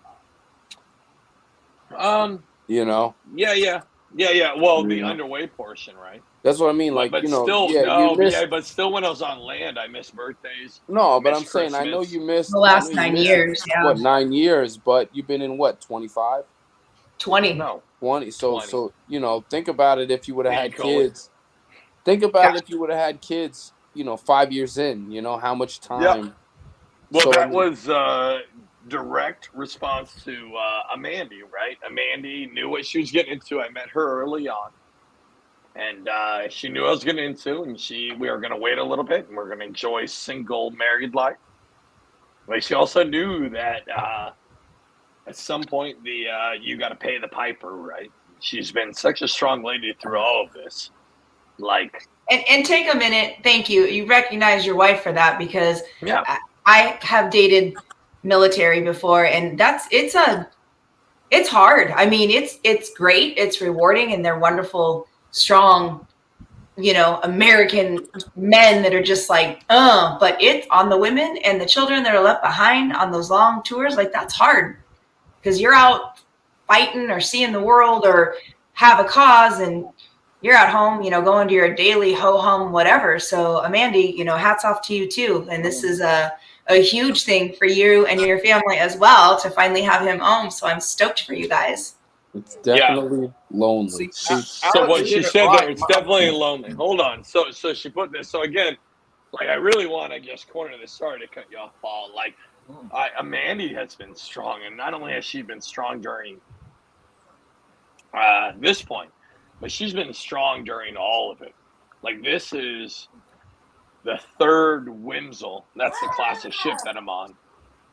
You know? Yeah. Well, the underway portion, right? That's what I mean. Like, but you know, still, but still, when I was on land, I missed birthdays. No, but I'm saying, I know you missed the last 9 years. Yeah. What, 9 years? But you've been in what, 25? 20. No. 20. 20. So you know, think about it. If you would have had kids, think about it. If you would have had kids, you know, 5 years in, you know, how much time. Yeah. Well, that was direct response to Amandy, right? Amandy knew what she was getting into. I met her early on, and she knew what I was getting into, and we were going to wait a little bit, and we're going to enjoy single married life. But she also knew that at some point you got to pay the piper, right? She's been such a strong lady through all of this. Like, and take a minute. Thank you. You recognize your wife for that, because I have dated military before, and it's hard. I mean, it's great. It's rewarding, and they're wonderful, strong, you know, American men that are just like, but it's on the women and the children that are left behind on those long tours. Like, that's hard, because you're out fighting or seeing the world or have a cause, and you're at home, you know, going to your daily ho-hum, whatever. So, Amandy, you know, hats off to you too. And this is a huge thing for you and your family as well, to finally have him home. So I'm stoked for you guys. It's definitely lonely. So what she said there, it's definitely lonely. Hold on. So she put this. So again, like I really want to just corner this. Sorry to cut you off, Paul. Like Mandy has been strong, and not only has she been strong during this point, but she's been strong during all of it. Like this is the third Whimsel. That's the class of ship that I'm on.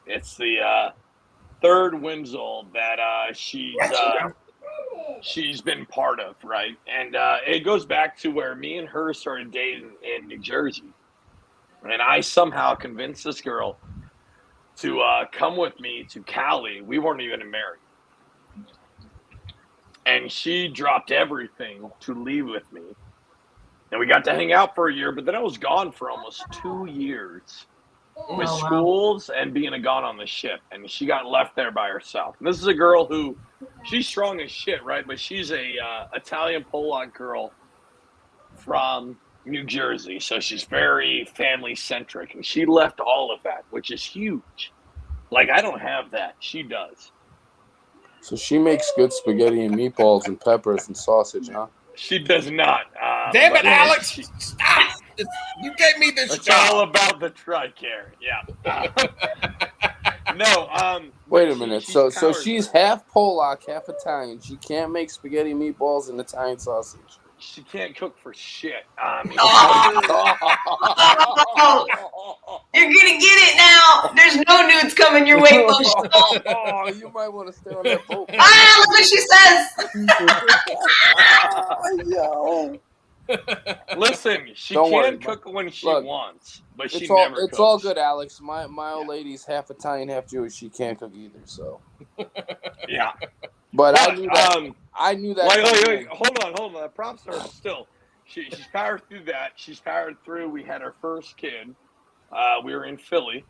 It's the third Whimsel that she's been part of, right? And it goes back to where me and her started dating in New Jersey. And I somehow convinced this girl to come with me to Cali. We weren't even married. And she dropped everything to leave with me. And we got to hang out for a year, but then I was gone for almost 2 years with schools and being gone on the ship. And she got left there by herself. And this is a girl who, she's strong as shit, right? But she's a Italian Polak girl from New Jersey. So she's very family-centric. And she left all of that, which is huge. Like, I don't have that. She does. So she makes good spaghetti and meatballs and peppers and sausage, huh? She does not. Damn it, Alex! Stop! You gave me this it's job. all about the Tricare. Yeah. No. Wait a minute. So she's half Polak, half Italian. She can't make spaghetti, meatballs, and Italian sausage. She can't cook for shit. You're gonna get it now. There's no nudes coming your way, Bush. Oh, you might want to stay on that boat. Look what she says. Yo. Listen, she Don't can worry, cook when she look, wants, but she it's never cooks. It's all good, Alex. My old lady's half Italian, half Jewish. She can't cook either, so. Yeah. But I knew that. I knew that. Wait. Hold on. The props are still. She's powered through that. She's powered through. We had our first kid. We were in Philly.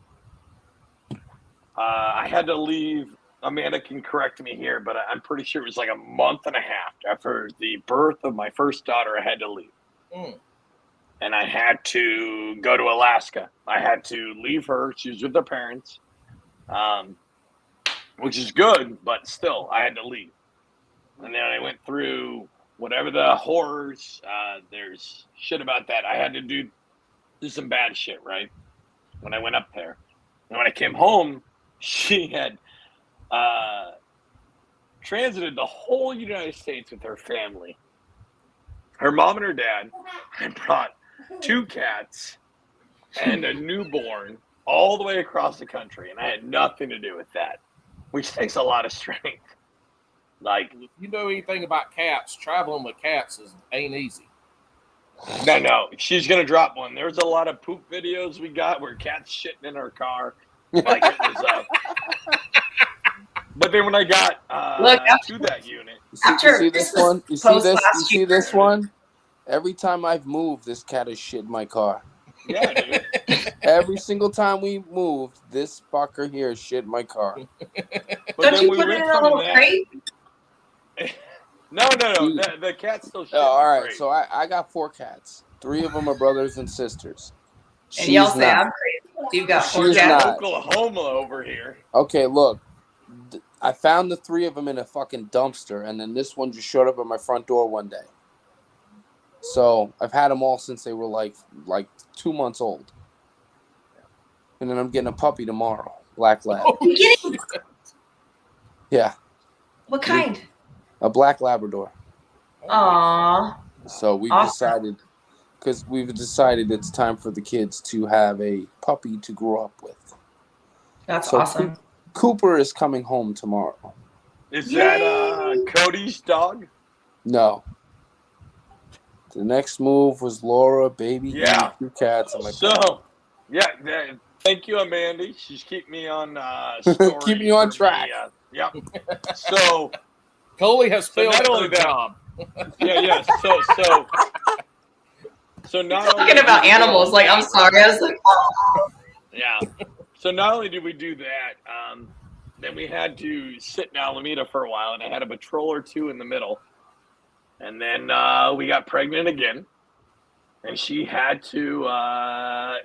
I had to leave. Amanda can correct me here, but I'm pretty sure it was like a month and a half after the birth of my first daughter. I had to leave. And I had to go to Alaska. I had to leave her. She was with her parents, which is good, but still, I had to leave. And then I went through whatever the horrors. There's shit about that. I had to do some bad shit, right? When I went up there. And when I came home, she had transited the whole United States with her family. Her mom and her dad had brought 2 cats and a newborn all the way across the country, and I had nothing to do with that, which takes a lot of strength. Like, if you know anything about cats, traveling with cats ain't easy. No, she's gonna drop one. There's a lot of poop videos we got where cats shitting in her car. Like it was But then when I got to that unit, you see this one? You see this one? Every time I've moved, this cat has shit in my car. Yeah, dude. Every single time we moved, this fucker here has shit in my car. But don't you put it in a little crate? No. The cat's still shit. All right, crate. So I got 4 cats. 3 of them are brothers and sisters. And y'all say I'm crazy. So you've got 4 cats. Oklahoma over here. Okay, look. I found the 3 of them in a fucking dumpster, and then this one just showed up at my front door one day. So I've had them all since they were like 2 months old. And then I'm getting a puppy tomorrow. Black lab. Oh, you're kidding? Yeah. What kind? A black Labrador. Aww. So we've decided it's time for the kids to have a puppy to grow up with. That's awesome. Cooper is coming home tomorrow. Is that Cody's dog? No. The next move was Laura, baby, 2 cats. I'm like, thank you, Amanda. She's keeping me on story. Keep me on track. Yep. So Coley has failed her job. Yeah. So not talking about animals. Like, I'm sorry. I was like, oh. Yeah. So not only did we do that, then we had to sit in Alameda for a while, and I had a patrol or 2 in the middle. And then we got pregnant again, and she had to I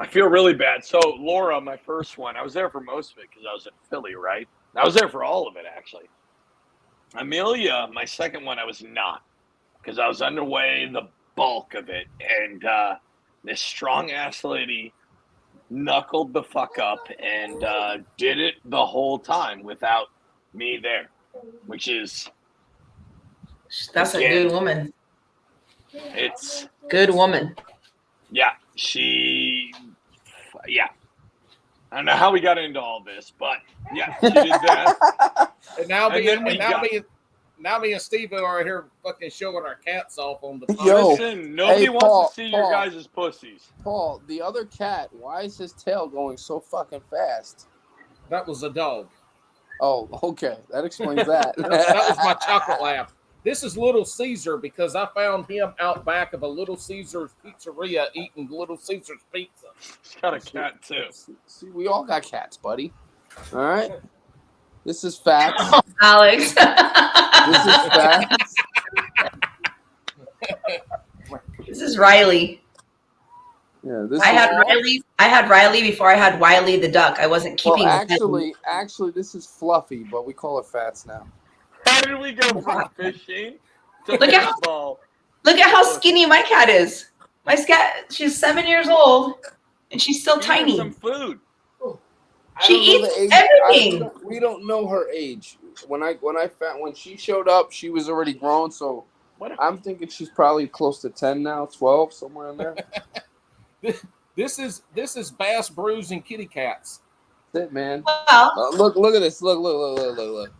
feel really bad. So Laura, my first one, I was there for most of it because I was in Philly, right? I was there for all of it, actually. Amelia, my second one, I was not, because I was underway the bulk of it, and this strong-ass lady knuckled the fuck up and did it the whole time without me there, which is... That's again, a good woman. It's... Good woman. Yeah, yeah. I don't know how we got into all this, but yeah, she did that. And now me and Steve are here fucking showing our cats off on the phone. Yo, listen, nobody wants to see your guys' pussies. Paul, the other cat, why is his tail going so fucking fast? That was a dog. Oh, okay. That explains that. That was my chocolate lab. This is Little Caesar because I found him out back of a Little Caesar's pizzeria eating Little Caesar's pizza. He's got a cat too. See, we all got cats, buddy. All right. This is facts. Alex. This is facts. This is Riley. Yeah, I had Riley before I had Wiley the duck. I wasn't keeping. Well, actually, this is Fluffy, but we call it Fats now. How did we go from fishing to look at how skinny my cat is. My cat, she's 7 years old, and she's still tiny. Some food. She eats everything. We don't know her age. When she showed up, she was already grown. So I'm thinking she's probably close to 10 now, 12, somewhere in there. This is Bass Brews and Kitty Cats. That's it, man. Well, look at this. Look.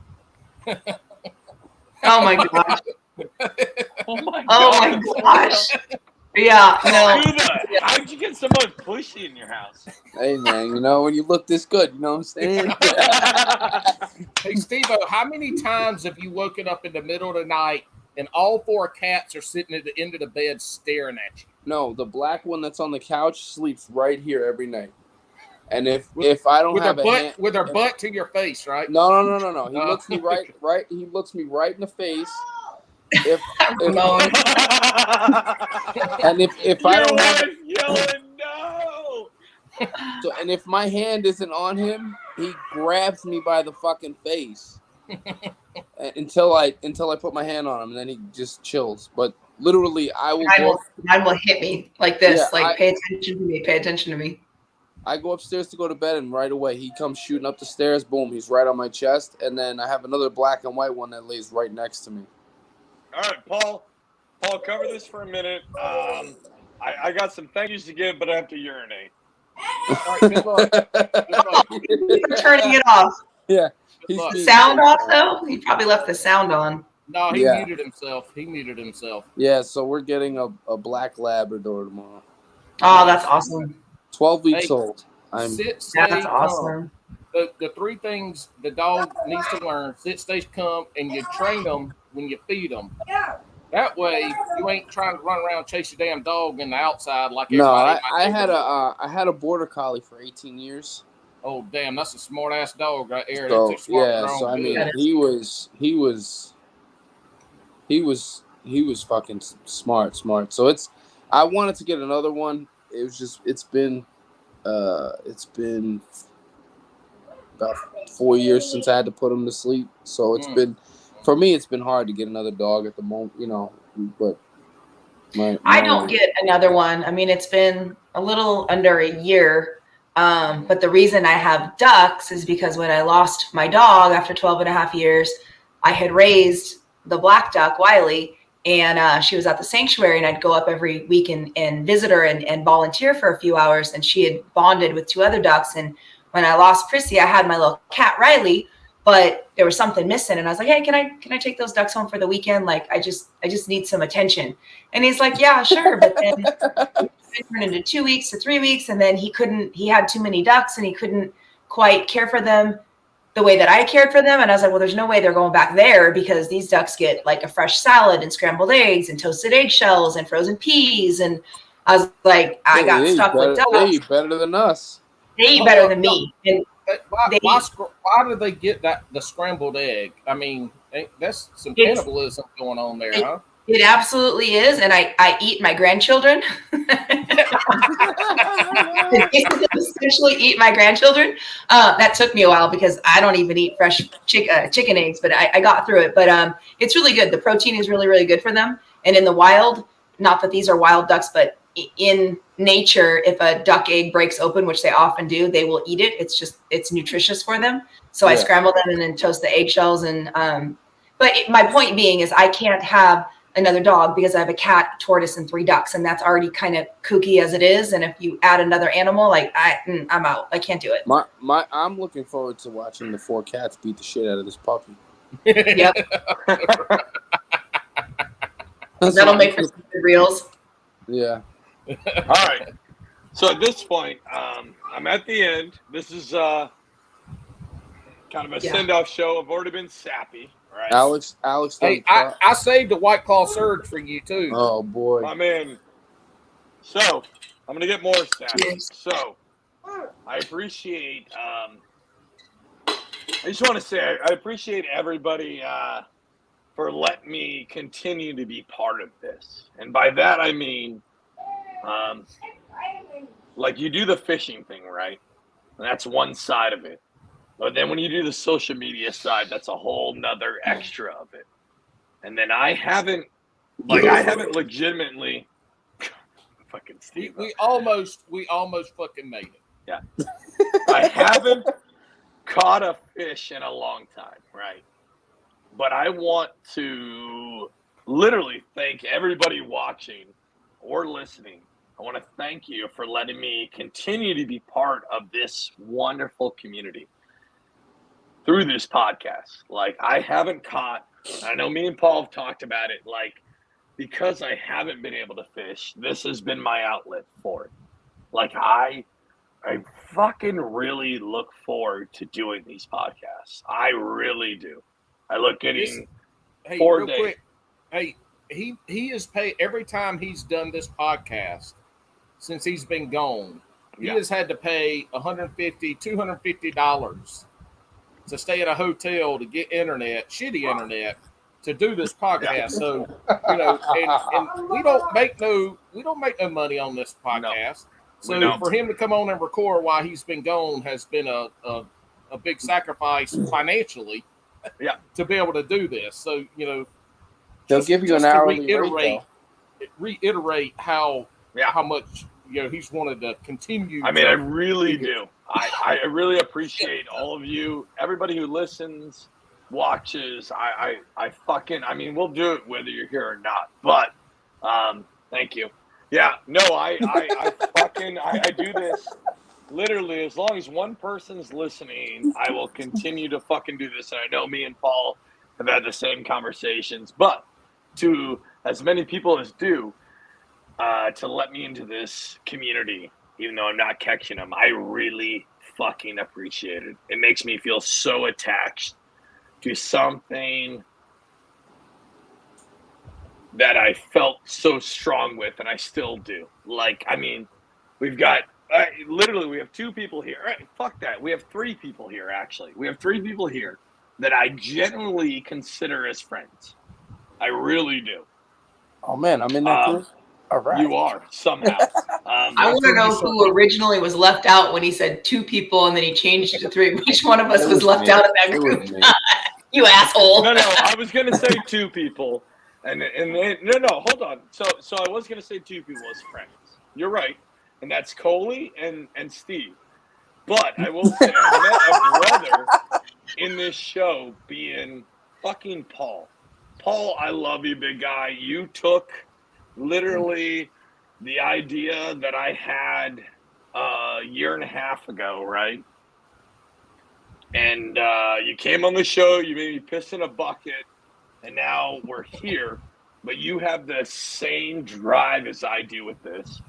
Oh my gosh. Oh my gosh. Yeah, no. How did you get so much pushy in your house? Hey, man, when you look this good, you know what I'm saying? Hey, Steve-O, how many times have you woken up in the middle of the night and all four cats are sitting at the end of the bed staring at you? No, the black one that's on the couch sleeps right here every night. And if I don't have with her butt to your face, right? No. He looks me right. He looks me right in the face. If I don't have yelling no. So, and if my hand isn't on him, he grabs me by the fucking face until I put my hand on him, and then he just chills. But literally, mine will hit me like this. Yeah, pay attention to me. Pay attention to me. I go upstairs to go to bed, and right away he comes shooting up the stairs. Boom, he's right on my chest. And then I have another black and white one that lays right next to me. All right, Paul, cover this for a minute. I got some thank yous to give, but I have to urinate. All right, good luck. Turning it off. Yeah. Sound off, though? He probably left the sound on. No, he muted himself. Yeah, so we're getting a black Labrador tomorrow. Oh, that's awesome. 12 weeks old. That's awesome. The three things the dog needs to learn: sit, stay, come, and you train them when you feed them. That way, you ain't trying to run around chase your damn dog in the outside like everybody. No, I had a border collie for 18 years. Oh damn, that's a smart ass dog right there. So I mean, he was fucking smart. So I wanted to get another one. It was just it's been about 4 years since I had to put him to sleep. So it's been, for me, it's been hard to get another dog at the moment, but I don't get another one. I mean, it's been a little under a year. But the reason I have ducks is because when I lost my dog after 12 and a half years, I had raised the black duck, Wiley, and she was at the sanctuary, and I'd go up every week and visit her and volunteer for a few hours. And she had bonded with two other ducks. And when I lost Prissy, I had my little cat, Riley, but there was something missing. And I was like, hey, can I take those ducks home for the weekend? Like, I just need some attention. And he's like, yeah, sure. But then it turned into 2 weeks to 3 weeks. And then he had too many ducks and he couldn't quite care for them the way that I cared for them. And I was like, well, there's no way they're going back there because these ducks get like a fresh salad and scrambled eggs and toasted eggshells and frozen peas. And I was like, I got stuck with ducks. They eat better than us. They eat better than me. And why do they get the scrambled egg? I mean, that's some cannibalism going on there, huh? It absolutely is, and I eat my grandchildren. As officially eat my grandchildren. That took me a while because I don't even eat fresh chicken eggs, but I got through it. But it's really good. The protein is really, really good for them. And in the wild, not that these are wild ducks, but in nature, if a duck egg breaks open, which they often do, they will eat it. It's nutritious for them. So I scramble them and then toast the eggshells. And but my point being is I can't have another dog because I have a cat, tortoise, and 3 ducks, and that's already kind of kooky as it is. And if you add another animal, like I'm out. I can't do it. I'm looking forward to watching the 4 cats beat the shit out of this puppy. Yep. That'll make for some good reels. Yeah. All right. So at this point, I'm at the end. This is kind of a send-off show. I've already been sappy. Right. Alex. Hey, I saved a White Claw Surge for you too. Oh boy. My man. So I'm gonna get more sappy. So I appreciate. I just want to say I appreciate everybody for letting me continue to be part of this, and by that I mean, like you do the fishing thing, right? And that's one side of it. But then when you do the social media side, that's a whole nother extra of it. And then I haven't legitimately fucking Steve. We almost fucking made it. Yeah. I haven't caught a fish in a long time, right? But I want to literally thank everybody watching or listening. I want to thank you for letting me continue to be part of this wonderful community through this podcast. Like I haven't caught, I know me and Paul have talked about it, like because I haven't been able to fish, this has been my outlet for it. Like I fucking really look forward to doing these podcasts. I really do. I look getting 4 days. Quick, hey, he has paid every time he's done this podcast since he's been gone. He has had to pay $150, $250 to stay at a hotel to get shitty internet, to do this podcast. So, and we don't make no money on this podcast. So for him to come on and record while he's been gone has been a big sacrifice financially. Yeah. To be able to do this. So, they'll give you an hourly reiterate how much he's wanted to continue. I mean, I really do. I really appreciate all of you, everybody who listens, watches. I mean, we'll do it whether you're here or not. But thank you. Yeah, no, I do this literally as long as one person's listening. I will continue to fucking do this, and I know me and Paul have had the same conversations. But to as many people as do, to let me into this community, even though I'm not catching them, I really fucking appreciate it. It makes me feel so attached to something that I felt so strong with, and I still do. Like, I mean, we've got, literally, we have 2 people here. Right, fuck that. We have 3 people here, actually. We have 3 people here that I genuinely consider as friends. I really do. Oh, man, I'm in that group. All right. You are, somehow. I want to know who originally was left out when he said 2 people and then he changed it to 3. Which one of us was left out of that group? You asshole. No, I was going to say 2 people. And no, hold on. So I was going to say 2 people as friends. You're right. And that's Coley and Steve. But I will say I met a brother in this show being fucking Paul. Paul, I love you, big guy. You took literally the idea that I had a year and a half ago, right? And you came on the show, you made me piss in a bucket, and now we're here. But you have the same drive as I do with this.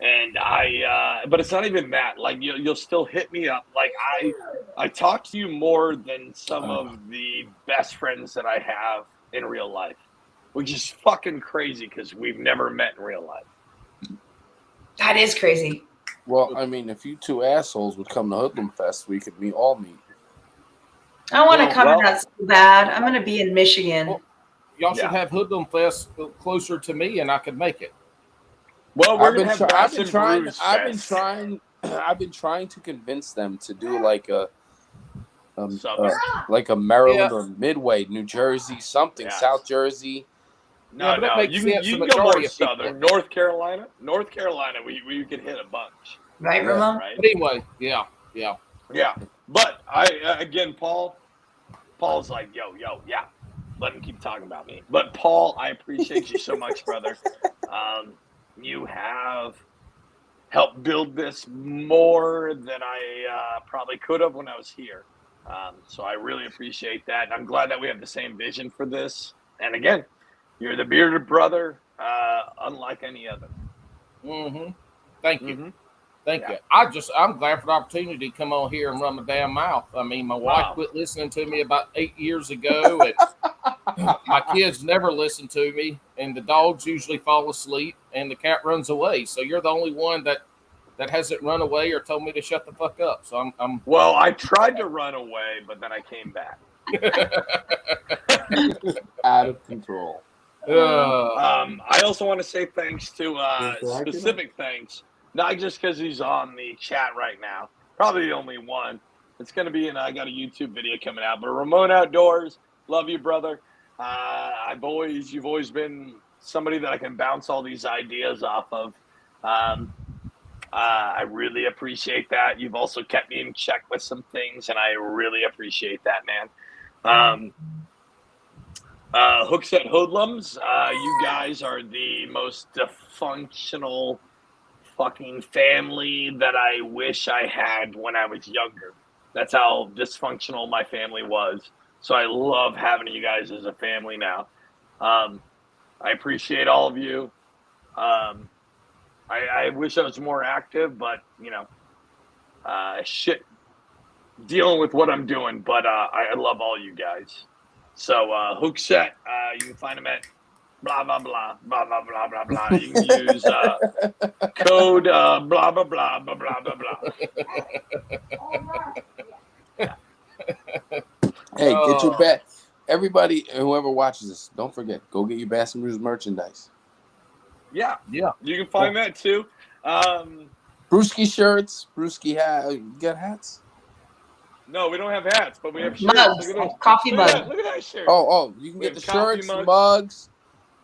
And but it's not even that. Like you'll still hit me up. Like I talk to you more than some of the best friends that I have in real life, which is fucking crazy because we've never met in real life. That is crazy. Well, I mean, if you 2 assholes would come to Hoodlum Fest, we could all meet. I want to come to that so bad. I'm going to be in Michigan. Well, y'all should have Hoodlum Fest closer to me, and I could make it. Well, I've been trying I've been trying to convince them to do like a Maryland or Midway, New Jersey, something, South Jersey. No, you can go more southern. North Carolina, we could hit a bunch. Right, Ramon? Right. But anyway, yeah. But Paul's like, yo, yeah. Let him keep talking about me. But Paul, I appreciate you so much, brother. You have helped build this more than I probably could have when I was here. So I really appreciate that. And I'm glad that we have the same vision for this. And again, you're the bearded brother, unlike any other. Mm-hmm. Thank you. Thank you. I'm glad for the opportunity to come on here and run my damn mouth. I mean, my wife quit listening to me about 8 years ago, and my kids never listen to me, and the dogs usually fall asleep, and the cat runs away. So you're the only one that hasn't run away or told me to shut the fuck up. So I'm Well, I tried to run away, but then I came back. Out of control. I also want to say thanks to specific thanks, not just because he's on the chat right now, probably the only one. It's going to be I got a YouTube video coming out, but Ramon Outdoors, love you, brother. You've always been somebody that I can bounce all these ideas off of. I really appreciate that. You've also kept me in check with some things, and I really appreciate that, man. Hookset Hoodlums, you guys are the most dysfunctional fucking family that I wish I had when I was younger. That's how dysfunctional my family was. So I love having you guys as a family now. I appreciate all of you. I wish I was more active, but dealing with what I'm doing. But I love all you guys. So Hookset, you can find them at blah blah blah blah blah blah blah blah. You can use code blah blah blah blah blah blah blah. Hey, get your bat. Everybody, whoever watches this, don't forget, go get your Bass and Brews merchandise. Yeah. You can find that too. Brewski shirts, Brewski hat. You got hats? No, we don't have hats, but we have shirts. Mugs, coffee mug. Look at that shirt. Oh, you can get the shirts, mugs,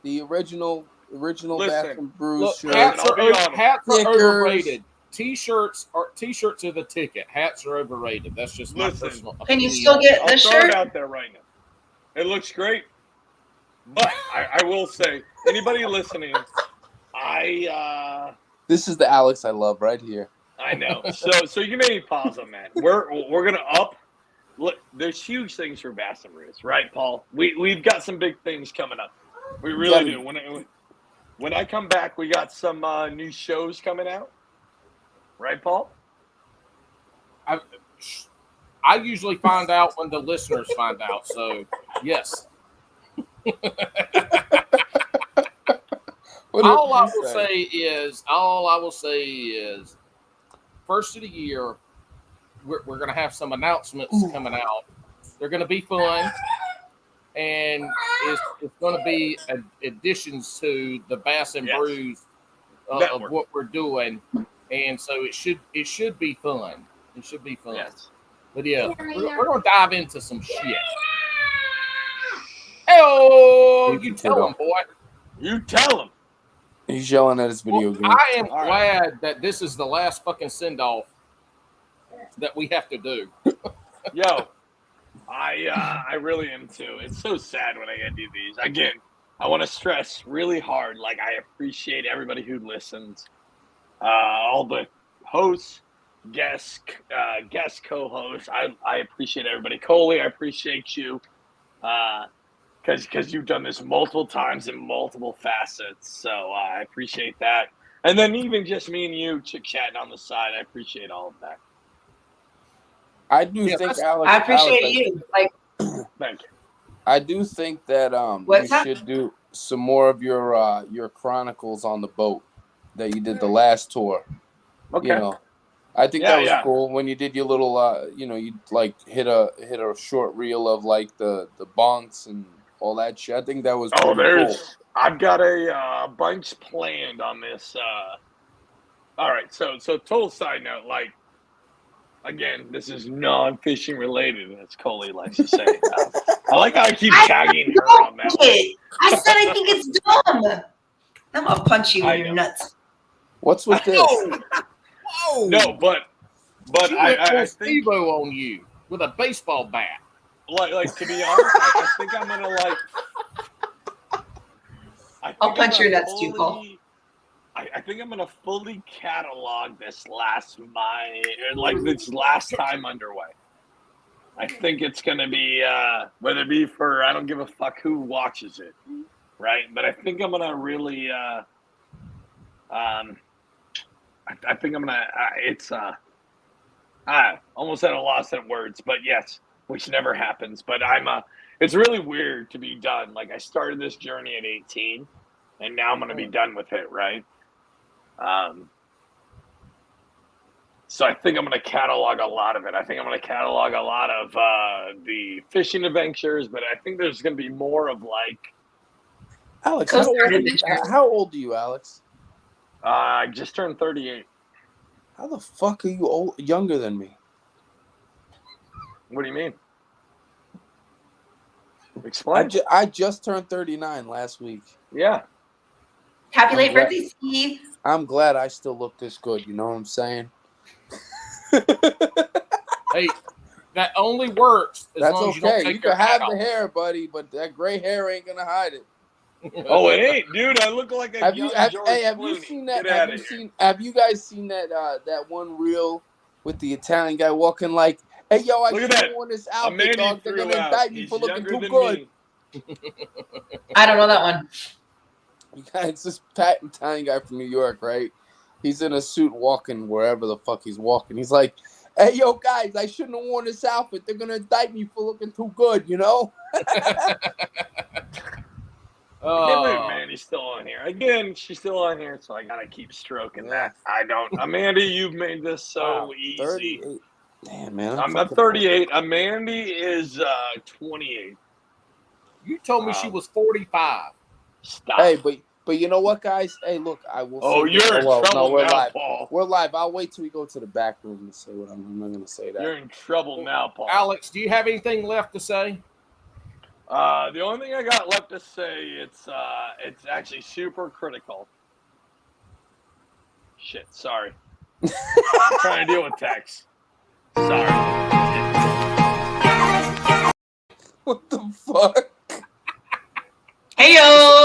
the original Bass and Brews shirts. Hats are overrated. T-shirts are the ticket. Hats are overrated. That's just my personal opinion. Can you still get the shirt? I'll throw it out there right now. It looks great, but I will say, anybody listening, this is the Alex I love right here. I know. So you may pause on that. We're gonna up. Look, there's huge things for Bass and Brews, right, Paul? We've got some big things coming up. We really do. When I come back, we got some new shows coming out, right, Paul? I usually find out when the listeners find out. So yes. All I will say is, first of the year, we're going to have some announcements coming out. They're going to be fun, and it's going to be additions to the Bass and Brews of what we're doing, and so it should be fun. It should be fun. Yes. But yeah, we're going to dive into some shit. Hey, you tell him, boy. You tell him. He's yelling at his video game. I am glad that this is the last fucking send-off that we have to do. Yo, I really am too. It's so sad when I get to do these. Again, I want to stress really hard, like, I appreciate everybody who listens. All the hosts, guest co-hosts. I appreciate everybody. Coley, I appreciate you. Because you've done this multiple times in multiple facets. So I appreciate that. And then even just me and you chit-chatting on the side, I appreciate all of that. I do think, Alex. I appreciate you. Thank you. I do think that should do some more of your chronicles on the boat that you did the last tour. Okay. I think that was cool when you did your little, you like hit a short reel of like the bunks and all that shit. I think that was cool. I've got a bunch planned on this All right, so total side note, like, again, this is non-fishing related, as Coley likes to say. I like how I keep tagging her on that one. I said I think it's dumb. I'm gonna punch you in your nuts. What's with this? Whoa! No, but I think Steve-O on you with a baseball bat. Like to be honest, I think I'm gonna like. I'll punch your nuts too, Cole. I think I'm gonna fully catalog this last time underway. I think it's gonna be whether it be for I don't give a fuck who watches it, right? But I think I'm gonna really I think I'm gonna it's I almost at a loss at words, but yes, which never happens. But it's really weird to be done. Like I started this journey at 18, and now I'm gonna be done with it, right? So I think I'm going to catalog a lot of it. I think I'm going to catalog a lot of the fishing adventures, but I think there's going to be more of like. Alex, how old are you, Alex? I just turned 38. How the fuck are you younger than me? What do you mean? Explain. I just turned 39 last week. Yeah. Happy late birthday, Steve. I'm glad I still look this good. You know what I'm saying? Hey, that only works as That's long as you don't okay. take You your can have hat the off. hair, buddy, but that gray hair ain't gonna hide it. Oh, it ain't, dude. I look like a Have young you George Clooney. seen that? Get outta here. Have you guys seen that that one reel with the Italian guy walking like, "Hey, yo, I should have worn this outfit, dog. They're gonna indict me for looking too good." I don't know that one. It's this fat Italian guy from New York, right? He's in a suit walking wherever the fuck he's walking. He's like, "Hey, yo, guys, I shouldn't have worn this outfit. They're gonna indict me for looking too good," you know? Oh man, he's still on here. Again, she's still on here, so I gotta keep stroking that. I don't. Amanda, you've made this so easy. 38. Damn, man. I'm 38. Amanda is 28. You told me she was 45. Stop. Hey, but you know what, guys? Hey, look, I will. Oh, you're in trouble no, we're now, live. Paul. We're live. I'll wait till we go to the back room and say what I'm not gonna say that. You're in trouble now, Paul. Alex, do you have anything left to say? The only thing I got left to say, it's actually super critical. Shit, sorry. I'm trying to deal with text. Sorry. What the fuck? Heyo!